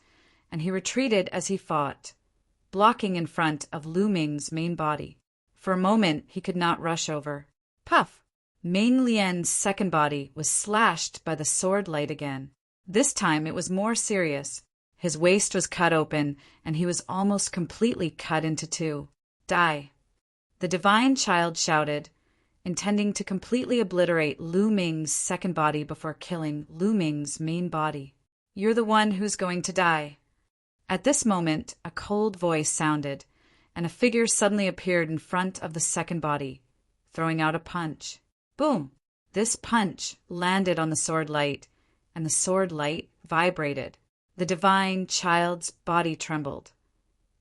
and he retreated as he fought, blocking in front of Lu Ming's main body. For a moment, he could not rush over. Puff! Ming Lian's second body was slashed by the sword light again. This time it was more serious. His waist was cut open, and he was almost completely cut into two. Die! The divine child shouted, intending to completely obliterate Lu Ming's second body before killing Lu Ming's main body. You're the one who's going to die. At this moment, a cold voice sounded, and a figure suddenly appeared in front of the second body, throwing out a punch. Boom! This punch landed on the sword light, and the sword light vibrated. The divine child's body trembled,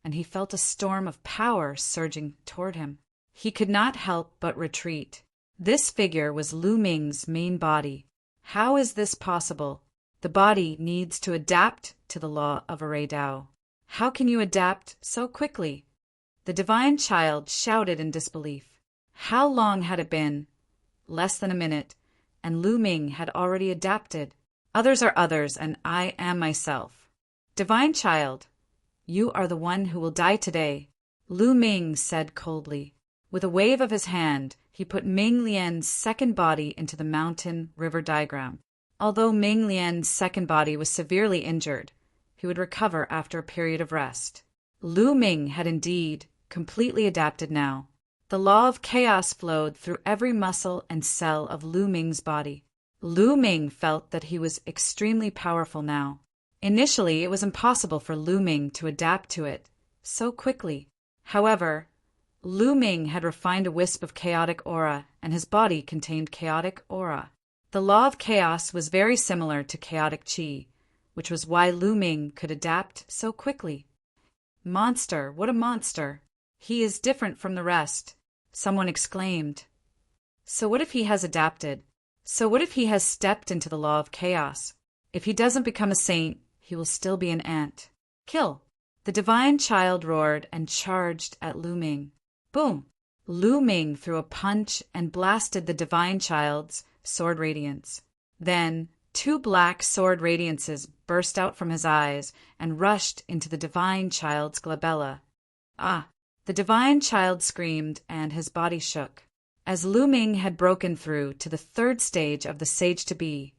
and he felt a storm of power surging toward him. He could not help but retreat. This figure was Lu Ming's main body. How is this possible? The body needs to adapt to the law of array Tao. How can you adapt so quickly? The divine child shouted in disbelief. How long had it been? Less than a minute, and Lu Ming had already adapted. Others are others, and I am myself. Divine child, you are the one who will die today, Lu Ming said coldly. With a wave of his hand, he put Ming Lian's second body into the mountain river diagram. Although Ming Lian's second body was severely injured, he would recover after a period of rest. Lu Ming had indeed completely adapted now. The law of chaos flowed through every muscle and cell of Lu Ming's body. Lu Ming felt that he was extremely powerful now. Initially, it was impossible for Lu Ming to adapt to it so quickly. However, Lu Ming had refined a wisp of chaotic aura, and his body contained chaotic aura. The law of chaos was very similar to chaotic qi, which was why Lu Ming could adapt so quickly. Monster, what a monster! He is different from the rest, someone exclaimed. So what if he has adapted? So what if he has stepped into the law of chaos? If he doesn't become a saint, he will still be an ant. Kill! The divine child roared and charged at Lu Ming. Boom! Lu Ming threw a punch and blasted the divine child's sword radiance. Then, two black sword radiances burst out from his eyes and rushed into the divine child's glabella. The divine child screamed and his body shook. As Lu Ming had broken through to the third stage of the sage-to-be,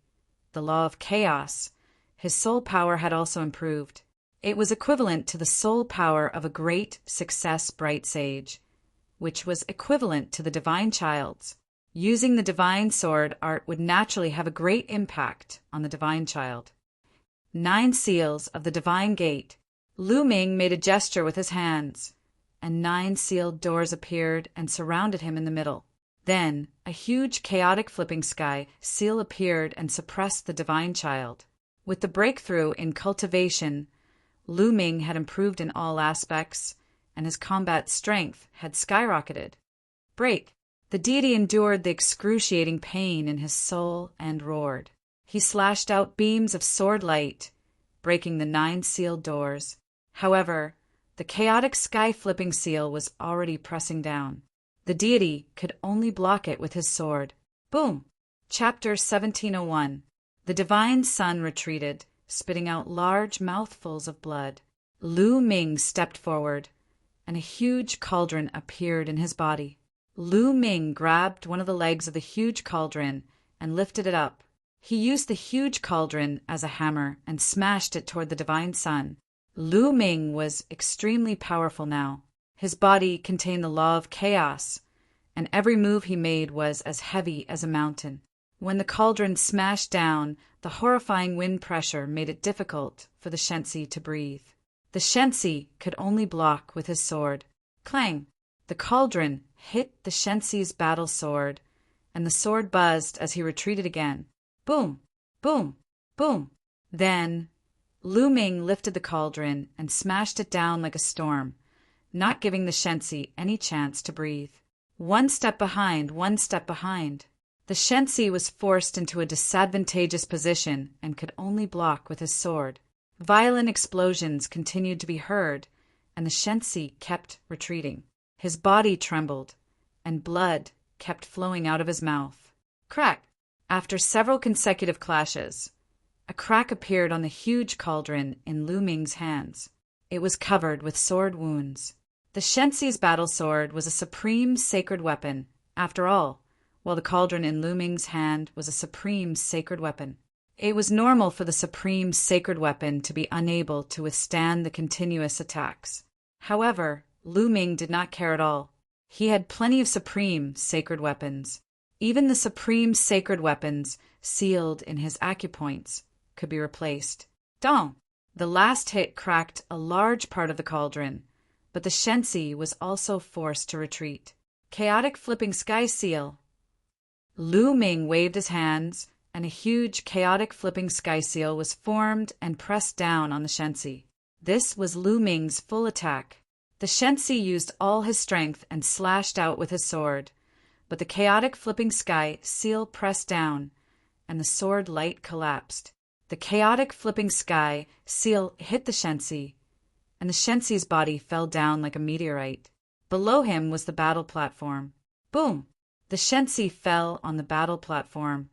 the law of chaos, his soul power had also improved. It was equivalent to the soul power of a great success bright sage, which was equivalent to the divine child's. Using the divine sword art would naturally have a great impact on the divine child. 9 seals of the divine gate. Lu Ming made a gesture with his hands, and 9 sealed doors appeared and surrounded him in the middle. Then, a huge chaotic flipping sky seal appeared and suppressed the divine child. With the breakthrough in cultivation, Lu Ming had improved in all aspects, and his combat strength had skyrocketed. Break! The deity endured the excruciating pain in his soul and roared. He slashed out beams of sword light, breaking the 9 sealed doors. However, the chaotic sky-flipping seal was already pressing down. The deity could only block it with his sword. Boom! Chapter 1701. The divine sun retreated, spitting out large mouthfuls of blood. Lu Ming stepped forward, and a huge cauldron appeared in his body. Lu Ming grabbed one of the legs of the huge cauldron and lifted it up. He used the huge cauldron as a hammer and smashed it toward the divine sun. Lu Ming was extremely powerful now. His body contained the law of chaos, and every move he made was as heavy as a mountain. When the cauldron smashed down, the horrifying wind pressure made it difficult for the Shensi to breathe. The Shensi could only block with his sword. Clang! The cauldron hit the Shensi's battle sword, and the sword buzzed as he retreated again. Boom! Boom! Boom! Then Lu Ming lifted the cauldron and smashed it down like a storm, not giving the Shensi any chance to breathe. One step behind, one step behind. The Shensi was forced into a disadvantageous position and could only block with his sword. Violent explosions continued to be heard, and the Shensi kept retreating. His body trembled, and blood kept flowing out of his mouth. Crack! After several consecutive clashes, a crack appeared on the huge cauldron in Lu Ming's hands. It was covered with sword wounds. The Shensi's battle sword was a supreme sacred weapon, after all, while the cauldron in Lu Ming's hand was a supreme sacred weapon. It was normal for the supreme sacred weapon to be unable to withstand the continuous attacks. However, Lu Ming did not care at all. He had plenty of supreme sacred weapons. Even the supreme sacred weapons sealed in his acupoints could be replaced. Dong! The last hit cracked a large part of the cauldron, but the Shensi was also forced to retreat. Chaotic flipping sky seal. Lu Ming waved his hands, and a huge chaotic flipping sky seal was formed and pressed down on the Shensi. This was Lu Ming's full attack. The Shensi used all his strength and slashed out with his sword, but the chaotic flipping sky seal pressed down, and the sword light collapsed. The chaotic flipping sky seal hit the Shensi, and the Shensi's body fell down like a meteorite. Below him was the battle platform. Boom! The Shensi fell on the battle platform,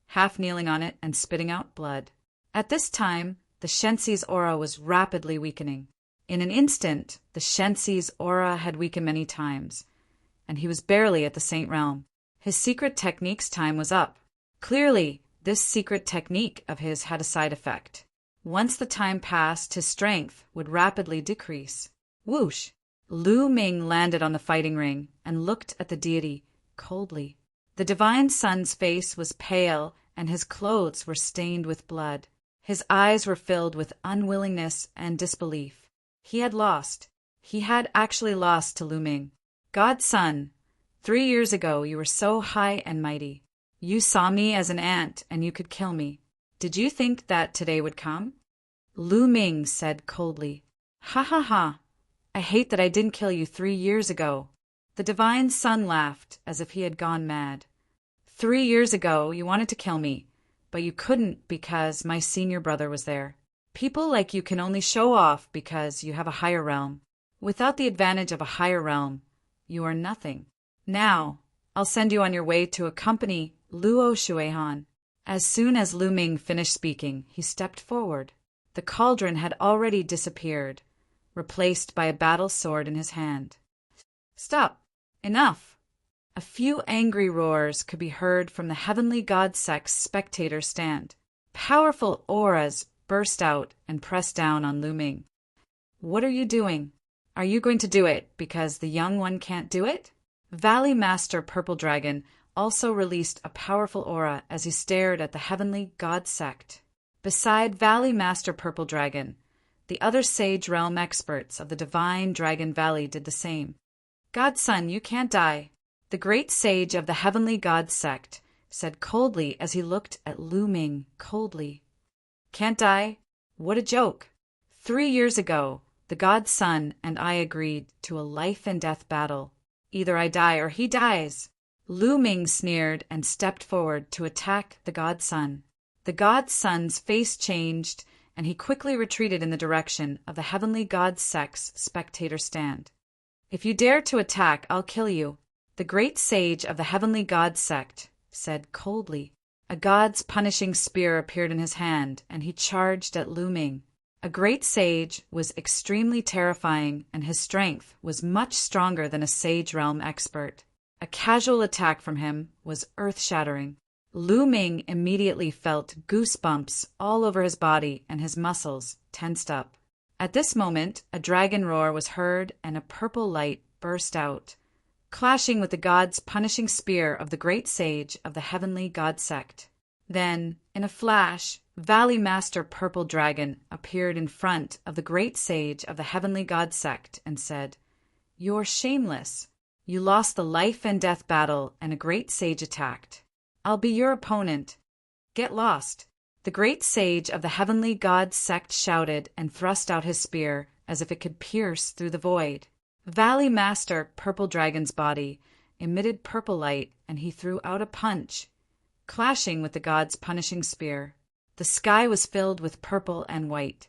half kneeling on it and spitting out blood. At this time, the Shensi's aura was rapidly weakening. In an instant, the Shensi's aura had weakened many times, and he was barely at the Saint Realm. His secret technique's time was up. Clearly, this secret technique of his had a side effect. Once the time passed, his strength would rapidly decrease. Whoosh! Lu Ming landed on the fighting ring and looked at the deity coldly. The divine sun's face was pale, and his clothes were stained with blood. His eyes were filled with unwillingness and disbelief. He had lost. He had actually lost to Lu Ming. God's son, 3 years ago you were so high and mighty. You saw me as an ant and you could kill me. Did you think that today would come? Lu Ming said coldly. Ha ha ha. I hate that I didn't kill you 3 years ago. The divine sun laughed as if he had gone mad. 3 years ago you wanted to kill me, but you couldn't because my senior brother was there. People like you can only show off because you have a higher realm. Without the advantage of a higher realm, you are nothing. Now, I'll send you on your way to accompany Luo Shuihan. As soon as Lu Ming finished speaking, he stepped forward. The cauldron had already disappeared, replaced by a battle sword in his hand. Stop! Enough! A few angry roars could be heard from the heavenly god sect's spectator stand. Powerful auras burst out and pressed down on Lu Ming. What are you doing? Are you going to do it because the young one can't do it? Valley Master Purple Dragon also released a powerful aura as he stared at the heavenly god sect. Beside Valley Master Purple Dragon, the other Sage Realm experts of the Divine Dragon Valley did the same. Godson, you can't die, the great sage of the heavenly god sect said coldly as he looked at Lu Ming coldly. Can't die? What a joke. 3 years ago, the god's son and I agreed to a life-and-death battle. Either I die or he dies. Lu Ming sneered and stepped forward to attack the god's son. The god's son's face changed, and he quickly retreated in the direction of the heavenly god sect's spectator stand. If you dare to attack, I'll kill you, the great sage of the heavenly god sect said coldly. A god's punishing spear appeared in his hand, and he charged at Lu Ming. A great sage was extremely terrifying, and his strength was much stronger than a sage realm expert. A casual attack from him was earth-shattering. Lu Ming immediately felt goosebumps all over his body, and his muscles tensed up. At this moment, a dragon roar was heard, and a purple light burst out, clashing with the god's punishing spear of the great sage of the heavenly god sect. Then, in a flash, Valley Master Purple Dragon appeared in front of the great sage of the heavenly god sect and said, "You're shameless. You lost the life-and-death battle, and a great sage attacked. I'll be your opponent. Get lost." The great sage of the heavenly god sect shouted and thrust out his spear as if it could pierce through the void. Valley Master Purple Dragon's body emitted purple light, and he threw out a punch, clashing with the god's punishing spear. The sky was filled with purple and white.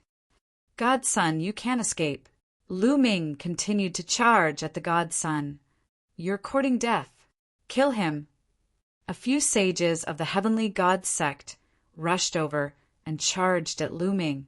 "God's son, you can't escape." Lu Ming continued to charge at the god's son. "You're courting death. Kill him." A few sages of the heavenly god sect rushed over and charged at Lu Ming.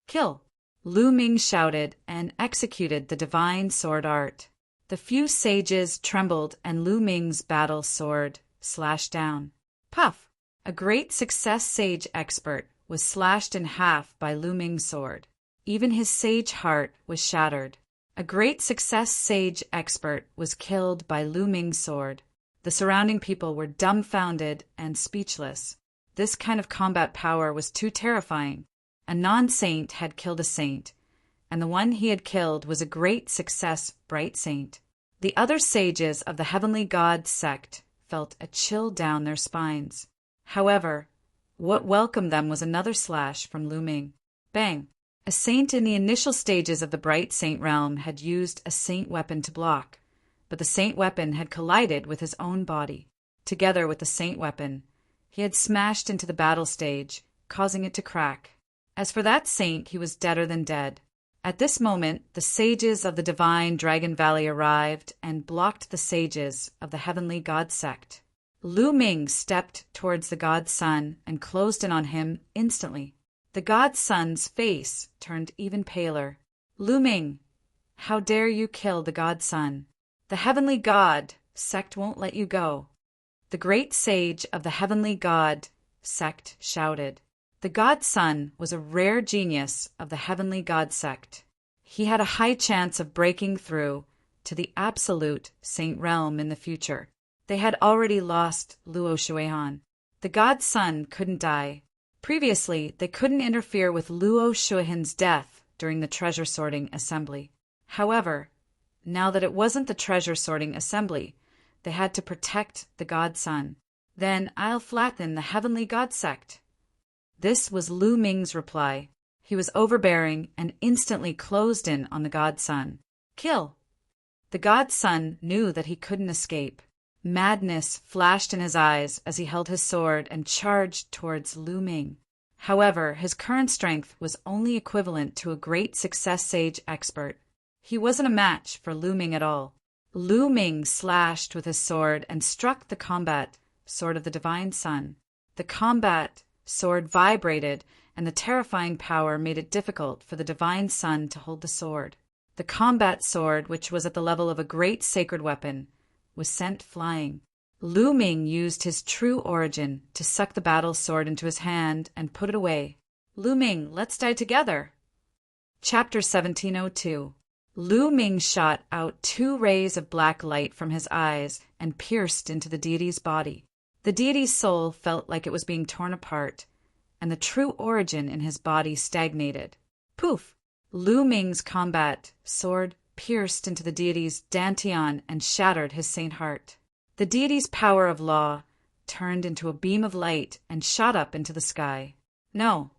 "Kill!" Lu Ming shouted and executed the divine sword art. The few sages trembled, and Lu Ming's battle sword slashed down. Puff! A great success sage expert was slashed in half by Lu Ming's sword. Even his sage heart was shattered. A great success sage expert was killed by Lu Ming's sword. The surrounding people were dumbfounded and speechless. This kind of combat power was too terrifying. A non-saint had killed a saint, and the one he had killed was a great success bright saint. The other sages of the heavenly god sect felt a chill down their spines. However, what welcomed them was another slash from Lu Ming. Bang! A saint in the initial stages of the bright saint realm had used a saint weapon to block, but the saint weapon had collided with his own body. Together with the saint weapon, he had smashed into the battle stage, causing it to crack. As for that saint, he was deader than dead. At this moment, the sages of the divine Dragon Valley arrived and blocked the sages of the heavenly god sect. Lu Ming stepped towards the god's son and closed in on him instantly. The god's son's face turned even paler. "Lu Ming, how dare you kill the god's son? The heavenly god sect won't let you go." The great sage of the heavenly god sect shouted. The god's son was a rare genius of the heavenly god sect. He had a high chance of breaking through to the absolute saint realm in the future. They had already lost Luo Shuihan. The god's son couldn't die. Previously, they couldn't interfere with Luo Shuihan's death during the treasure sorting assembly. However, now that it wasn't the treasure sorting assembly, they had to protect the god's son. "Then I'll flatten the heavenly god sect." This was Lu Ming's reply. He was overbearing and instantly closed in on the god's son. "Kill!" The god's son knew that he couldn't escape. Madness flashed in his eyes as he held his sword and charged towards Lu Ming. However, his current strength was only equivalent to a great success sage expert. He wasn't a match for Lu Ming at all. Lu Ming slashed with his sword and struck the combat sword of the divine sun. The combat sword vibrated, and the terrifying power made it difficult for the divine sun to hold the sword. The combat sword, which was at the level of a great sacred weapon, was sent flying. Lu Ming used his true origin to suck the battle sword into his hand and put it away. "Lu Ming, let's die together." Chapter 1702. Lu Ming shot out 2 rays of black light from his eyes and pierced into the deity's body. The deity's soul felt like it was being torn apart, and the true origin in his body stagnated. Poof! Lu Ming's combat sword pierced into the deity's dantian and shattered his saint heart. The deity's power of law turned into a beam of light and shot up into the sky. "No,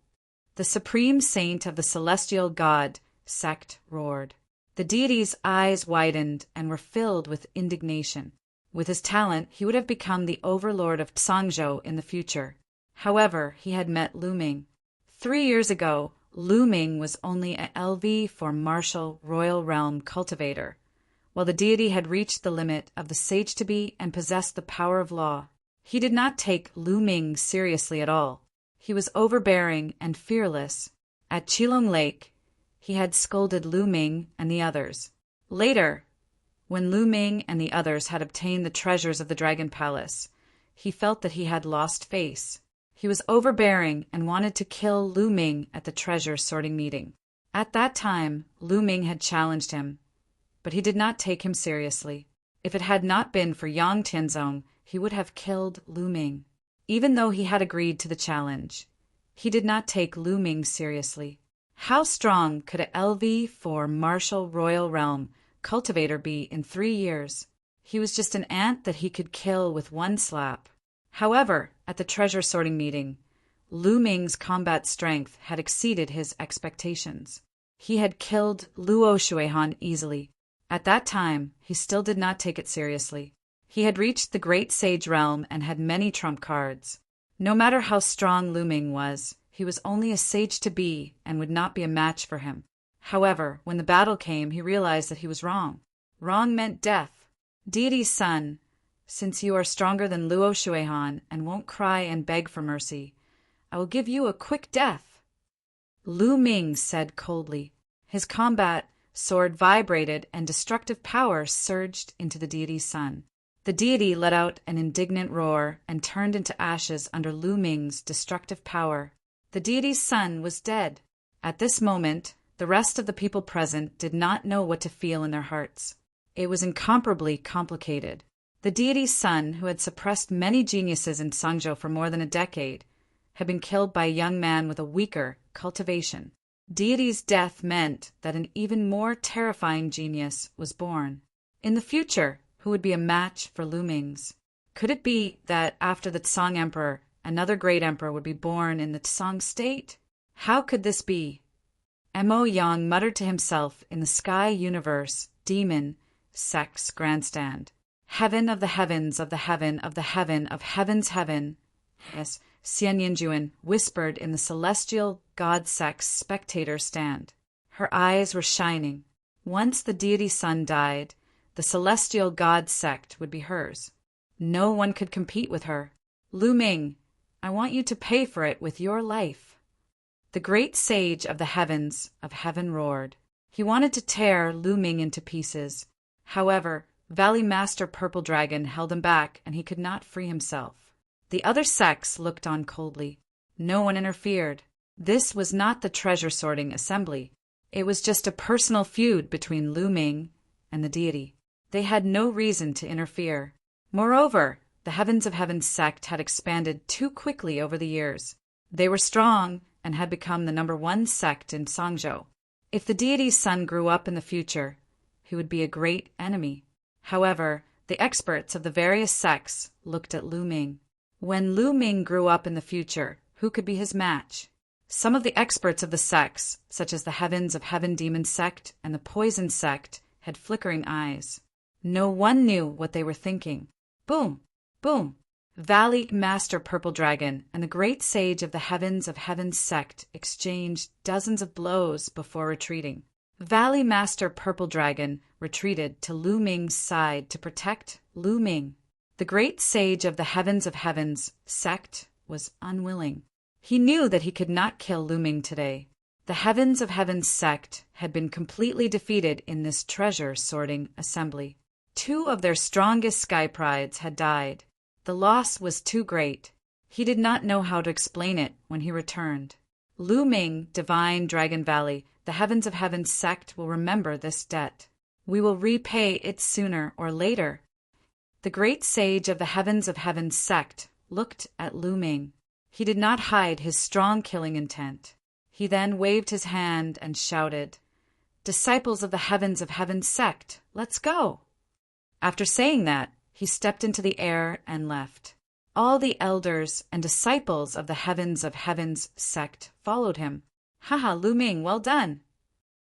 The supreme saint of the celestial god sect roared. The deity's eyes widened and were filled with indignation. With his talent, he would have become the overlord of Sangzhou in the future. However, he had met Lu Ming. 3 years ago, Lu Ming was only a LV for martial royal realm cultivator, while the deity had reached the limit of the sage-to-be and possessed the power of law. He did not take Lu Ming seriously at all. He was overbearing and fearless. At Qilong Lake, he had scolded Lu Ming and the others. Later, when Lu Ming and the others had obtained the treasures of the Dragon Palace, he felt that he had lost face. He was overbearing and wanted to kill Lu Ming at the treasure sorting meeting. At that time, Lu Ming had challenged him, but he did not take him seriously. If it had not been for Yang Tianzong, he would have killed Lu Ming. Even though he had agreed to the challenge, he did not take Lu Ming seriously. How strong could a LV4 martial royal realm cultivator be in 3 years? He was just an ant that he could kill with one slap. However, at the treasure sorting meeting, Lu Ming's combat strength had exceeded his expectations. He had killed Luo Shuihan easily. At that time, he still did not take it seriously. He had reached the great sage realm and had many trump cards. No matter how strong Lu Ming was, he was only a sage-to-be and would not be a match for him. However, when the battle came, he realized that he was wrong. Wrong meant death. Deity's son, since you are stronger than Luo Shuihan and won't cry and beg for mercy, I will give you a quick death. Lu Ming said coldly. His combat sword vibrated and destructive power surged into the deity's son. The deity let out an indignant roar and turned into ashes under Lu Ming's destructive power. The deity's son was dead. At this moment, the rest of the people present did not know what to feel in their hearts. It was incomparably complicated. The deity's son, who had suppressed many geniuses in Sangzhou for more than a decade, had been killed by a young man with a weaker cultivation. Deity's death meant that an even more terrifying genius was born. In the future, who would be a match for Lu Ming's? Could it be that after the Tsang Emperor, another great emperor would be born in the Tsang state? How could this be? Mo Yang muttered to himself in the sky universe demon sex grandstand. Heaven of the heavens of the heaven of the heaven of heaven's heaven. Yes, Xian Yinjuan whispered in the celestial god sex spectator stand. Her eyes were shining. Once the deity's son died, the celestial god sect would be hers. No one could compete with her. Lu Ming, I want you to pay for it with your life. The great sage of the heavens of heaven roared. He wanted to tear Lu Ming into pieces. However, Valley Master Purple Dragon held him back and he could not free himself. The other sects looked on coldly. No one interfered. This was not the treasure sorting assembly. It was just a personal feud between Lu Ming and the deity. They had no reason to interfere. Moreover, the Heavens of Heaven sect had expanded too quickly over the years. They were strong and had become the #1 sect in Sangzhou. If the deity's son grew up in the future, he would be a great enemy. However, the experts of the various sects looked at Lu Ming. When Lu Ming grew up in the future, who could be his match? Some of the experts of the sects, such as the Heavens of Heaven Demon sect and the Poison sect, had flickering eyes. No one knew what they were thinking. Boom! Boom! Valley Master Purple Dragon and the great sage of the Heavens of Heaven sect exchanged dozens of blows before retreating. Valley Master Purple Dragon retreated to Lu Ming's side to protect Lu Ming. The great sage of the Heavens of Heavens sect was unwilling. He knew that he could not kill Lu Ming today. The Heavens of Heavens sect had been completely defeated in this treasure sorting assembly. 2 of their strongest sky prides had died. The loss was too great. He did not know how to explain it when he returned. Lu Ming, Divine Dragon Valley, the Heavens of Heaven sect will remember this debt. We will repay it sooner or later. The great sage of the Heavens of Heaven sect looked at Lu Ming. He did not hide his strong killing intent. He then waved his hand and shouted, "Disciples of the Heavens of Heaven sect, let's go!" After saying that, he stepped into the air and left. All the elders and disciples of the Heavens of Heavens sect followed him. Haha, Lu Ming, well done!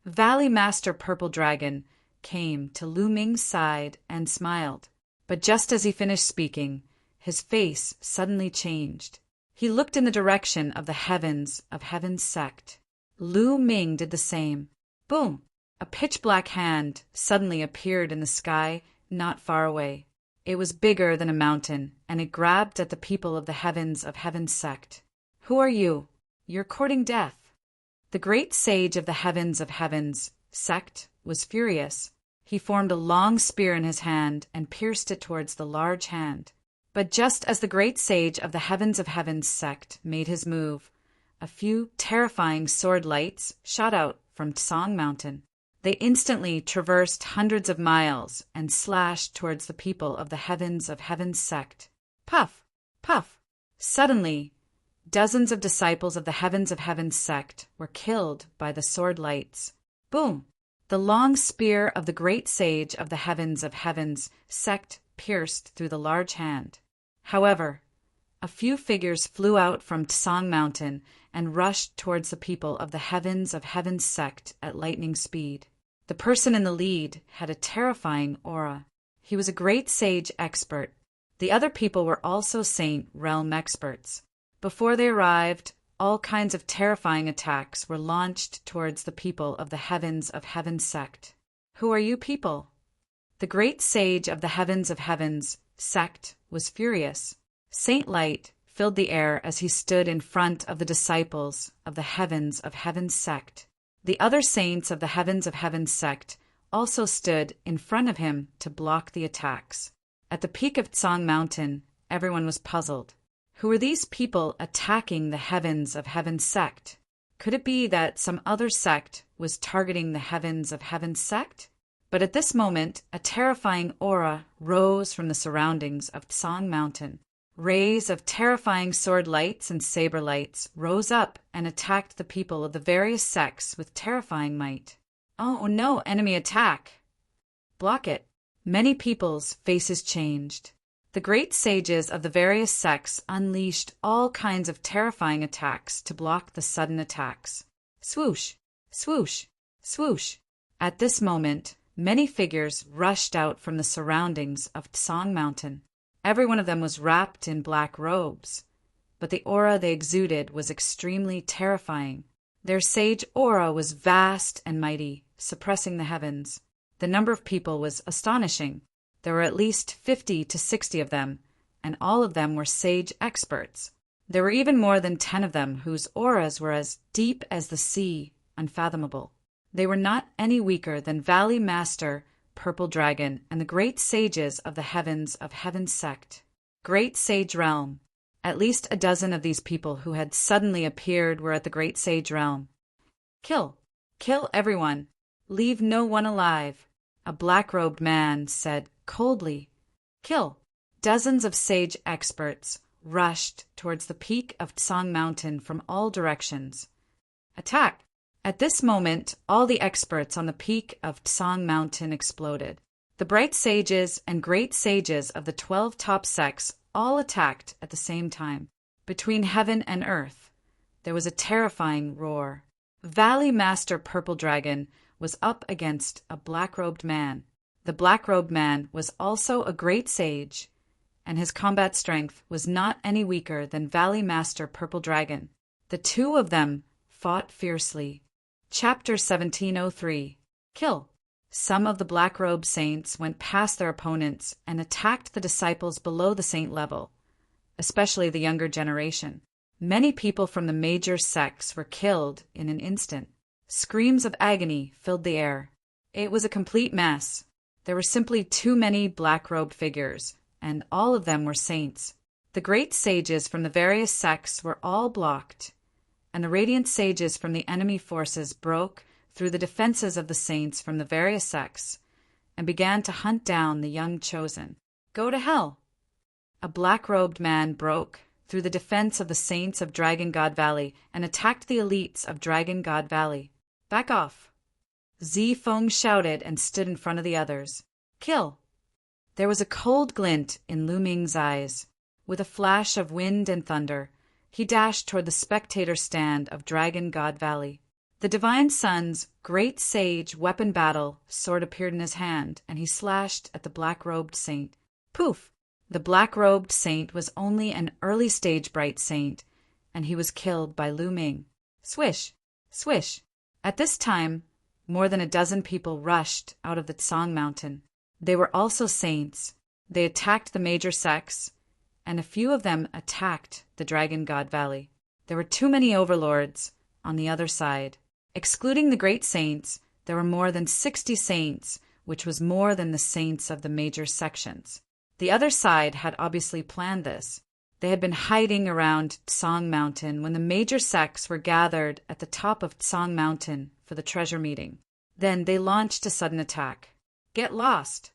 Valley Master Purple Dragon came to Lu Ming's side and smiled. But just as he finished speaking, his face suddenly changed. He looked in the direction of the Heavens of Heavens sect. Lu Ming did the same. Boom! A pitch-black hand suddenly appeared in the sky not far away. It was bigger than a mountain, and it grabbed at the people of the Heavens of Heavens sect. Who are you? You're courting death. The great sage of the Heavens of Heavens sect was furious. He formed a long spear in his hand and pierced it towards the large hand. But just as the great sage of the Heavens of Heavens sect made his move, a few terrifying sword lights shot out from Tsang Mountain. They instantly traversed hundreds of miles and slashed towards the people of the Heavens of Heavens sect. Puff! Puff! Suddenly, dozens of disciples of the Heavens of Heavens sect were killed by the sword lights. Boom! The long spear of the great sage of the Heavens of Heavens sect pierced through the large hand. However, a few figures flew out from Tsang Mountain and rushed towards the people of the Heavens of Heavens sect at lightning speed. The person in the lead had a terrifying aura. He was a great sage expert. The other people were also Saint Realm experts. Before they arrived, all kinds of terrifying attacks were launched towards the people of the Heavens of Heavens sect. Who are you people? The great sage of the Heavens of Heavens sect was furious. Saint Light filled the air as he stood in front of the disciples of the Heavens of Heavens sect. The other saints of the Heavens of Heavens sect also stood in front of him to block the attacks. At the peak of Tsang Mountain, everyone was puzzled. Who were these people attacking the Heavens of Heavens sect? Could it be that some other sect was targeting the Heavens of Heavens sect? But at this moment, a terrifying aura rose from the surroundings of Tsang Mountain. Rays of terrifying sword lights and saber lights rose up and attacked the people of the various sects with terrifying might. Oh no, enemy attack! Block it. Many people's faces changed. The great sages of the various sects unleashed all kinds of terrifying attacks to block the sudden attacks. Swoosh! Swoosh! Swoosh! At this moment, many figures rushed out from the surroundings of Tsang Mountain. Every one of them was wrapped in black robes, but the aura they exuded was extremely terrifying. Their sage aura was vast and mighty, suppressing the heavens. The number of people was astonishing. There were at least 50 to 60 of them, and all of them were sage experts. There were even more than 10 of them whose auras were as deep as the sea, unfathomable. They were not any weaker than Valley Master Purple Dragon and the great sages of the Heavens of Heavens sect. Great Sage Realm. At least a dozen of these people who had suddenly appeared were at the Great Sage Realm. Kill! Kill everyone! Leave no one alive! A black-robed man said coldly. Kill! Dozens of sage experts rushed towards the peak of Tsang Mountain from all directions. Attack! At this moment, all the experts on the peak of Tsang Mountain exploded. The bright sages and great sages of the 12 top sects all attacked at the same time. Between heaven and earth, there was a terrifying roar. Valley Master Purple Dragon was up against a black-robed man. The black-robed man was also a great sage, and his combat strength was not any weaker than Valley Master Purple Dragon. The two of them fought fiercely. Chapter 1703. Kill. Some of the black-robed saints went past their opponents and attacked the disciples below the saint level, especially the younger generation. Many people from the major sects were killed in an instant. Screams of agony filled the air. It was a complete mess. There were simply too many black-robed figures, and all of them were saints. The great sages from the various sects were all blocked, and the radiant sages from the enemy forces broke through the defenses of the saints from the various sects and began to hunt down the young chosen. Go to hell! A black-robed man broke through the defense of the saints of Dragon God Valley and attacked the elites of Dragon God Valley. Back off! Zi Feng shouted and stood in front of the others. Kill! There was a cold glint in Lu Ming's eyes. With a flash of wind and thunder, he dashed toward the spectator stand of Dragon God Valley. The divine son's great sage weapon battle sword appeared in his hand, and he slashed at the black-robed saint. Poof! The black-robed saint was only an early-stage bright saint, and he was killed by Lu Ming. Swish! Swish! At this time, more than a dozen people rushed out of the Tsang Mountain. They were also saints. They attacked the major sects, and a few of them attacked the Dragon God Valley. There were too many overlords on the other side. Excluding the great saints, there were more than 60 saints, which was more than the saints of the major sections. The other side had obviously planned this. They had been hiding around Tsang Mountain when the major sects were gathered at the top of Tsang Mountain for the treasure meeting. Then they launched a sudden attack. Get lost!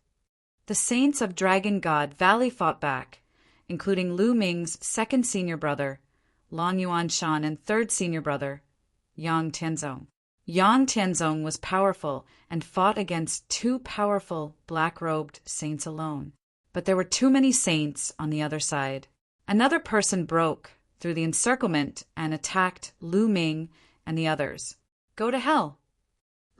The saints of Dragon God Valley fought back, including Lu Ming's second senior brother, Long Yuan Shan, and third senior brother, Yang Tianzong. Yang Tianzong was powerful and fought against two powerful black-robed saints alone. But there were too many saints on the other side. Another person broke through the encirclement and attacked Lu Ming and the others. Go to hell!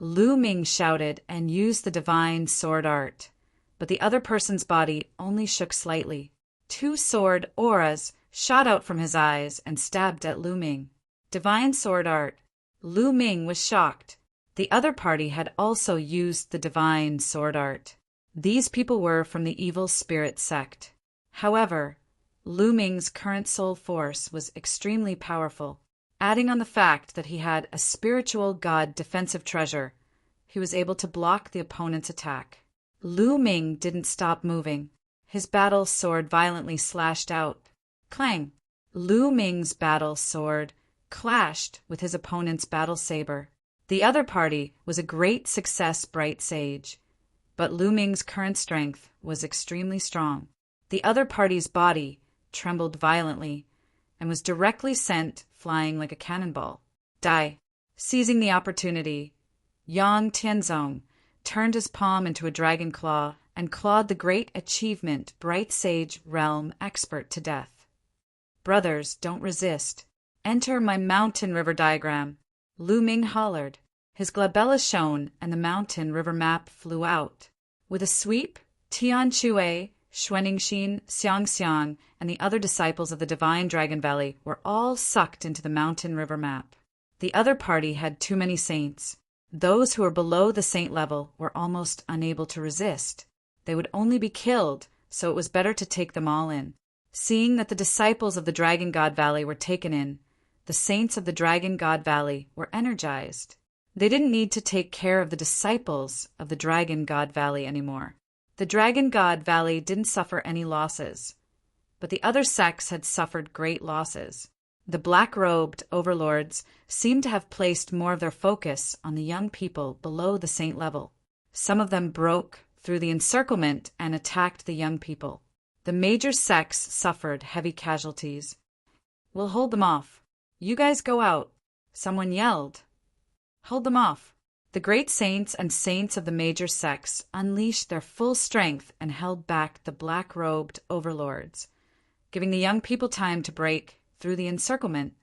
Lu Ming shouted and used the divine sword art, but the other person's body only shook slightly. Two sword auras shot out from his eyes and stabbed at Lu Ming. Divine sword art. Lu Ming was shocked. The other party had also used the divine sword art. These people were from the evil spirit sect. However, Lu Ming's current soul force was extremely powerful. Adding on the fact that he had a spiritual god defensive treasure, he was able to block the opponent's attack. Lu Ming didn't stop moving. His battle sword violently slashed out. Clang! Lu Ming's battle sword clashed with his opponent's battle saber. The other party was a great success bright sage, but Lu Ming's current strength was extremely strong. The other party's body trembled violently and was directly sent flying like a cannonball. Die! Seizing the opportunity, Yang Tianzong turned his palm into a dragon claw and clawed the great achievement bright sage realm expert to death. Brothers, don't resist. Enter my mountain river diagram. Lu Ming hollered. His glabella shone, and the mountain river map flew out. With a sweep, Tian Chue, Xuaningxin, Xiangxiang, and the other disciples of the Divine Dragon Valley were all sucked into the mountain river map. The other party had too many saints. Those who were below the saint level were almost unable to resist. They would only be killed, so it was better to take them all in. Seeing that the disciples of the Dragon God Valley were taken in, the saints of the Dragon God Valley were energized. They didn't need to take care of the disciples of the Dragon God Valley anymore. The Dragon God Valley didn't suffer any losses, but the other sects had suffered great losses. The black-robed overlords seemed to have placed more of their focus on the young people below the saint level. Some of them broke through the encirclement and attacked the young people. The major sects suffered heavy casualties. We'll hold them off. You guys go out. Someone yelled. Hold them off. The great saints and saints of the major sects unleashed their full strength and held back the black-robed overlords, giving the young people time to break through the encirclement.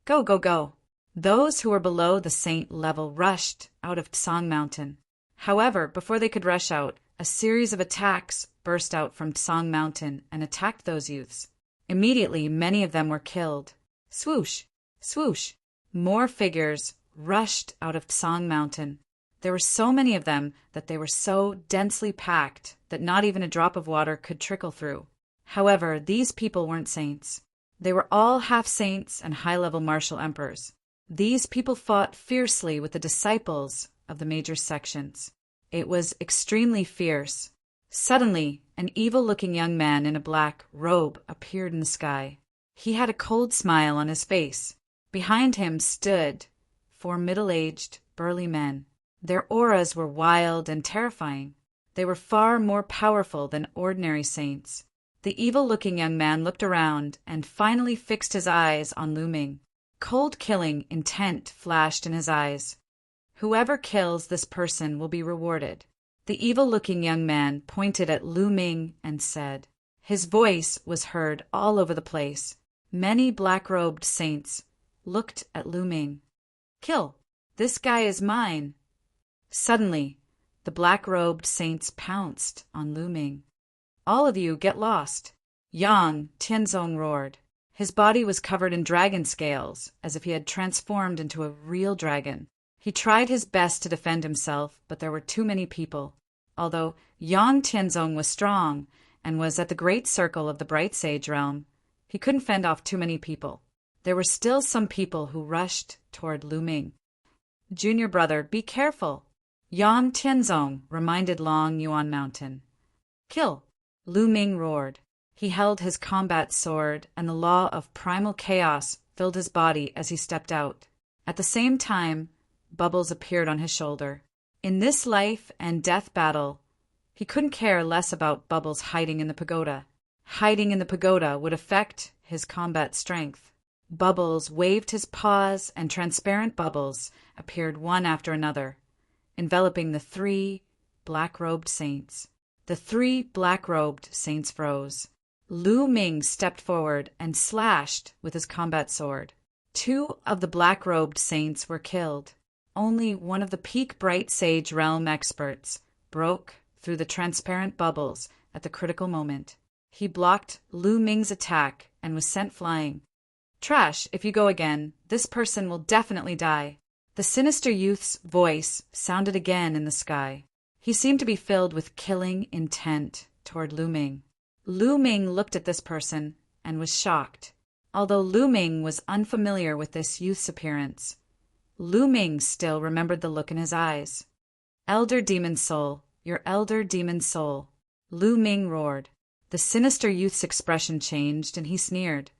Go, go, go. Those who were below the saint level rushed out of Tsang Mountain. However, before they could rush out, a series of attacks burst out from Tsang Mountain and attacked those youths. Immediately, many of them were killed. Swoosh! Swoosh! More figures rushed out of Tsang Mountain. There were so many of them that they were so densely packed that not even a drop of water could trickle through. However, these people weren't saints. They were all half-saints and high-level martial emperors. These people fought fiercely with the disciples of the major sections. It was extremely fierce. Suddenly, an evil-looking young man in a black robe appeared in the sky. He had a cold smile on his face. Behind him stood 4 middle-aged, burly men. Their auras were wild and terrifying. They were far more powerful than ordinary saints. The evil-looking young man looked around and finally fixed his eyes on Lu Ming. Cold-killing intent flashed in his eyes. Whoever kills this person will be rewarded. The evil-looking young man pointed at Lu Ming and said, His voice was heard all over the place. Many black-robed saints looked at Lu Ming. "Kill! This guy is mine!" Suddenly, the black-robed saints pounced on Lu Ming. "All of you get lost!" Yang Tianzong roared. His body was covered in dragon scales, as if he had transformed into a real dragon. He tried his best to defend himself, but there were too many people. Although Yang Tianzong was strong and was at the great circle of the Bright Sage realm, he couldn't fend off too many people. There were still some people who rushed toward Lu Ming. "Junior brother, be careful!" Yang Tianzong reminded Long Yuan Mountain. "Kill!" Lu Ming roared. He held his combat sword, and the law of primal chaos filled his body as he stepped out. At the same time, bubbles appeared on his shoulder. In this life and death battle, he couldn't care less about bubbles hiding in the pagoda. Hiding in the pagoda would affect his combat strength. Bubbles waved his paws, and transparent bubbles appeared one after another, enveloping the 3 black-robed saints. The 3 black-robed saints froze. Lu Ming stepped forward and slashed with his combat sword. 2 of the black-robed saints were killed. Only one of the peak Bright Sage realm experts broke through the transparent bubbles at the critical moment. He blocked Lu Ming's attack and was sent flying. "Trash, if you go again, this person will definitely die." The sinister youth's voice sounded again in the sky. He seemed to be filled with killing intent toward Lu Ming. Lu Ming looked at this person and was shocked. Although Lu Ming was unfamiliar with this youth's appearance, Lu Ming still remembered the look in his eyes. "Elder demon soul, your elder demon soul," Lu Ming roared. The sinister youth's expression changed, and he sneered.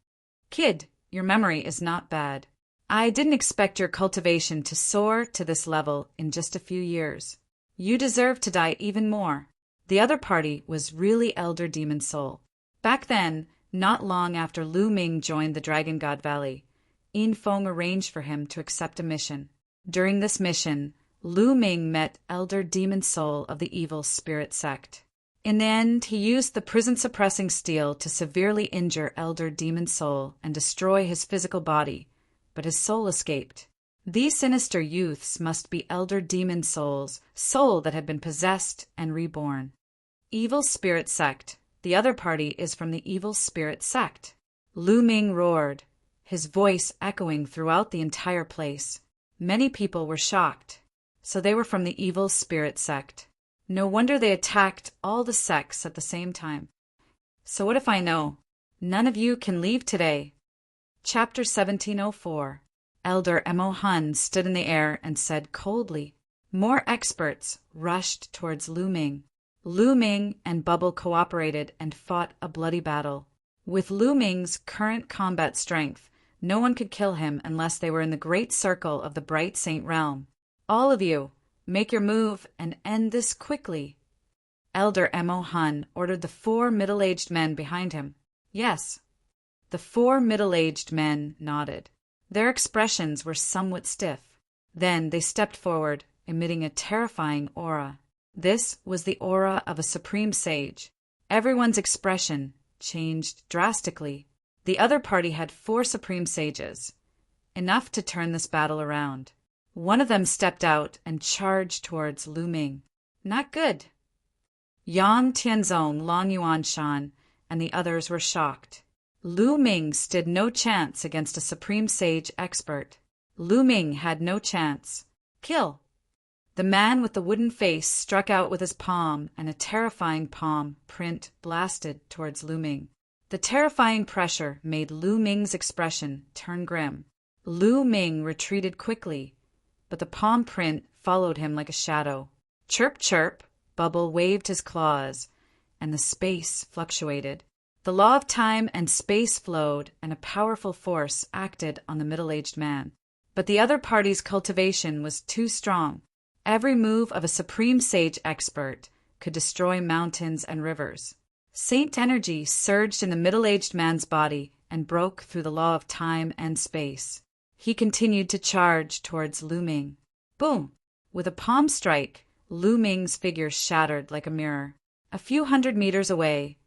"Kid, your memory is not bad. I didn't expect your cultivation to soar to this level in just a few years. You deserve to die even more." The other party was really Elder Demon Soul. Back then, not long after Lu Ming joined the Dragon God Valley, Yin Feng arranged for him to accept a mission. During this mission, Lu Ming met Elder Demon Soul of the Evil Spirit Sect. In the end, he used the prison-suppressing steel to severely injure Elder Demon Soul and destroy his physical body, but his soul escaped. These sinister youths must be Elder Demon Soul's soul that had been possessed and reborn. Evil Spirit Sect. The other party is from the Evil Spirit Sect. Lu Ming roared, his voice echoing throughout the entire place. Many people were shocked. So they were from the Evil Spirit Sect. No wonder they attacked all the sects at the same time. So what if I know? None of you can leave today. Chapter 1704. Elder Mo Hun stood in the air and said coldly. More experts rushed towards Lu Ming. Lu Ming and Bubble cooperated and fought a bloody battle. With Lu Ming's current combat strength, no one could kill him unless they were in the great circle of the Bright Saint realm. "All of you, make your move and end this quickly." Elder Mo Hun ordered the 4 middle-aged men behind him. "Yes." The 4 middle-aged men nodded. Their expressions were somewhat stiff. Then they stepped forward, emitting a terrifying aura. This was the aura of a supreme sage. Everyone's expression changed drastically. The other party had 4 supreme sages, enough to turn this battle around. One of them stepped out and charged towards Lu Ming. Not good. Yang Tianzong, Long Yuan Shan, and the others were shocked. Lu Ming stood no chance against a supreme sage expert. Lu Ming had no chance. "Kill!" The man with the wooden face struck out with his palm, and a terrifying palm print blasted towards Lu Ming. The terrifying pressure made Lu Ming's expression turn grim. Lu Ming retreated quickly, but the palm print followed him like a shadow. Chirp, chirp, Bubble waved his claws, and the space fluctuated. The law of time and space flowed, and a powerful force acted on the middle-aged man. But the other party's cultivation was too strong. Every move of a supreme sage expert could destroy mountains and rivers. Saint energy surged in the middle-aged man's body and broke through the law of time and space. He continued to charge towards Lu Ming. Boom! With a palm strike, Lu Ming's figure shattered like a mirror. A few hundred meters away,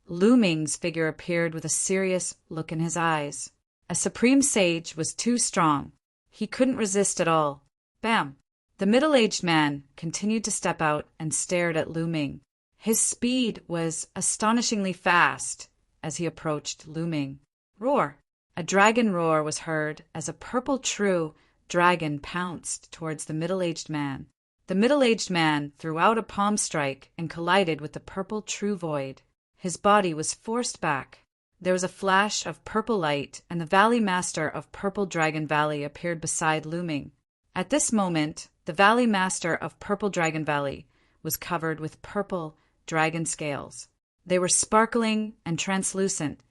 Lu Ming's figure appeared with a serious look in his eyes. A supreme sage was too strong. He couldn't resist at all. Bam! The middle-aged man continued to step out and stared at Lu Ming. His speed was astonishingly fast as he approached Lu Ming. Roar! A dragon roar was heard as a purple true dragon pounced towards the middle-aged man. The middle-aged man threw out a palm strike and collided with the purple true void. His body was forced back. There was a flash of purple light, and the Valley Master of Purple Dragon Valley appeared beside Lu Ming. At this moment, the Valley Master of Purple Dragon Valley was covered with purple dragon scales. They were sparkling and translucent,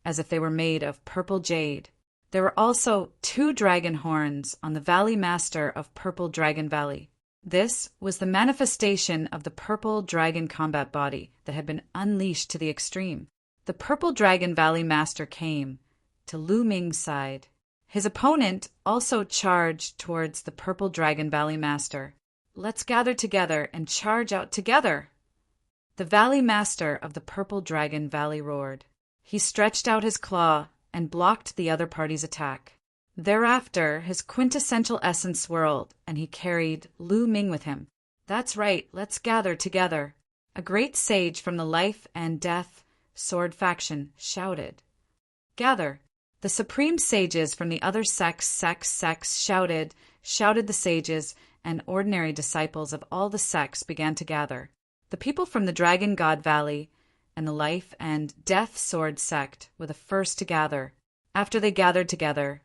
as if they were made of purple jade. There were also 2 dragon horns on the Valley Master of Purple Dragon Valley. This was the manifestation of the purple dragon combat body that had been unleashed to the extreme. The Purple Dragon Valley Master came to Lu Ming's side. His opponent also charged towards the Purple Dragon Valley Master. Let's gather together and charge out together! The Valley Master of the Purple Dragon Valley roared. He stretched out his claw and blocked the other party's attack. Thereafter, his quintessential essence swirled, and he carried Lu Ming with him. That's right, let's gather together. A great sage from the Life and Death Sword faction shouted. Gather! The supreme sages from the other sects shouted the sages, and ordinary disciples of all the sects began to gather. The people from the Dragon God Valley and the Life and Death Sword sect were the first to gather. After they gathered together,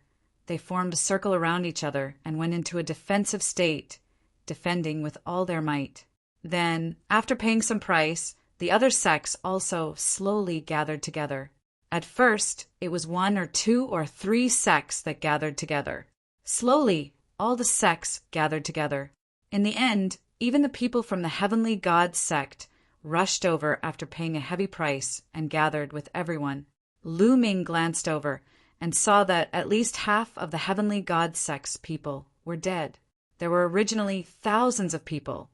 they formed a circle around each other and went into a defensive state, defending with all their might. Then, after paying some price, the other sects also slowly gathered together. At first, it was 1 or 2 or 3 sects that gathered together. Slowly, all the sects gathered together. In the end, even the people from the Heavenly God sect rushed over after paying a heavy price and gathered with everyone. Lu Ming glanced over and saw that at least half of the Heavenly God sect's people were dead. There were originally thousands of people,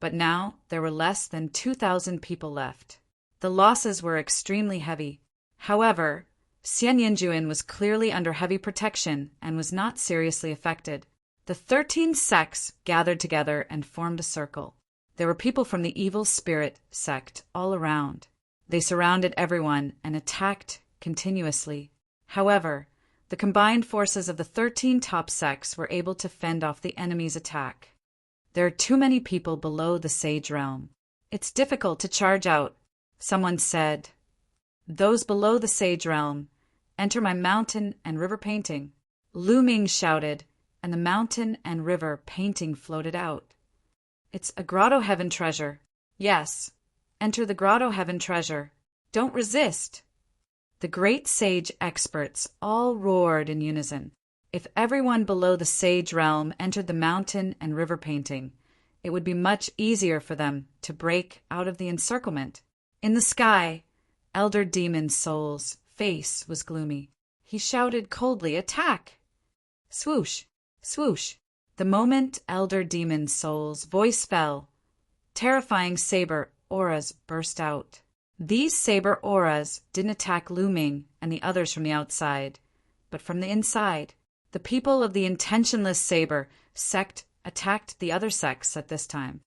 but now there were less than 2,000 people left. The losses were extremely heavy. However, Xian Yinjuan was clearly under heavy protection and was not seriously affected. The 13 sects gathered together and formed a circle. There were people from the Evil Spirit sect all around. They surrounded everyone and attacked continuously. However, the combined forces of the 13 top sects were able to fend off the enemy's attack. There are too many people below the Sage Realm. It's difficult to charge out, someone said. Those below the Sage Realm, enter my mountain and river painting. Lu Ming shouted, and the mountain and river painting floated out. It's a Grotto Heaven treasure. Yes, enter the Grotto Heaven treasure. Don't resist. The great sage experts all roared in unison. If everyone below the Sage Realm entered the mountain and river painting, it would be much easier for them to break out of the encirclement. In the sky, Elder Demon Soul's face was gloomy. He shouted coldly, "Attack!" Swoosh! Swoosh! The moment Elder Demon Soul's voice fell, terrifying saber auras burst out. These saber auras didn't attack Lu Ming and the others from the outside, but from the inside. The people of the Intentionless Saber sect attacked the other sects at this time.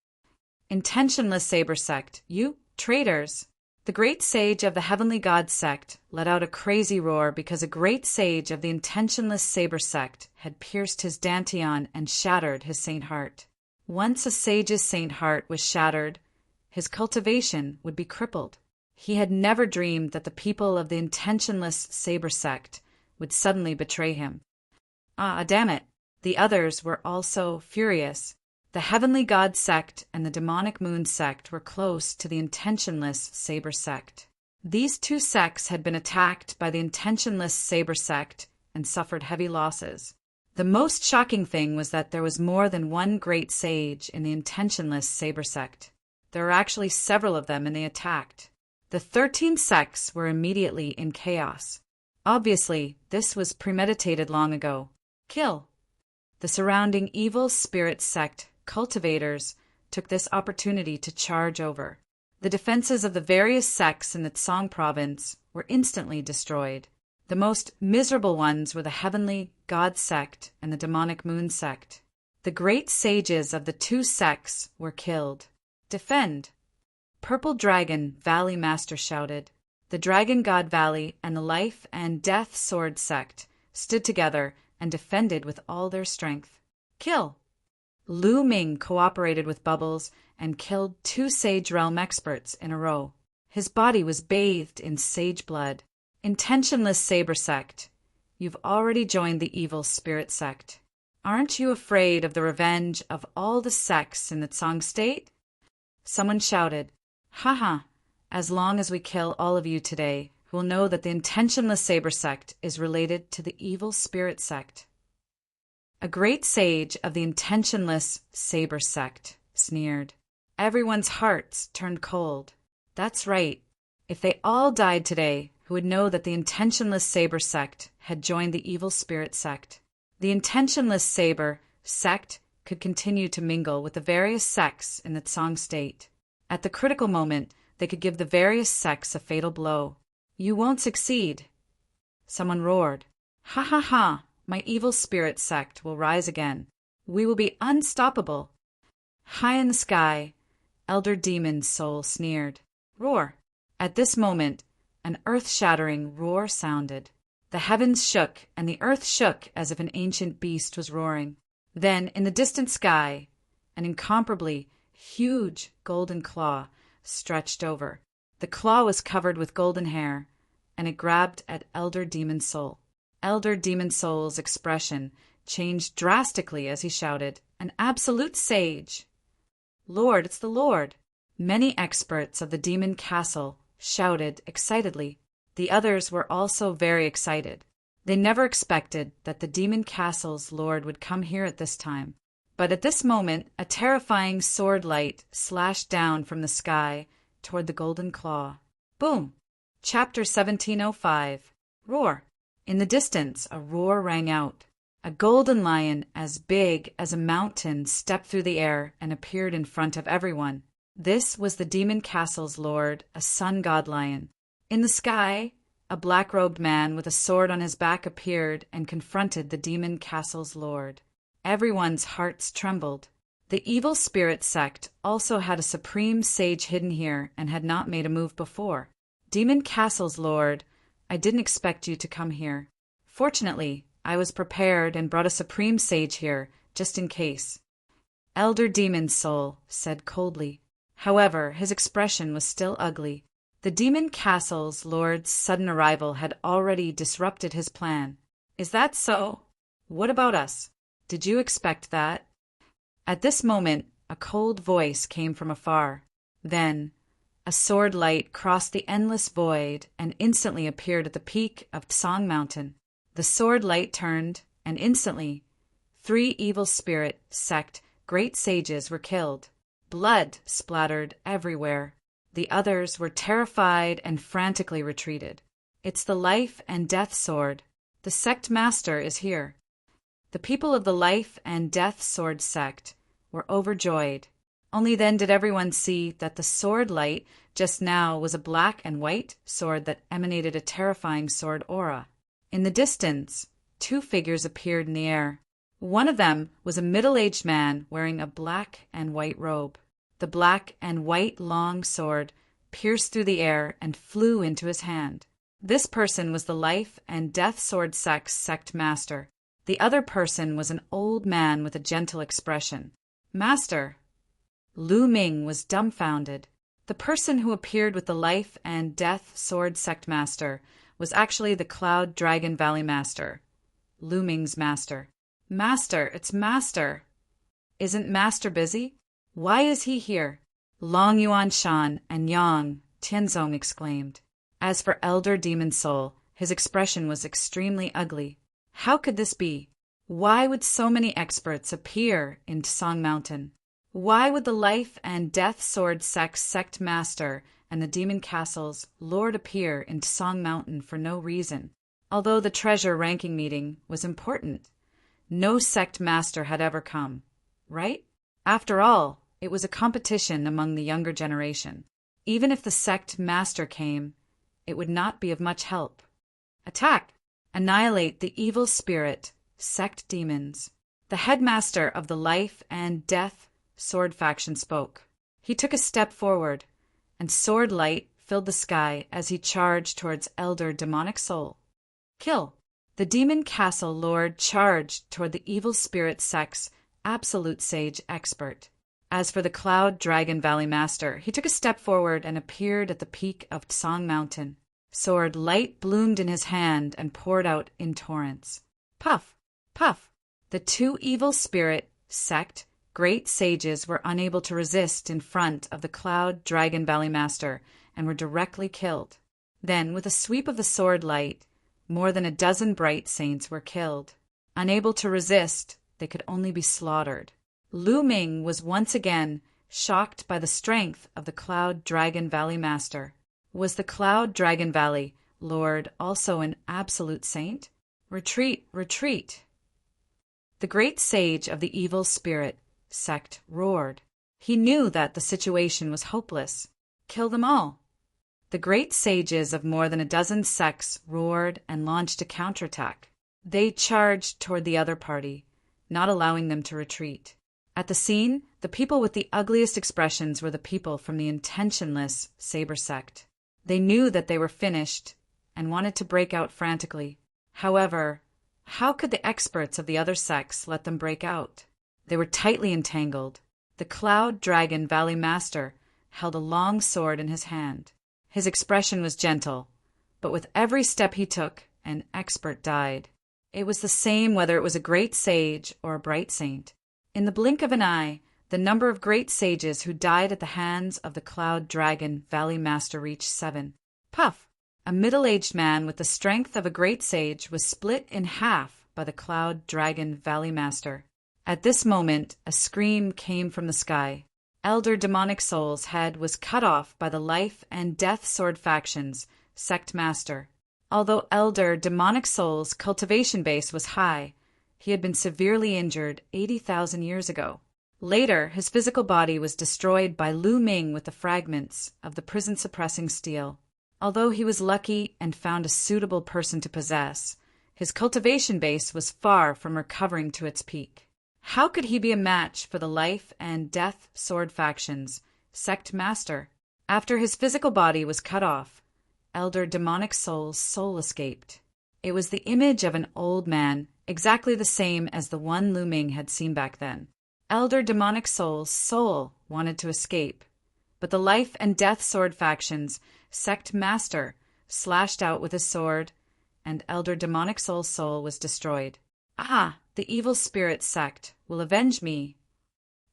Intentionless Saber sect, you traitors! The great sage of the Heavenly God sect let out a crazy roar because a great sage of the Intentionless Saber sect had pierced his dantian and shattered his saint heart. Once a sage's saint heart was shattered, his cultivation would be crippled. He had never dreamed that the people of the Intentionless Saber sect would suddenly betray him. Ah, damn it! The others were also furious. The Heavenly God sect and the Demonic Moon sect were close to the Intentionless Saber sect. These 2 sects had been attacked by the Intentionless Saber sect and suffered heavy losses. The most shocking thing was that there was more than one great sage in the Intentionless Saber sect. There were actually several of them, and they attacked. The 13 sects were immediately in chaos. Obviously, this was premeditated long ago. Kill! The surrounding Evil Spirit sect cultivators took this opportunity to charge over. The defenses of the various sects in the Tsang province were instantly destroyed. The most miserable ones were the heavenly God sect and the demonic moon sect. The great sages of the two sects were killed. Defend! Purple Dragon Valley Master shouted. The Dragon God Valley and the Life and Death Sword sect stood together and defended with all their strength. Kill! Lu Ming cooperated with Bubbles and killed 2 Sage Realm experts in a row. His body was bathed in sage blood. Intentionless Saber sect, you've already joined the evil spirit sect. Aren't you afraid of the revenge of all the sects in the Tsang state? Someone shouted, "Haha, as long as we kill all of you today, we'll know that the Intentionless Saber sect is related to the evil spirit sect." A great sage of the Intentionless Saber sect sneered. Everyone's hearts turned cold. That's right. If they all died today, who would know that the Intentionless Saber sect had joined the evil spirit sect? The Intentionless Saber sect could continue to mingle with the various sects in the Tsang state. At the critical moment, they could give the various sects a fatal blow. You won't succeed. Someone roared. Ha ha ha! My evil spirit sect will rise again. We will be unstoppable. High in the sky, Elder Demon's soul sneered. Roar! At this moment, an earth-shattering roar sounded. The heavens shook, and the earth shook as if an ancient beast was roaring. Then, in the distant sky, an incomparably huge golden claw stretched over. The claw was covered with golden hair, and it grabbed at Elder Demon's soul. Elder Demon Soul's expression changed drastically as he shouted, "An absolute sage!" "Lord, it's the Lord!" Many experts of the Demon Castle shouted excitedly. The others were also very excited. They never expected that the Demon Castle's Lord would come here at this time. But at this moment, a terrifying sword light slashed down from the sky toward the golden claw. Boom! Chapter 1705. Roar! In the distance, a roar rang out. A golden lion as big as a mountain stepped through the air and appeared in front of everyone. This was the Demon Castle's lord, a sun god lion. In the sky, a black-robed man with a sword on his back appeared and confronted the Demon Castle's lord. Everyone's hearts trembled. The evil spirit sect also had a supreme sage hidden here and had not made a move before. Demon Castle's lord, I didn't expect you to come here. Fortunately, I was prepared and brought a supreme sage here, just in case. Elder Demon's soul said coldly. However, his expression was still ugly. The Demon Castle's lord's sudden arrival had already disrupted his plan. Is that so? What about us? Did you expect that? At this moment, a cold voice came from afar. Then, a sword light crossed the endless void and instantly appeared at the peak of Tsang Mountain. The sword light turned, and instantly, 3 evil spirit sect great sages were killed. Blood splattered everywhere. The others were terrified and frantically retreated. It's the Life and Death Sword. The sect master is here. The people of the Life and Death Sword sect were overjoyed. Only then did everyone see that the sword light just now was a black and white sword that emanated a terrifying sword aura. In the distance, 2 figures appeared in the air. One of them was a middle-aged man wearing a black and white robe. The black and white long sword pierced through the air and flew into his hand. This person was the Life and Death Sword sect master. The other person was an old man with a gentle expression. Master! Lu Ming was dumbfounded. The person who appeared with the Life and Death Sword sect master was actually the Cloud Dragon Valley master, Lu Ming's master. Master, it's Master! Isn't Master busy? Why is he here? Long Yuan Shan and Yang, Tianzong exclaimed. As for Elder Demon Soul, his expression was extremely ugly. How could this be? Why would so many experts appear in Tsang Mountain? Why would the Life and Death Sword sect master and the Demon Castle's lord appear in Tsang Mountain for no reason? Although the treasure ranking meeting was important, no sect master had ever come, right? After all, it was a competition among the younger generation. Even if the sect master came, it would not be of much help. Attack! Annihilate the evil spirit, sect demons. The headmaster of the life and death sword faction spoke. He took a step forward, and sword light filled the sky as he charged towards Elder Demonic Soul. Kill! The demon castle lord charged toward the evil spirit sect's absolute sage expert. As for the Cloud Dragon Valley Master, he took a step forward and appeared at the peak of Song Mountain. Sword light bloomed in his hand and poured out in torrents. Puff! Puff! The two evil spirit sect great sages were unable to resist in front of the Cloud Dragon Valley Master and were directly killed. Then, with a sweep of the sword light, more than a dozen bright saints were killed. Unable to resist, they could only be slaughtered. Lu Ming was once again shocked by the strength of the Cloud Dragon Valley Master. Was the Cloud Dragon Valley Lord also an absolute saint? Retreat, retreat! The great sage of the evil spirit sect roared. He knew that the situation was hopeless. Kill them all. The great sages of more than a dozen sects roared and launched a counterattack. They charged toward the other party, not allowing them to retreat. At the scene, the people with the ugliest expressions were the people from the intentionless Saber sect. They knew that they were finished and wanted to break out frantically. However, how could the experts of the other sects let them break out? They were tightly entangled. The Cloud Dragon Valley Master held a long sword in his hand. His expression was gentle, but with every step he took, an expert died. It was the same whether it was a great sage or a bright saint. In the blink of an eye, the number of great sages who died at the hands of the Cloud Dragon Valley Master reached 7. Puff! A middle-aged man with the strength of a great sage was split in half by the Cloud Dragon Valley Master. At this moment, a scream came from the sky. Elder Demonic Soul's head was cut off by the Life and Death Sword faction's sect master. Although Elder Demonic Soul's cultivation base was high, he had been severely injured 80,000 years ago. Later, his physical body was destroyed by Lu Ming with the fragments of the prison-suppressing steel. Although he was lucky and found a suitable person to possess, his cultivation base was far from recovering to its peak. How could he be a match for the Life and Death Sword faction's sect master? After his physical body was cut off, Elder Demonic Soul's soul escaped. It was the image of an old man, exactly the same as the one Lu Ming had seen back then. Elder Demonic Soul's soul wanted to escape, but the Life and Death Sword faction's sect master slashed out with his sword, and Elder Demonic Soul's soul was destroyed. Ah, the evil spirit sect will avenge me.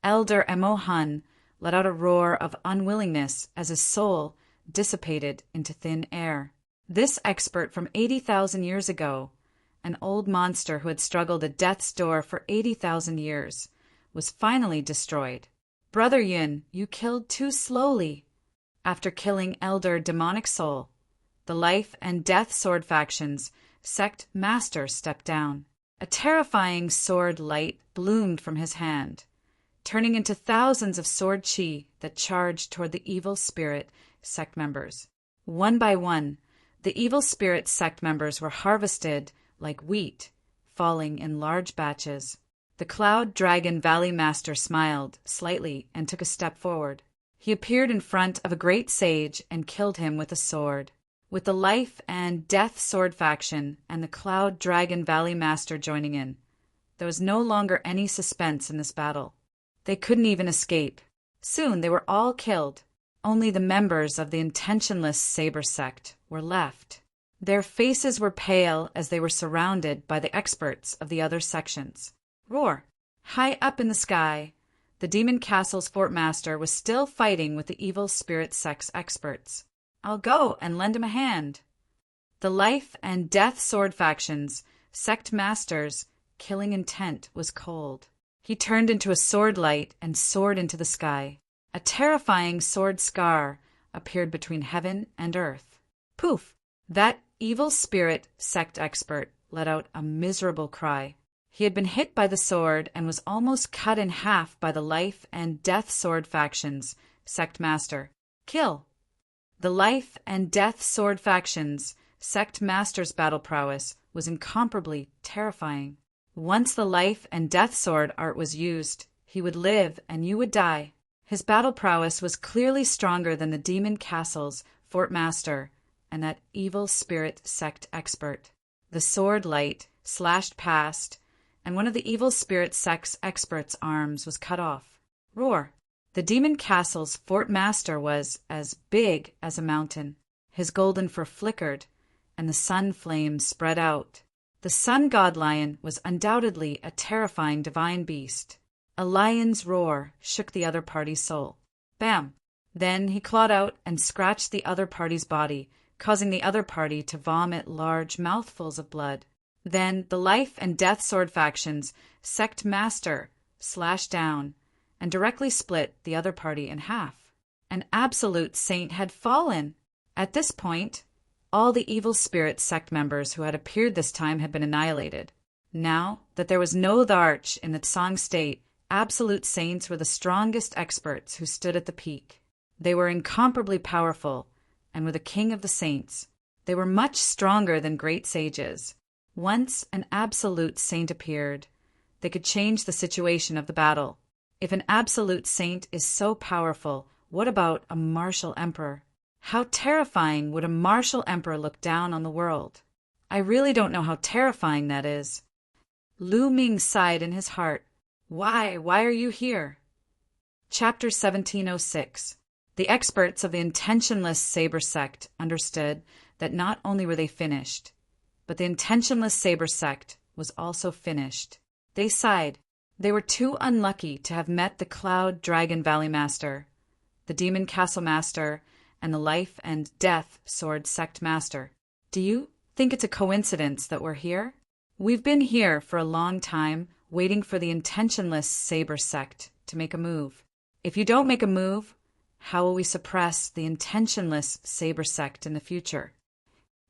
Elder Mo Hun let out a roar of unwillingness as his soul dissipated into thin air. This expert from 80,000 years ago, an old monster who had struggled at death's door for 80,000 years, was finally destroyed. Brother Yun, you killed too slowly. After killing Elder Demonic Soul, the Life and Death Sword faction's sect master stepped down. A terrifying sword light bloomed from his hand, turning into thousands of sword chi that charged toward the evil spirit sect members. One by one, the evil spirit sect members were harvested like wheat, falling in large batches. The Cloud Dragon Valley Master smiled slightly and took a step forward. He appeared in front of a great sage and killed him with a sword. With the Life and Death Sword faction and the Cloud Dragon Valley Master joining in, there was no longer any suspense in this battle. They couldn't even escape. Soon they were all killed. Only the members of the intentionless Saber sect were left. Their faces were pale as they were surrounded by the experts of the other sections. Roar! High up in the sky, the Demon Castle's Fort Master was still fighting with the evil spirit sect's experts. I'll go and lend him a hand. The Life and Death Sword faction's sect master's killing intent was cold. He turned into a sword light and soared into the sky. A terrifying sword scar appeared between heaven and earth. Poof! That evil spirit sect expert let out a miserable cry. He had been hit by the sword and was almost cut in half by the Life and Death Sword faction's sect master. Kill! The Life and Death Sword factions' sect master's battle prowess was incomparably terrifying. Once the Life and Death Sword art was used, he would live and you would die. His battle prowess was clearly stronger than the Demon Castle's Fort Master and that evil spirit sect expert. The sword light slashed past, and one of the evil spirit sect's expert's arms was cut off. Roar! The Demon Castle's Fort Master was as big as a mountain. His golden fur flickered, and the sun flames spread out. The sun god lion was undoubtedly a terrifying divine beast. A lion's roar shook the other party's soul. Bam! Then he clawed out and scratched the other party's body, causing the other party to vomit large mouthfuls of blood. Then the Life and Death Sword faction's sect master slashed down and directly split the other party in half. An absolute saint had fallen. At this point, all the evil spirit sect members who had appeared this time had been annihilated. Now that there was no the arch in the Tsang state, absolute saints were the strongest experts who stood at the peak. They were incomparably powerful and were the king of the saints. They were much stronger than great sages. Once an absolute saint appeared, they could change the situation of the battle. If an absolute saint is so powerful, what about a martial emperor? How terrifying would a martial emperor look down on the world? I really don't know how terrifying that is. Lu Ming sighed in his heart. Why are you here? Chapter 1706. The experts of the intentionless saber sect understood that not only were they finished, but the intentionless saber sect was also finished. They sighed. They were too unlucky to have met the Cloud Dragon Valley Master, the Demon Castle Master, and the Life and Death Sword Sect Master. Do you think it's a coincidence that we're here? We've been here for a long time, waiting for the intentionless saber sect to make a move. If you don't make a move, how will we suppress the intentionless saber sect in the future?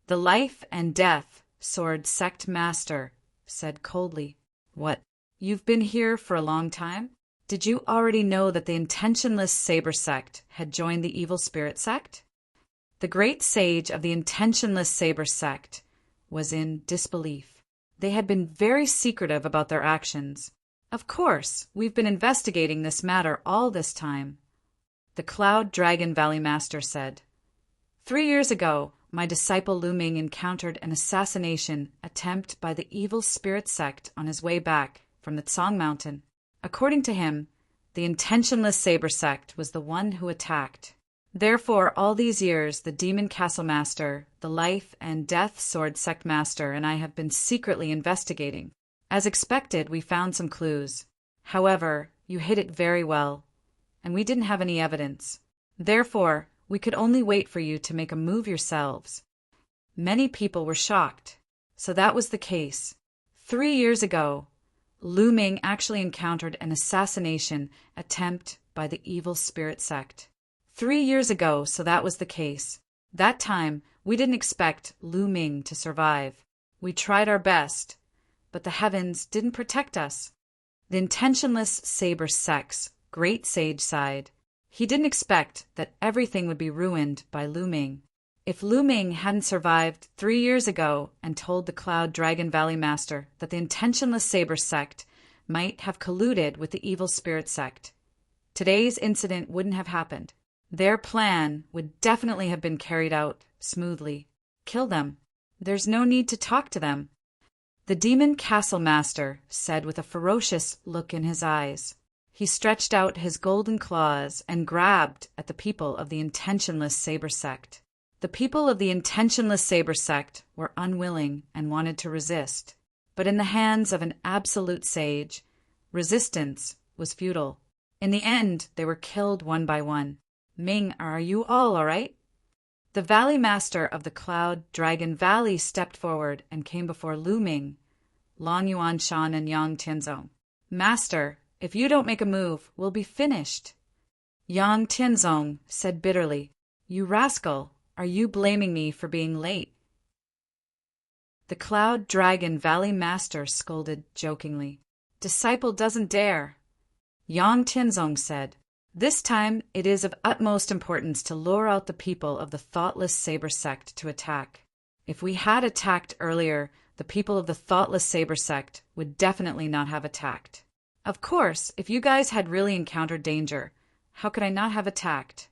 The Life and Death Sword Sect Master said coldly. What? You've been here for a long time? Did you already know that the intentionless saber sect had joined the evil spirit sect? The great sage of the intentionless saber sect was in disbelief. They had been very secretive about their actions. Of course, we've been investigating this matter all this time, the Cloud Dragon Valley Master said. 3 years ago, my disciple Lu Ming encountered an assassination attempt by the evil spirit sect on his way back from the Tsang Mountain. According to him, the intentionless saber sect was the one who attacked. Therefore, all these years, the Demon Castle Master, the Life and Death Sword Sect Master, and I have been secretly investigating. As expected, we found some clues. However, you hid it very well, and we didn't have any evidence. Therefore, we could only wait for you to make a move yourselves. Many people were shocked. So that was the case. 3 years ago, Lu Ming actually encountered an assassination attempt by the evil spirit sect. 3 years ago, so that was the case. That time, we didn't expect Lu Ming to survive. We tried our best, but the heavens didn't protect us. The intentionless saber sect's great sage sighed. He didn't expect that everything would be ruined by Lu Ming. If Lu Ming hadn't survived 3 years ago and told the Cloud Dragon Valley Master that the intentionless saber sect might have colluded with the evil spirit sect, today's incident wouldn't have happened. Their plan would definitely have been carried out smoothly. Kill them. There's no need to talk to them. The Demon Castle Master said with a ferocious look in his eyes. He stretched out his golden claws and grabbed at the people of the intentionless saber sect. The people of the intentionless saber sect were unwilling and wanted to resist. But in the hands of an absolute sage, resistance was futile. In the end, they were killed one by one. Ming, are you all right? The Valley Master of the Cloud Dragon Valley stepped forward and came before Lu Ming, Long Yuan Shan, and Yang Tianzong. Master, if you don't make a move, we'll be finished. Yang Tianzong said bitterly, You rascal, are you blaming me for being late? The Cloud Dragon Valley Master scolded jokingly. Disciple doesn't dare. Yang Tianzong said, This time, it is of utmost importance to lure out the people of the thoughtless saber sect to attack. If we had attacked earlier, the people of the thoughtless saber sect would definitely not have attacked. Of course, if you guys had really encountered danger, how could I not have attacked?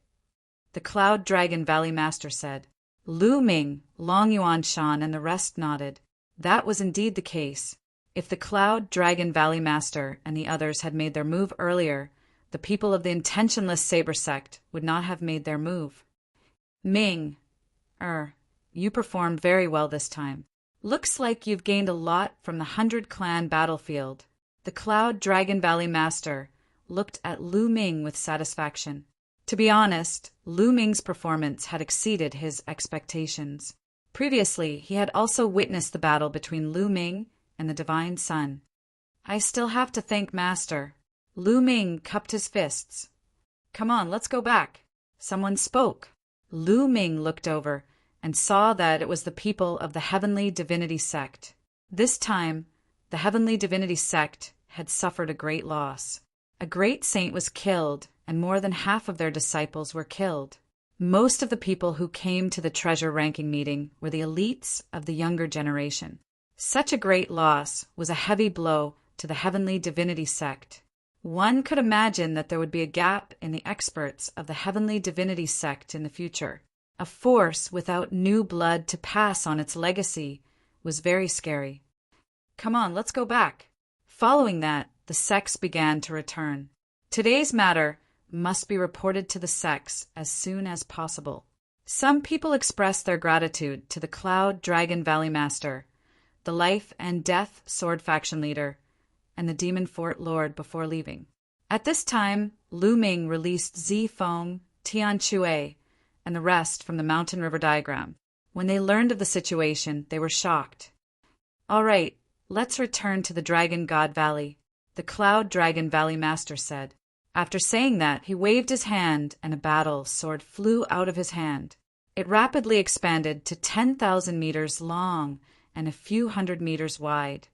The Cloud Dragon Valley Master said. Lu Ming, Long Yuan Shan, and the rest nodded. That was indeed the case. If the Cloud Dragon Valley Master and the others had made their move earlier, the people of the intentionless saber sect would not have made their move. Ming, you performed very well this time. Looks like you've gained a lot from the 100 Clan battlefield. The Cloud Dragon Valley Master looked at Lu Ming with satisfaction. To be honest, Lu Ming's performance had exceeded his expectations. Previously, he had also witnessed the battle between Lu Ming and the Divine Sun. I still have to thank Master. Lu Ming cupped his fists. Come on, let's go back. Someone spoke. Lu Ming looked over and saw that it was the people of the Heavenly Divinity Sect. This time, the Heavenly Divinity Sect had suffered a great loss. A great saint was killed, and more than half of their disciples were killed. Most of the people who came to the treasure ranking meeting were the elites of the younger generation. Such a great loss was a heavy blow to the Heavenly Divinity Sect. One could imagine that there would be a gap in the experts of the Heavenly Divinity Sect in the future. A force without new blood to pass on its legacy was very scary. Come on, let's go back. Following that, the sects began to return. Today's matter must be reported to the sects as soon as possible. Some people expressed their gratitude to the Cloud Dragon Valley Master, the Life and Death Sword Faction Leader, and the Demon Fort Lord before leaving. At this time, Lu Ming released Zi Feng, Tian Chue, and the rest from the Mountain River diagram. When they learned of the situation, they were shocked. All right, let's return to the Dragon God Valley, the Cloud Dragon Valley Master said. After saying that, he waved his hand and a battle sword flew out of his hand. It rapidly expanded to 10,000 meters long and a few hundred meters wide.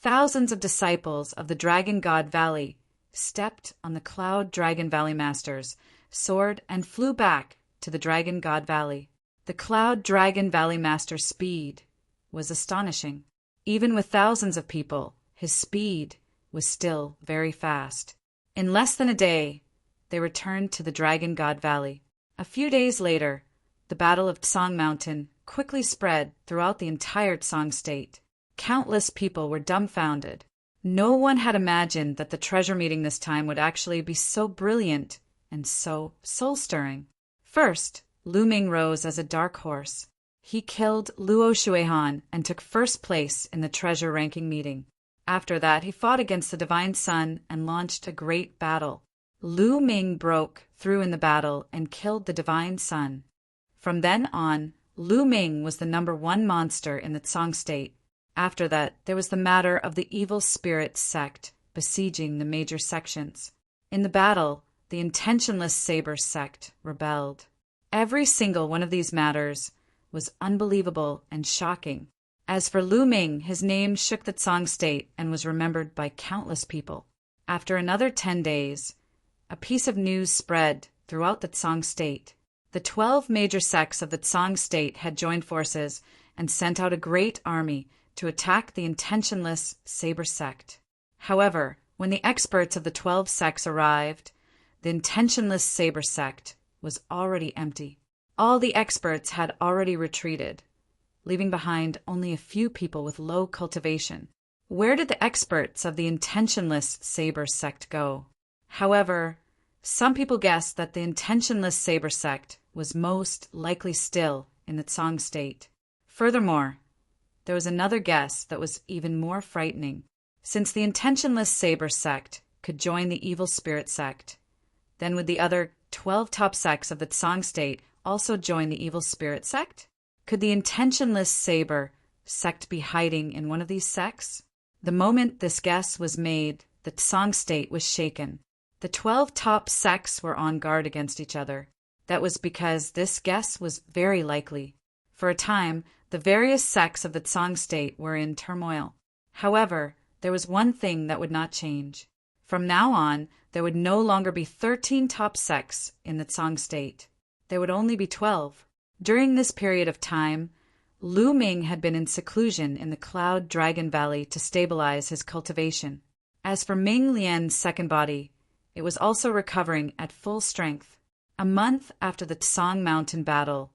Thousands of disciples of the Dragon God Valley stepped on the Cloud Dragon Valley Master's sword and flew back to the Dragon God Valley. The Cloud Dragon Valley Master's speed was astonishing. Even with thousands of people, his speed was still very fast. In less than a day, they returned to the Dragon God Valley. A few days later, the Battle of Tsang Mountain quickly spread throughout the entire Tsang state. Countless people were dumbfounded. No one had imagined that the treasure meeting this time would actually be so brilliant and so soul-stirring. First, Lu Ming rose as a dark horse. He killed Luo Shuihan and took first place in the treasure ranking meeting. After that, he fought against the Divine Sun and launched a great battle. Lu Ming broke through in the battle and killed the Divine Sun. From then on, Lu Ming was the #1 monster in the Tsang state. After that, there was the matter of the evil spirit sect besieging the major sections. In the battle, the intentionless saber sect rebelled. Every single one of these matters was unbelievable and shocking. As for Lu Ming, his name shook the Tsang state and was remembered by countless people. After another 10 days, a piece of news spread throughout the Tsang state. The 12 major sects of the Tsang state had joined forces and sent out a great army to attack the intentionless saber sect. However, when the experts of the 12 sects arrived, the intentionless saber sect was already empty. All the experts had already retreated, leaving behind only a few people with low cultivation. Where did the experts of the intentionless saber sect go? However, some people guessed that the intentionless saber sect was most likely still in the Tsang state. Furthermore, there was another guess that was even more frightening. Since the intentionless saber sect could join the evil spirit sect, then would the other 12 top sects of the Tsang state also join the evil spirit sect? Could the intentionless saber sect be hiding in one of these sects? The moment this guess was made, the Tsang state was shaken. The 12 top sects were on guard against each other. That was because this guess was very likely. For a time, the various sects of the Tsang state were in turmoil. However, there was one thing that would not change. From now on, there would no longer be 13 top sects in the Tsang state. There would only be 12. During this period of time, Lu Ming had been in seclusion in the Cloud Dragon Valley to stabilize his cultivation. As for Ming Lian's second body, it was also recovering at full strength. A month after the Tsang Mountain battle,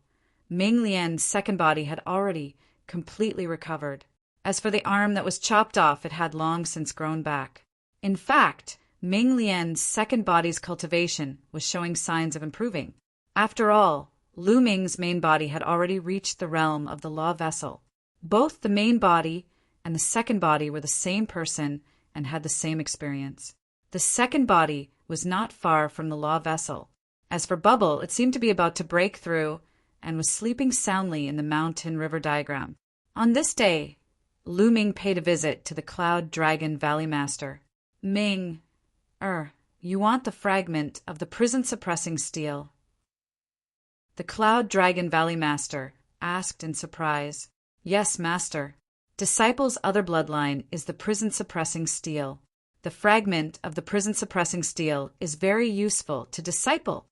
Ming Lian's second body had already completely recovered. As for the arm that was chopped off, it had long since grown back. In fact, Ming Lian's second body's cultivation was showing signs of improving. After all, Lu Ming's main body had already reached the realm of the law vessel. Both the main body and the second body were the same person and had the same experience. The second body was not far from the law vessel. As for Bubble, it seemed to be about to break through and was sleeping soundly in the mountain river diagram. On this day, Lu Ming paid a visit to the Cloud Dragon Valley Master. Ming, you want the fragment of the prison-suppressing steel? The Cloud Dragon Valley Master asked in surprise. Yes, Master. Disciple's other bloodline is the prison-suppressing steel. The fragment of the prison-suppressing steel is very useful to Disciple.